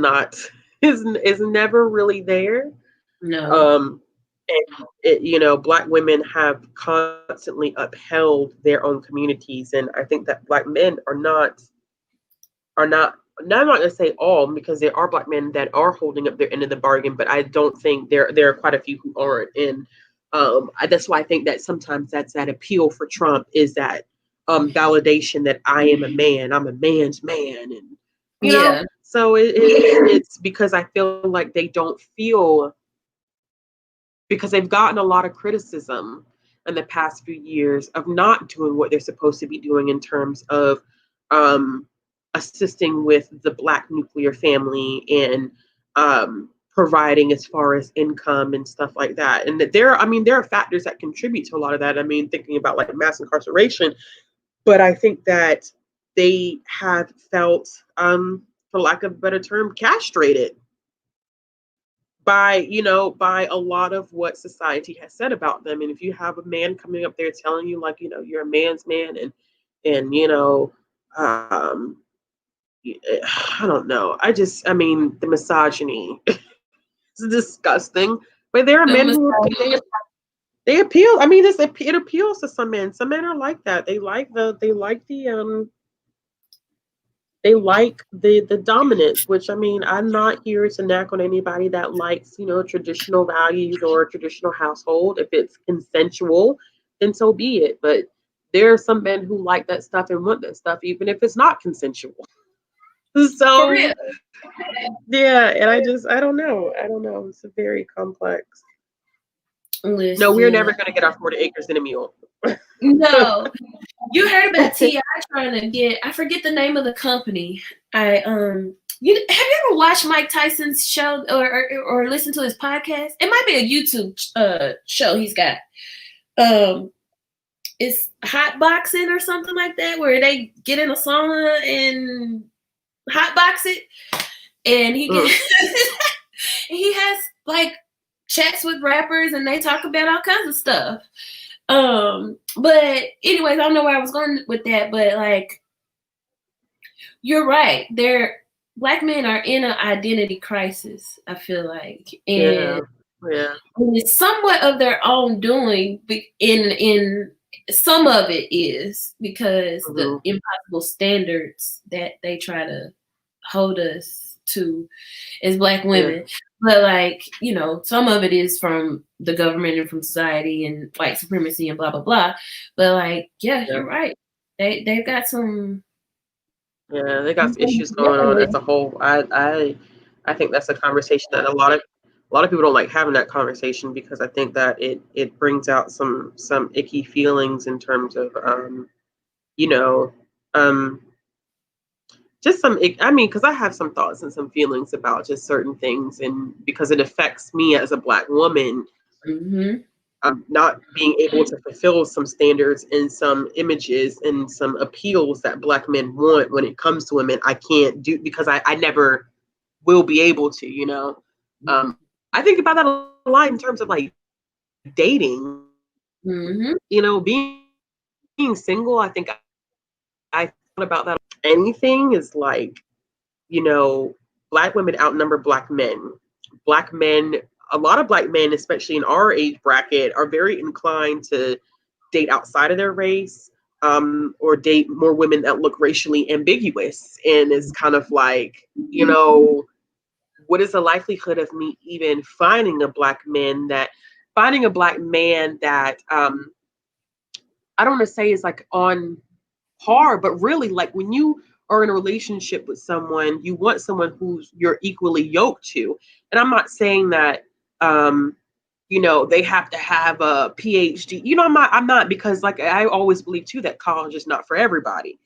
never really there. No. And Black women have constantly upheld their own communities, and I think that Black men are not. I'm not going to say all, because there are Black men that are holding up their end of the bargain, but I don't think there are quite a few who aren't. And that's why I think that sometimes that's that appeal for Trump, is that validation that I am a man, I'm a man's man, and you know. So it's because I feel like they don't feel, because they've gotten a lot of criticism in the past few years of not doing what they're supposed to be doing in terms of assisting with the Black nuclear family, and providing as far as income and stuff like that. And that there are factors that contribute to a lot of that. I mean, thinking about like mass incarceration, but I think that they have felt, for lack of a better term, castrated by a lot of what society has said about them. And if you have a man coming up there telling you like, you're a man's man, and I don't know. The misogyny is disgusting. But there are men who they appeal. I mean, it appeals to some men. Some men are like that. They like the dominance, which, I mean, I'm not here to knock on anybody that likes, traditional values or a traditional household. If it's consensual, then so be it. But there are some men who like that stuff and want that stuff, even if it's not consensual. So, yeah, and I don't know. It's a very complex. Listen. No, we're never going to get our 40 acres and a mule. No. You heard about T.I. trying to get, I forget the name of the company. Have you ever watched Mike Tyson's show or listen to his podcast? It might be a YouTube show he's got. It's hot boxing or something like that, where they get in a sauna and hot box it, and he has like chats with rappers, and they talk about all kinds of stuff. But anyways, I don't know where I was going with that, but like, you're right. Black men are in an identity crisis, I feel like, and it's somewhat of their own doing. In some of it is because the impossible standards that they try to hold us to as Black women. Yeah. But like, some of it is from the government and from society and white supremacy and blah, blah, blah. But like, you're right. They've got some. Yeah, they got some issues going on as a whole. I think that's a conversation that a lot of people don't like having that conversation, because I think that it brings out some icky feelings in terms of just some, because I have some thoughts and some feelings about just certain things, and because it affects me as a Black woman, not being able to fulfill some standards and some images and some appeals that Black men want when it comes to women. I can't do, because I never will be able to, I think about that a lot in terms of like dating, being single. I think I thought about that. Anything is like, Black women outnumber Black men. Black men, a lot of Black men, especially in our age bracket, are very inclined to date outside of their race, or date more women that look racially ambiguous. And it's kind of like, what is the likelihood of me even finding a Black man that I don't want to say is like on par, but really, like, when you are in a relationship with someone, you want someone who's you're equally yoked to. And I'm not saying that they have to have a PhD. I'm not, because like I always believe too that college is not for everybody.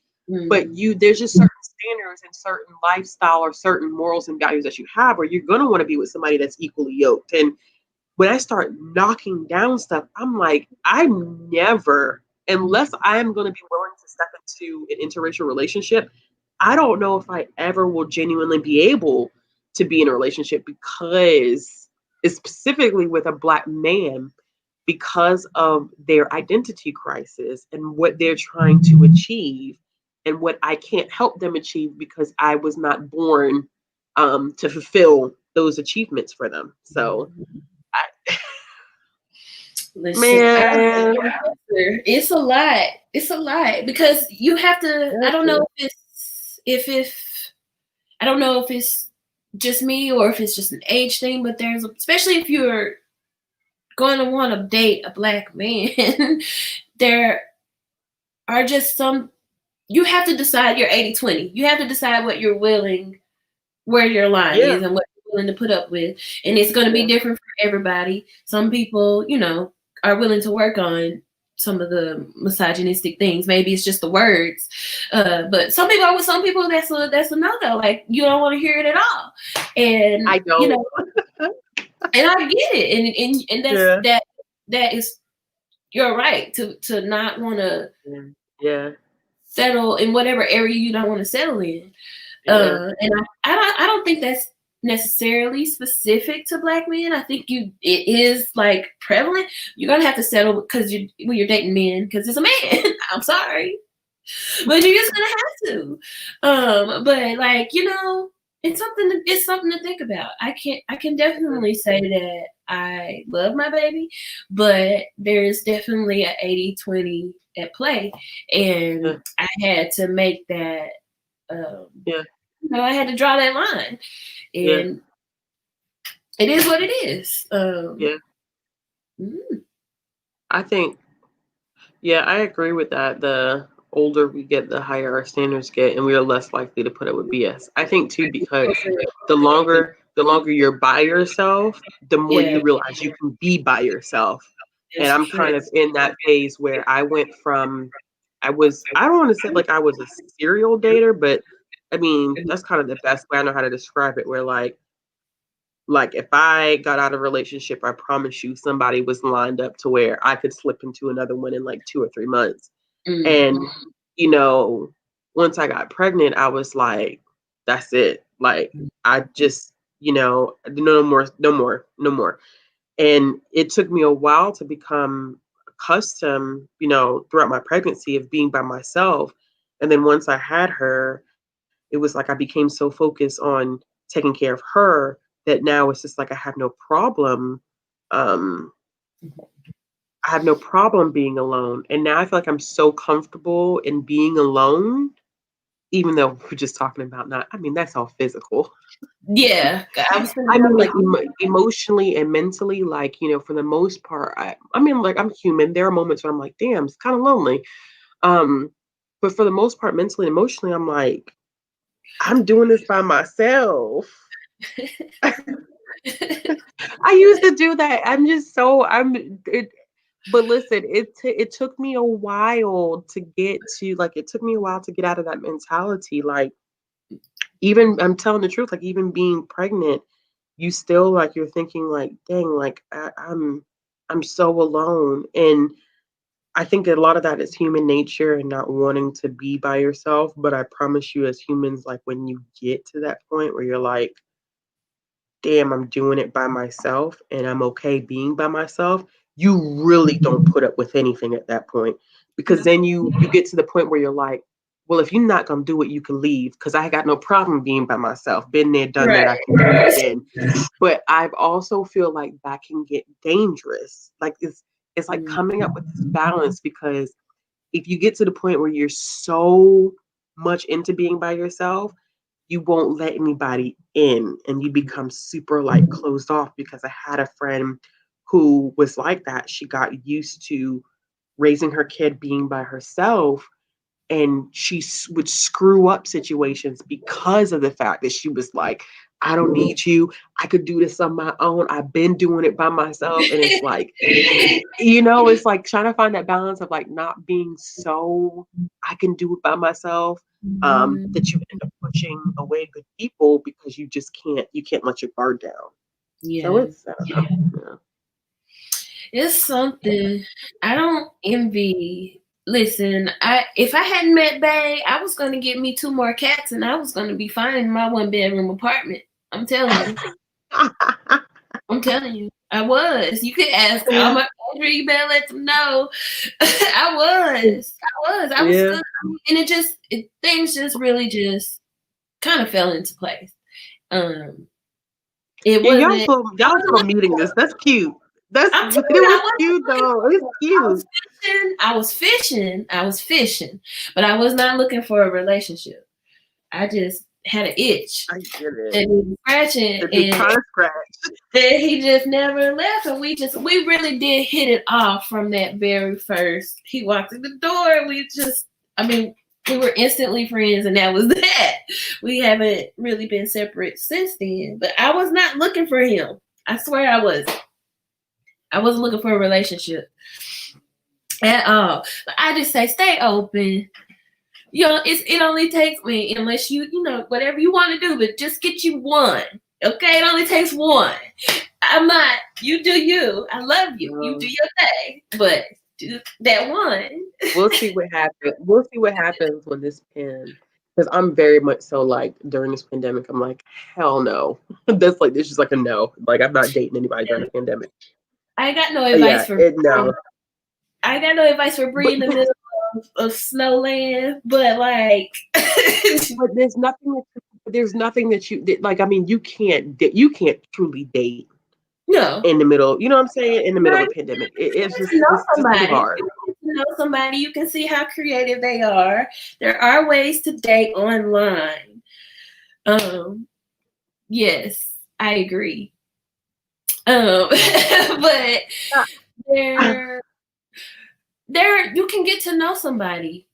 But there's just certain standards and certain lifestyle or certain morals and values that you have, where you're going to want to be with somebody that's equally yoked. And when I start knocking down stuff, I'm like, I'm never, unless I am going to be willing to step into an interracial relationship, I don't know if I ever will genuinely be able to be in a relationship, because it's specifically with a Black man, because of their identity crisis and what they're trying to achieve, and what I can't help them achieve because I was not born to fulfill those achievements for them. So, listen, man, it's a lot. It's a lot, because you have to. I don't know if I don't know if it's just me or if it's just an age thing, but especially if you're going to want to date a Black man, there are just some. You have to decide your 80-20. You have to decide what you're willing, where your line is, and what you're willing to put up with. And it's going to be different for everybody. Some people, are willing to work on some of the misogynistic things. Maybe it's just the words. But some people, that's a no-go. Like, you don't want to hear it at all. And I don't. And I get it, and that's that is, you're right to not want to settle in whatever area you don't want to settle in. And I don't think that's necessarily specific to Black men. I think it is like prevalent. You're gonna have to settle because when you're dating men, because it's a man. I'm sorry, but you're just gonna have to. But like, you know, it's something to think about. I can definitely say that I love my baby, but there's definitely an 80-20 at play, and I had to make that. You know, I had to draw that line, and it is what it is. I think, I agree with that. The older we get, the higher our standards get, and we are less likely to put up with BS. I think too, because the longer you're by yourself, the more you realize you can be by yourself. And I'm kind of in that phase where I went from, I don't want to say like I was a serial dater, but I mean, that's kind of the best way I know how to describe it, where like if I got out of a relationship, I promise you somebody was lined up to where I could slip into another one in like 2 or 3 months. And, you know, once I got pregnant, I was like, that's it. Like, I just, you know, no more. And it took me a while to become accustomed, you know, throughout my pregnancy of being by myself. And then once I had her, it was like I became so focused on taking care of her that now it's just like I have no problem. I have no problem being alone. And now I feel like I'm so comfortable in being alone, even though we're just talking about that's all physical. Yeah. I mean, like emotionally and mentally, like, you know, for the most part, I mean, like, I'm human. There are moments where I'm like, damn, it's kind of lonely. But for the most part, mentally and emotionally, I'm like, I'm doing this by myself. I used to do that. But listen, it took me a while to get out of that mentality. Like, even, I'm telling the truth, like even being pregnant, you still like, you're thinking like, dang, like I'm so alone. And I think a lot of that is human nature and not wanting to be by yourself. But I promise you, as humans, like when you get to that point where you're like, damn, I'm doing it by myself and I'm okay being by myself, you really don't put up with anything at that point. Because then you get to the point where you're like, well, if you're not going to do it, you can leave, because I got no problem being by myself. Been there, done that, I can do it again. But I also feel like that can get dangerous. Like it's like coming up with this balance, because if you get to the point where you're so much into being by yourself, you won't let anybody in and you become super like closed off. Because I had a friend who was like that. She got used to raising her kid being by herself, and she would screw up situations because of the fact that she was like, I don't need you. I could do this on my own. I've been doing it by myself. And it's like, you know, it's like trying to find that balance of like not being so I can do it by myself, that you end up pushing away good people because you can't let your guard down. Yeah. So it's, it's something I don't envy. Listen, if I hadn't met Bay, I was going to get me 2 more cats and I was going to be fine in my 1-bedroom apartment. I'm telling you. I'm telling you. I was. You could ask all my Andrew, you better let them know. I was good. And things just really just kind of fell into place. It wasn't. Y'all still meeting this. That's cute. It was cute though. It was cute. I was fishing, but I was not looking for a relationship. I just had an itch. I get it. And he was scratching, and he just never left. And we really did hit it off from that very first. He walked in the door. We were instantly friends, and that was that. We haven't really been separate since then. But I was not looking for him. I swear I wasn't. I wasn't looking for a relationship at all. But I just say, stay open. You know, it only takes me, unless you know, whatever you want to do, but just get you one. Okay, it only takes one. I'm not. You do you. I love you. You do your thing. But do that one. We'll see what happens. We'll see what happens when this because I'm very much so like during this pandemic, I'm like, hell no. That's like this is like a no. Like I'm not dating anybody during the pandemic. I got no advice for no. I got no advice for Bree in the middle of Snowland, but like but there's nothing that you like. I mean, you can't truly date. No. In the middle, you know what I'm saying? In the middle of a pandemic. It's just too hard. You can know somebody, you can see how creative they are. There are ways to date online. Yes, I agree. But there you can get to know somebody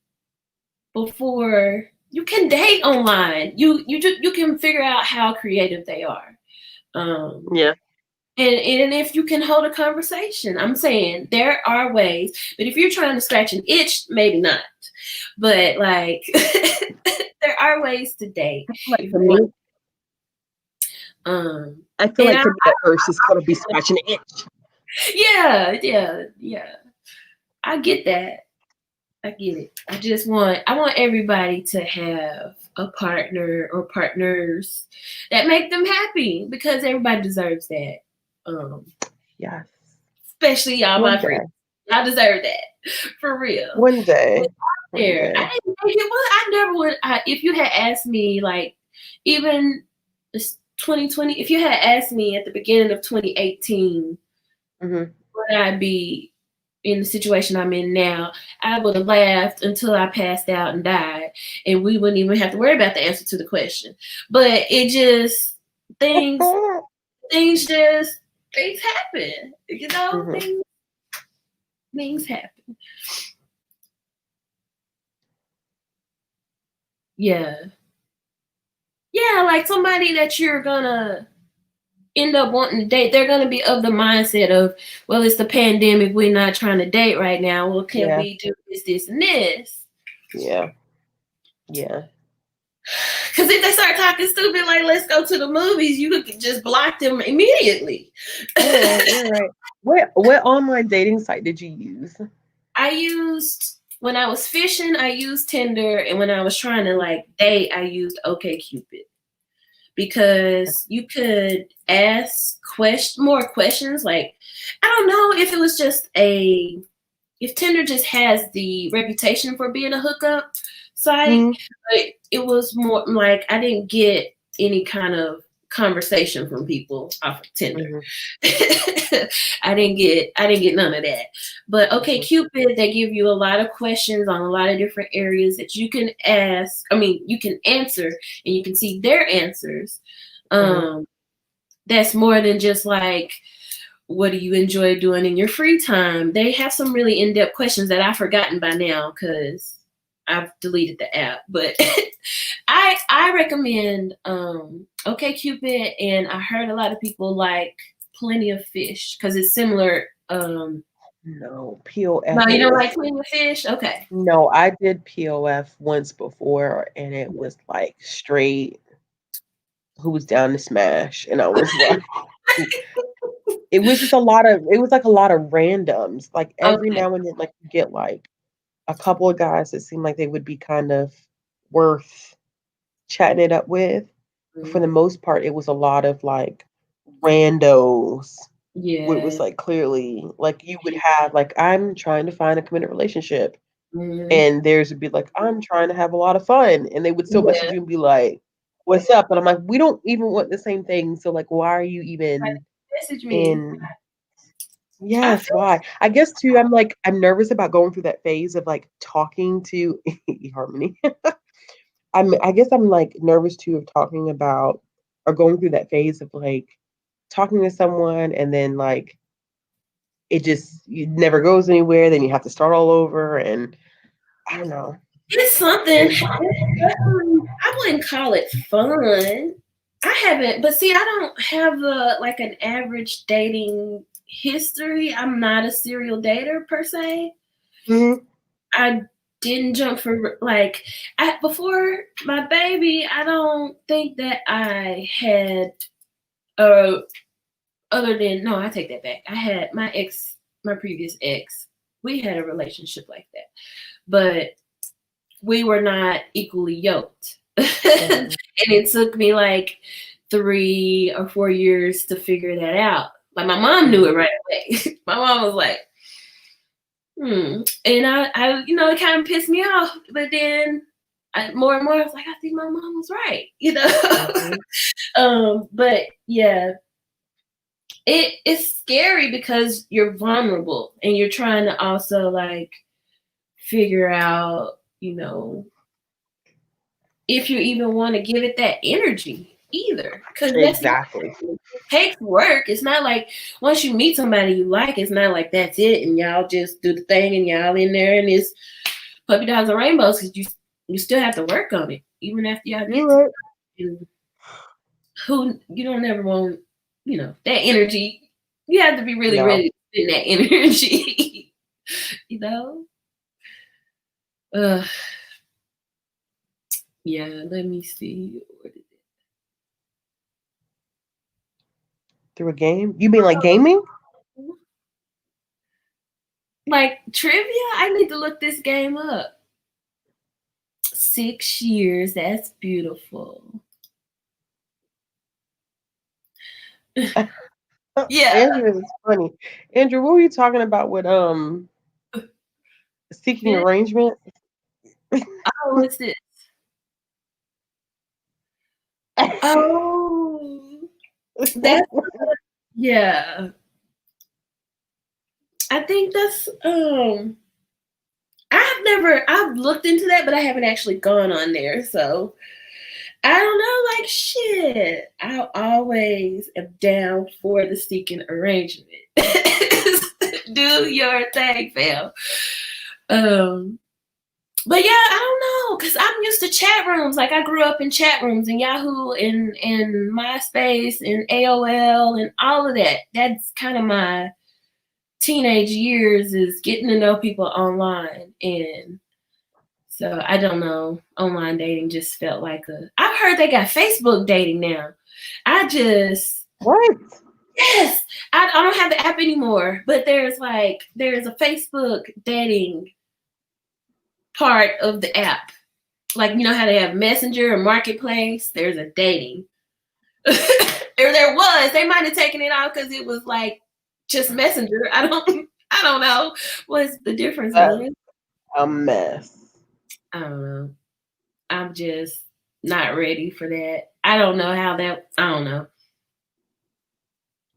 before you can date online. You can figure out how creative they are. Yeah. And if you can hold a conversation, I'm saying there are ways, but if you're trying to scratch an itch, maybe not. But like there are ways to date. Like for me, I feel like that first is gonna be scratching an itch. Yeah. I get that. I get it. I want everybody to have a partner or partners that make them happy because everybody deserves that. Yes. Especially y'all, my friends. Y'all deserve that. For real. One day. I didn't think it was. I never would. If you had asked me, like, even 2020, if you had asked me at the beginning of 2018, would I be in the situation I'm in now, I would have laughed until I passed out and died, and we wouldn't even have to worry about the answer to the question. But it just things happen, you know. Things happen. Yeah, like somebody that you're gonna end up wanting to date, they're gonna be of the mindset of, well, it's the pandemic, we're not trying to date right now. Well, can we do this, and this? Yeah. Because if they start talking stupid, like let's go to the movies, you could just block them immediately. You're right. What online dating site did you use? When I was fishing, I used Tinder, and when I was trying to like date, I used OkCupid. Because you could ask more questions. Like, I don't know if it was just if Tinder just has the reputation for being a hookup site, but it was more like I didn't get any kind of conversation from people off of Tinder. I didn't get none of that. But OkCupid, they give you a lot of questions on a lot of different areas that you can ask. I mean, you can answer and you can see their answers. That's more than just like, what do you enjoy doing in your free time? They have some really in-depth questions that I've forgotten by now because I've deleted the app. But I recommend OkCupid, and I heard a lot of people like Plenty of Fish because it's similar. No, POF. No, you don't like Plenty of Fish? Okay. No, I did POF once before, and it was like straight who was down to smash, and I was like, it was like a lot of randoms. Like every now and then, like you get like a couple of guys that seem like they would be kind of worth chatting it up with. For the most part, it was a lot of like randos. Yeah. It was like clearly like you would have like, I'm trying to find a committed relationship. And theirs would be like, I'm trying to have a lot of fun. And they would still message you and be like, what's up? And I'm like, we don't even want the same thing. So like, why are you even message me? Yes, why? I guess too, I'm nervous about going through that phase of like talking to eHarmony. I guess I'm like nervous too of talking about or going through that phase of like talking to someone and then like it never goes anywhere. Then you have to start all over, and I don't know. It's something. I wouldn't call it fun. I haven't, but see, I don't have an average dating history. I'm not a serial dater per se. I didn't jump for before my baby. I don't think that I had a other than, no, I take that back. I had my previous ex, we had a relationship like that, but we were not equally yoked. And it took me like 3 or 4 years to figure that out. Like my mom knew it right away. My mom was like, and I it kind of pissed me off. But then more and more, I was like, I think my mom was right, But yeah, it's scary because you're vulnerable and you're trying to also like figure out, if you even want to give it that energy either. Because exactly. It takes work. It's not like once you meet somebody you like, it's not like that's it and y'all just do the thing and y'all in there and it's puppy dogs and rainbows, because you still have to work on it even after y'all get to it. Who you don't ever want, that energy. You have to be really ready to spend that energy. Yeah, let me see. Through a game? You mean like gaming? Like trivia? I need to look this game up. 6 years. That's beautiful. Yeah. Andrew is funny. Andrew, what were you talking about with seeking arrangement? Oh, what's this? Oh, that's yeah. I think that's I've looked into that, but I haven't actually gone on there. So I don't know, like shit. I always am down for the seeking arrangement. Do your thing, fam. But yeah, I don't know, because I'm used to chat rooms. Like I grew up in chat rooms and Yahoo and MySpace and AOL and all of that. That's kind of my teenage years, is getting to know people online. And so I don't know, online dating just felt like I've heard they got Facebook dating now. What? Yes, I don't have the app anymore, but there's a Facebook dating part of the app. Like, how they have Messenger and Marketplace, there's a dating. There was. They might have taken it out because it was like just Messenger. I don't know what's the difference. A mess. I don't know. I'm just not ready for that. I don't know.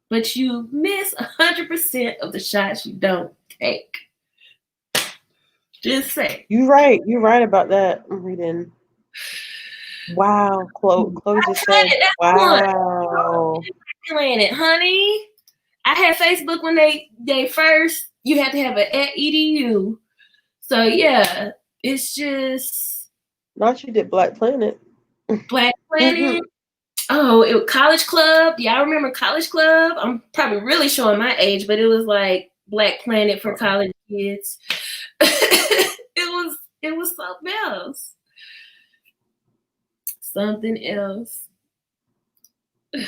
But you miss 100% of the shots you don't take. Just say. You're right about that. I'm reading. Wow, Chloe just said, wow. It, honey. I had Facebook when they first, you had to have an edu. So yeah, it's just. Not you did Black Planet. Black Planet. Oh, College Club. Yeah, I remember College Club. I'm probably really showing my age, but it was like Black Planet for college kids. It was something else. Something else. I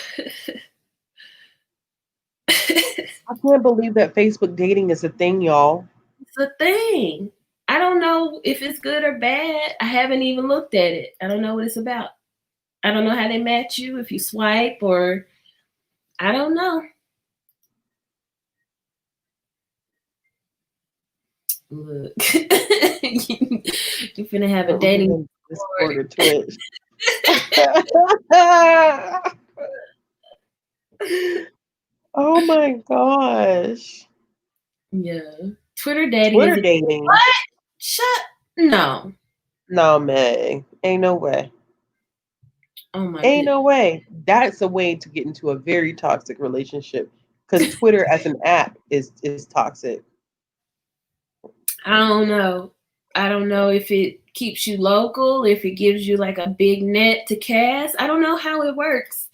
can't believe that Facebook dating is a thing, y'all. It's a thing. I don't know if it's good or bad. I haven't even looked at it. I don't know what it's about. I don't know how they match you, if you swipe, or I don't know. Look, you're finna have a dating Discord or Twitch. Oh my gosh. Yeah. Twitter dating. What? No. No, man. Ain't no way. Oh my Ain't no way. That's a way to get into a very toxic relationship, because Twitter as an app is toxic. I don't know. I don't know if it keeps you local, if it gives you like a big net to cast. I don't know how it works.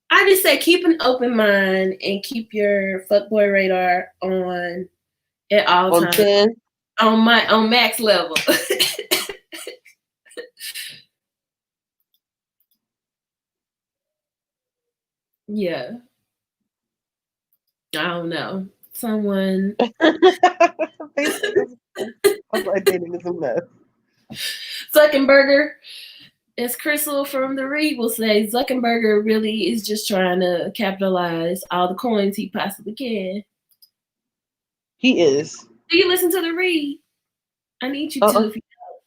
I just say keep an open mind and keep your fuckboy radar on at all times. 10? On max level. Yeah. don't know. Someone. Online dating is a mess. Zuckerberg, as Crystal from the Read will say, Zuckerberg really is just trying to capitalize all the coins he possibly can. He is. Do you listen to the Read? I need you to. If you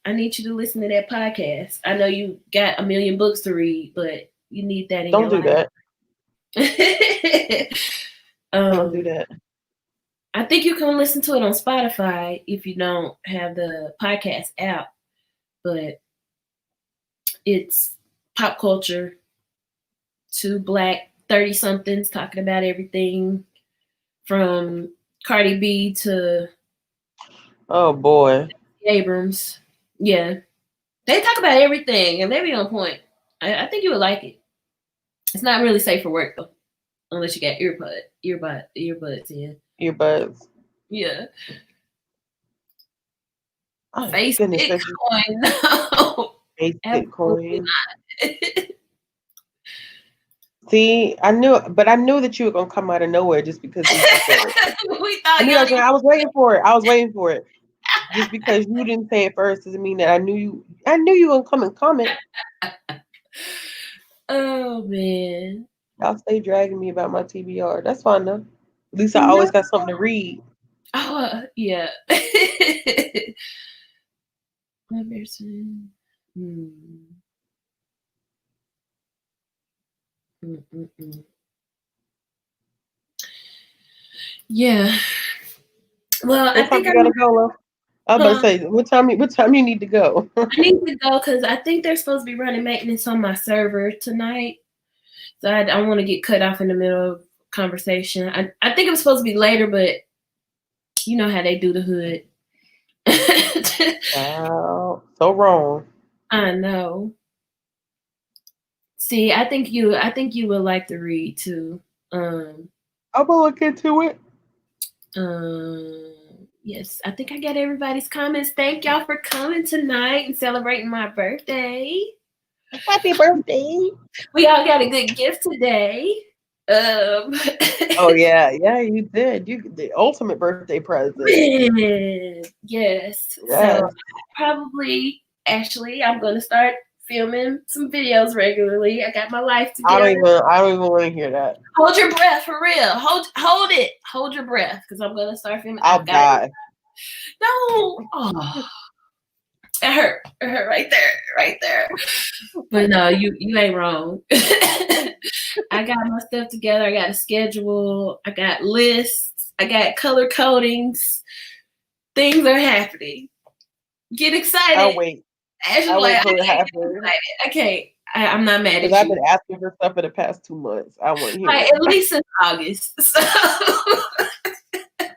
I need you to listen to that podcast. I know you got a million books to read, but you need that in Don't your life. That. Don't do that. I think you can listen to it on Spotify if you don't have the podcast app, but it's pop culture. 2 Black 30-somethings talking about everything from Cardi B to oh boy, Abrams. Yeah, they talk about everything and they be on point. I think you would like it. It's not really safe for work though, unless you got earbuds in. Earbuds. Yeah. Oh, Face goodness, Bitcoin. No. Face Bitcoin. See, I knew that you were gonna come out of nowhere just because you said it. I was waiting for it. Just because you didn't say it first doesn't mean that I knew you were gonna come and comment. Oh man. Y'all stay dragging me about my TBR. That's fine though. At least I always got something to read. Oh yeah. Yeah. Well, I think I gotta go. Love. I was about to say, what time you need to go? I need to go because I think they're supposed to be running maintenance on my server tonight. So I don't want to get cut off in the middle of conversation. I think it was supposed to be later, but you know how they do the hood. Wow, so wrong. I know. See, I think you would like to read too. I'm gonna look into it. Yes, I think I got everybody's comments. Thank y'all for coming tonight and celebrating my birthday. Happy birthday! We all got a good gift today. Oh yeah, you did. You the ultimate birthday present. Yes. So probably, Ashley, I'm gonna start filming some videos regularly. I got my life together. I don't even want to hear that. Hold your breath for real. Hold it. Hold your breath because I'm gonna start filming. I'll die. No. Oh. It hurt right there. But no, you ain't wrong. I got my stuff together. I got a schedule. I got lists. I got color codings. Things are happening. Get excited. I'll wait. I'll wait for it to happen. I can't. I'm not mad at you. I've been asking for stuff for the past 2 months. I want to hear it. At least since August. So.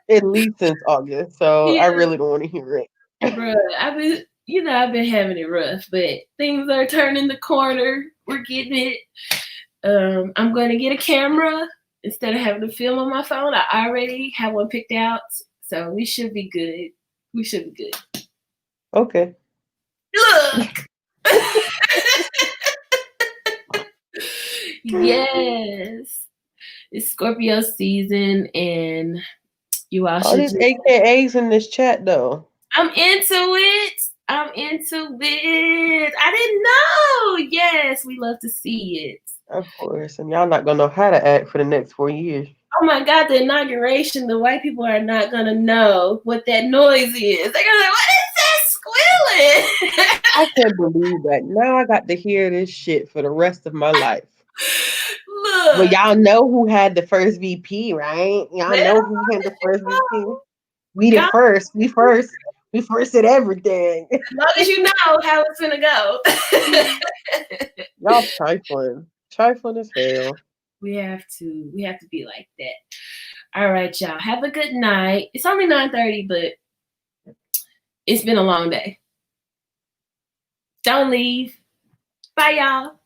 At least since August. So yeah. I really don't want to hear it. Bruh, I've been having it rough, but things are turning the corner. We're getting it. I'm going to get a camera instead of having to film on my phone. I already have one picked out, so we should be good. Okay. Look. Yes. It's Scorpio season, and you all should. These AKAs in this chat, though. I'm into it. I didn't know. Yes, we love to see it. Of course. And y'all not going to know how to act for the next 4 years. Oh, my God. The inauguration, the white people are not going to know what that noise is. They're going to be like, what is that squealing? I can't believe that. Now I got to hear this shit for the rest of my life. Look. Well, y'all know who had the first VP, right? Y'all know who had the first VP. We the first. We first at everything. As long as you know how it's gonna go. Y'all trifling as hell. We have to be like that. All right, y'all. Have a good night. It's only 9:30, but it's been a long day. Don't leave. Bye, y'all.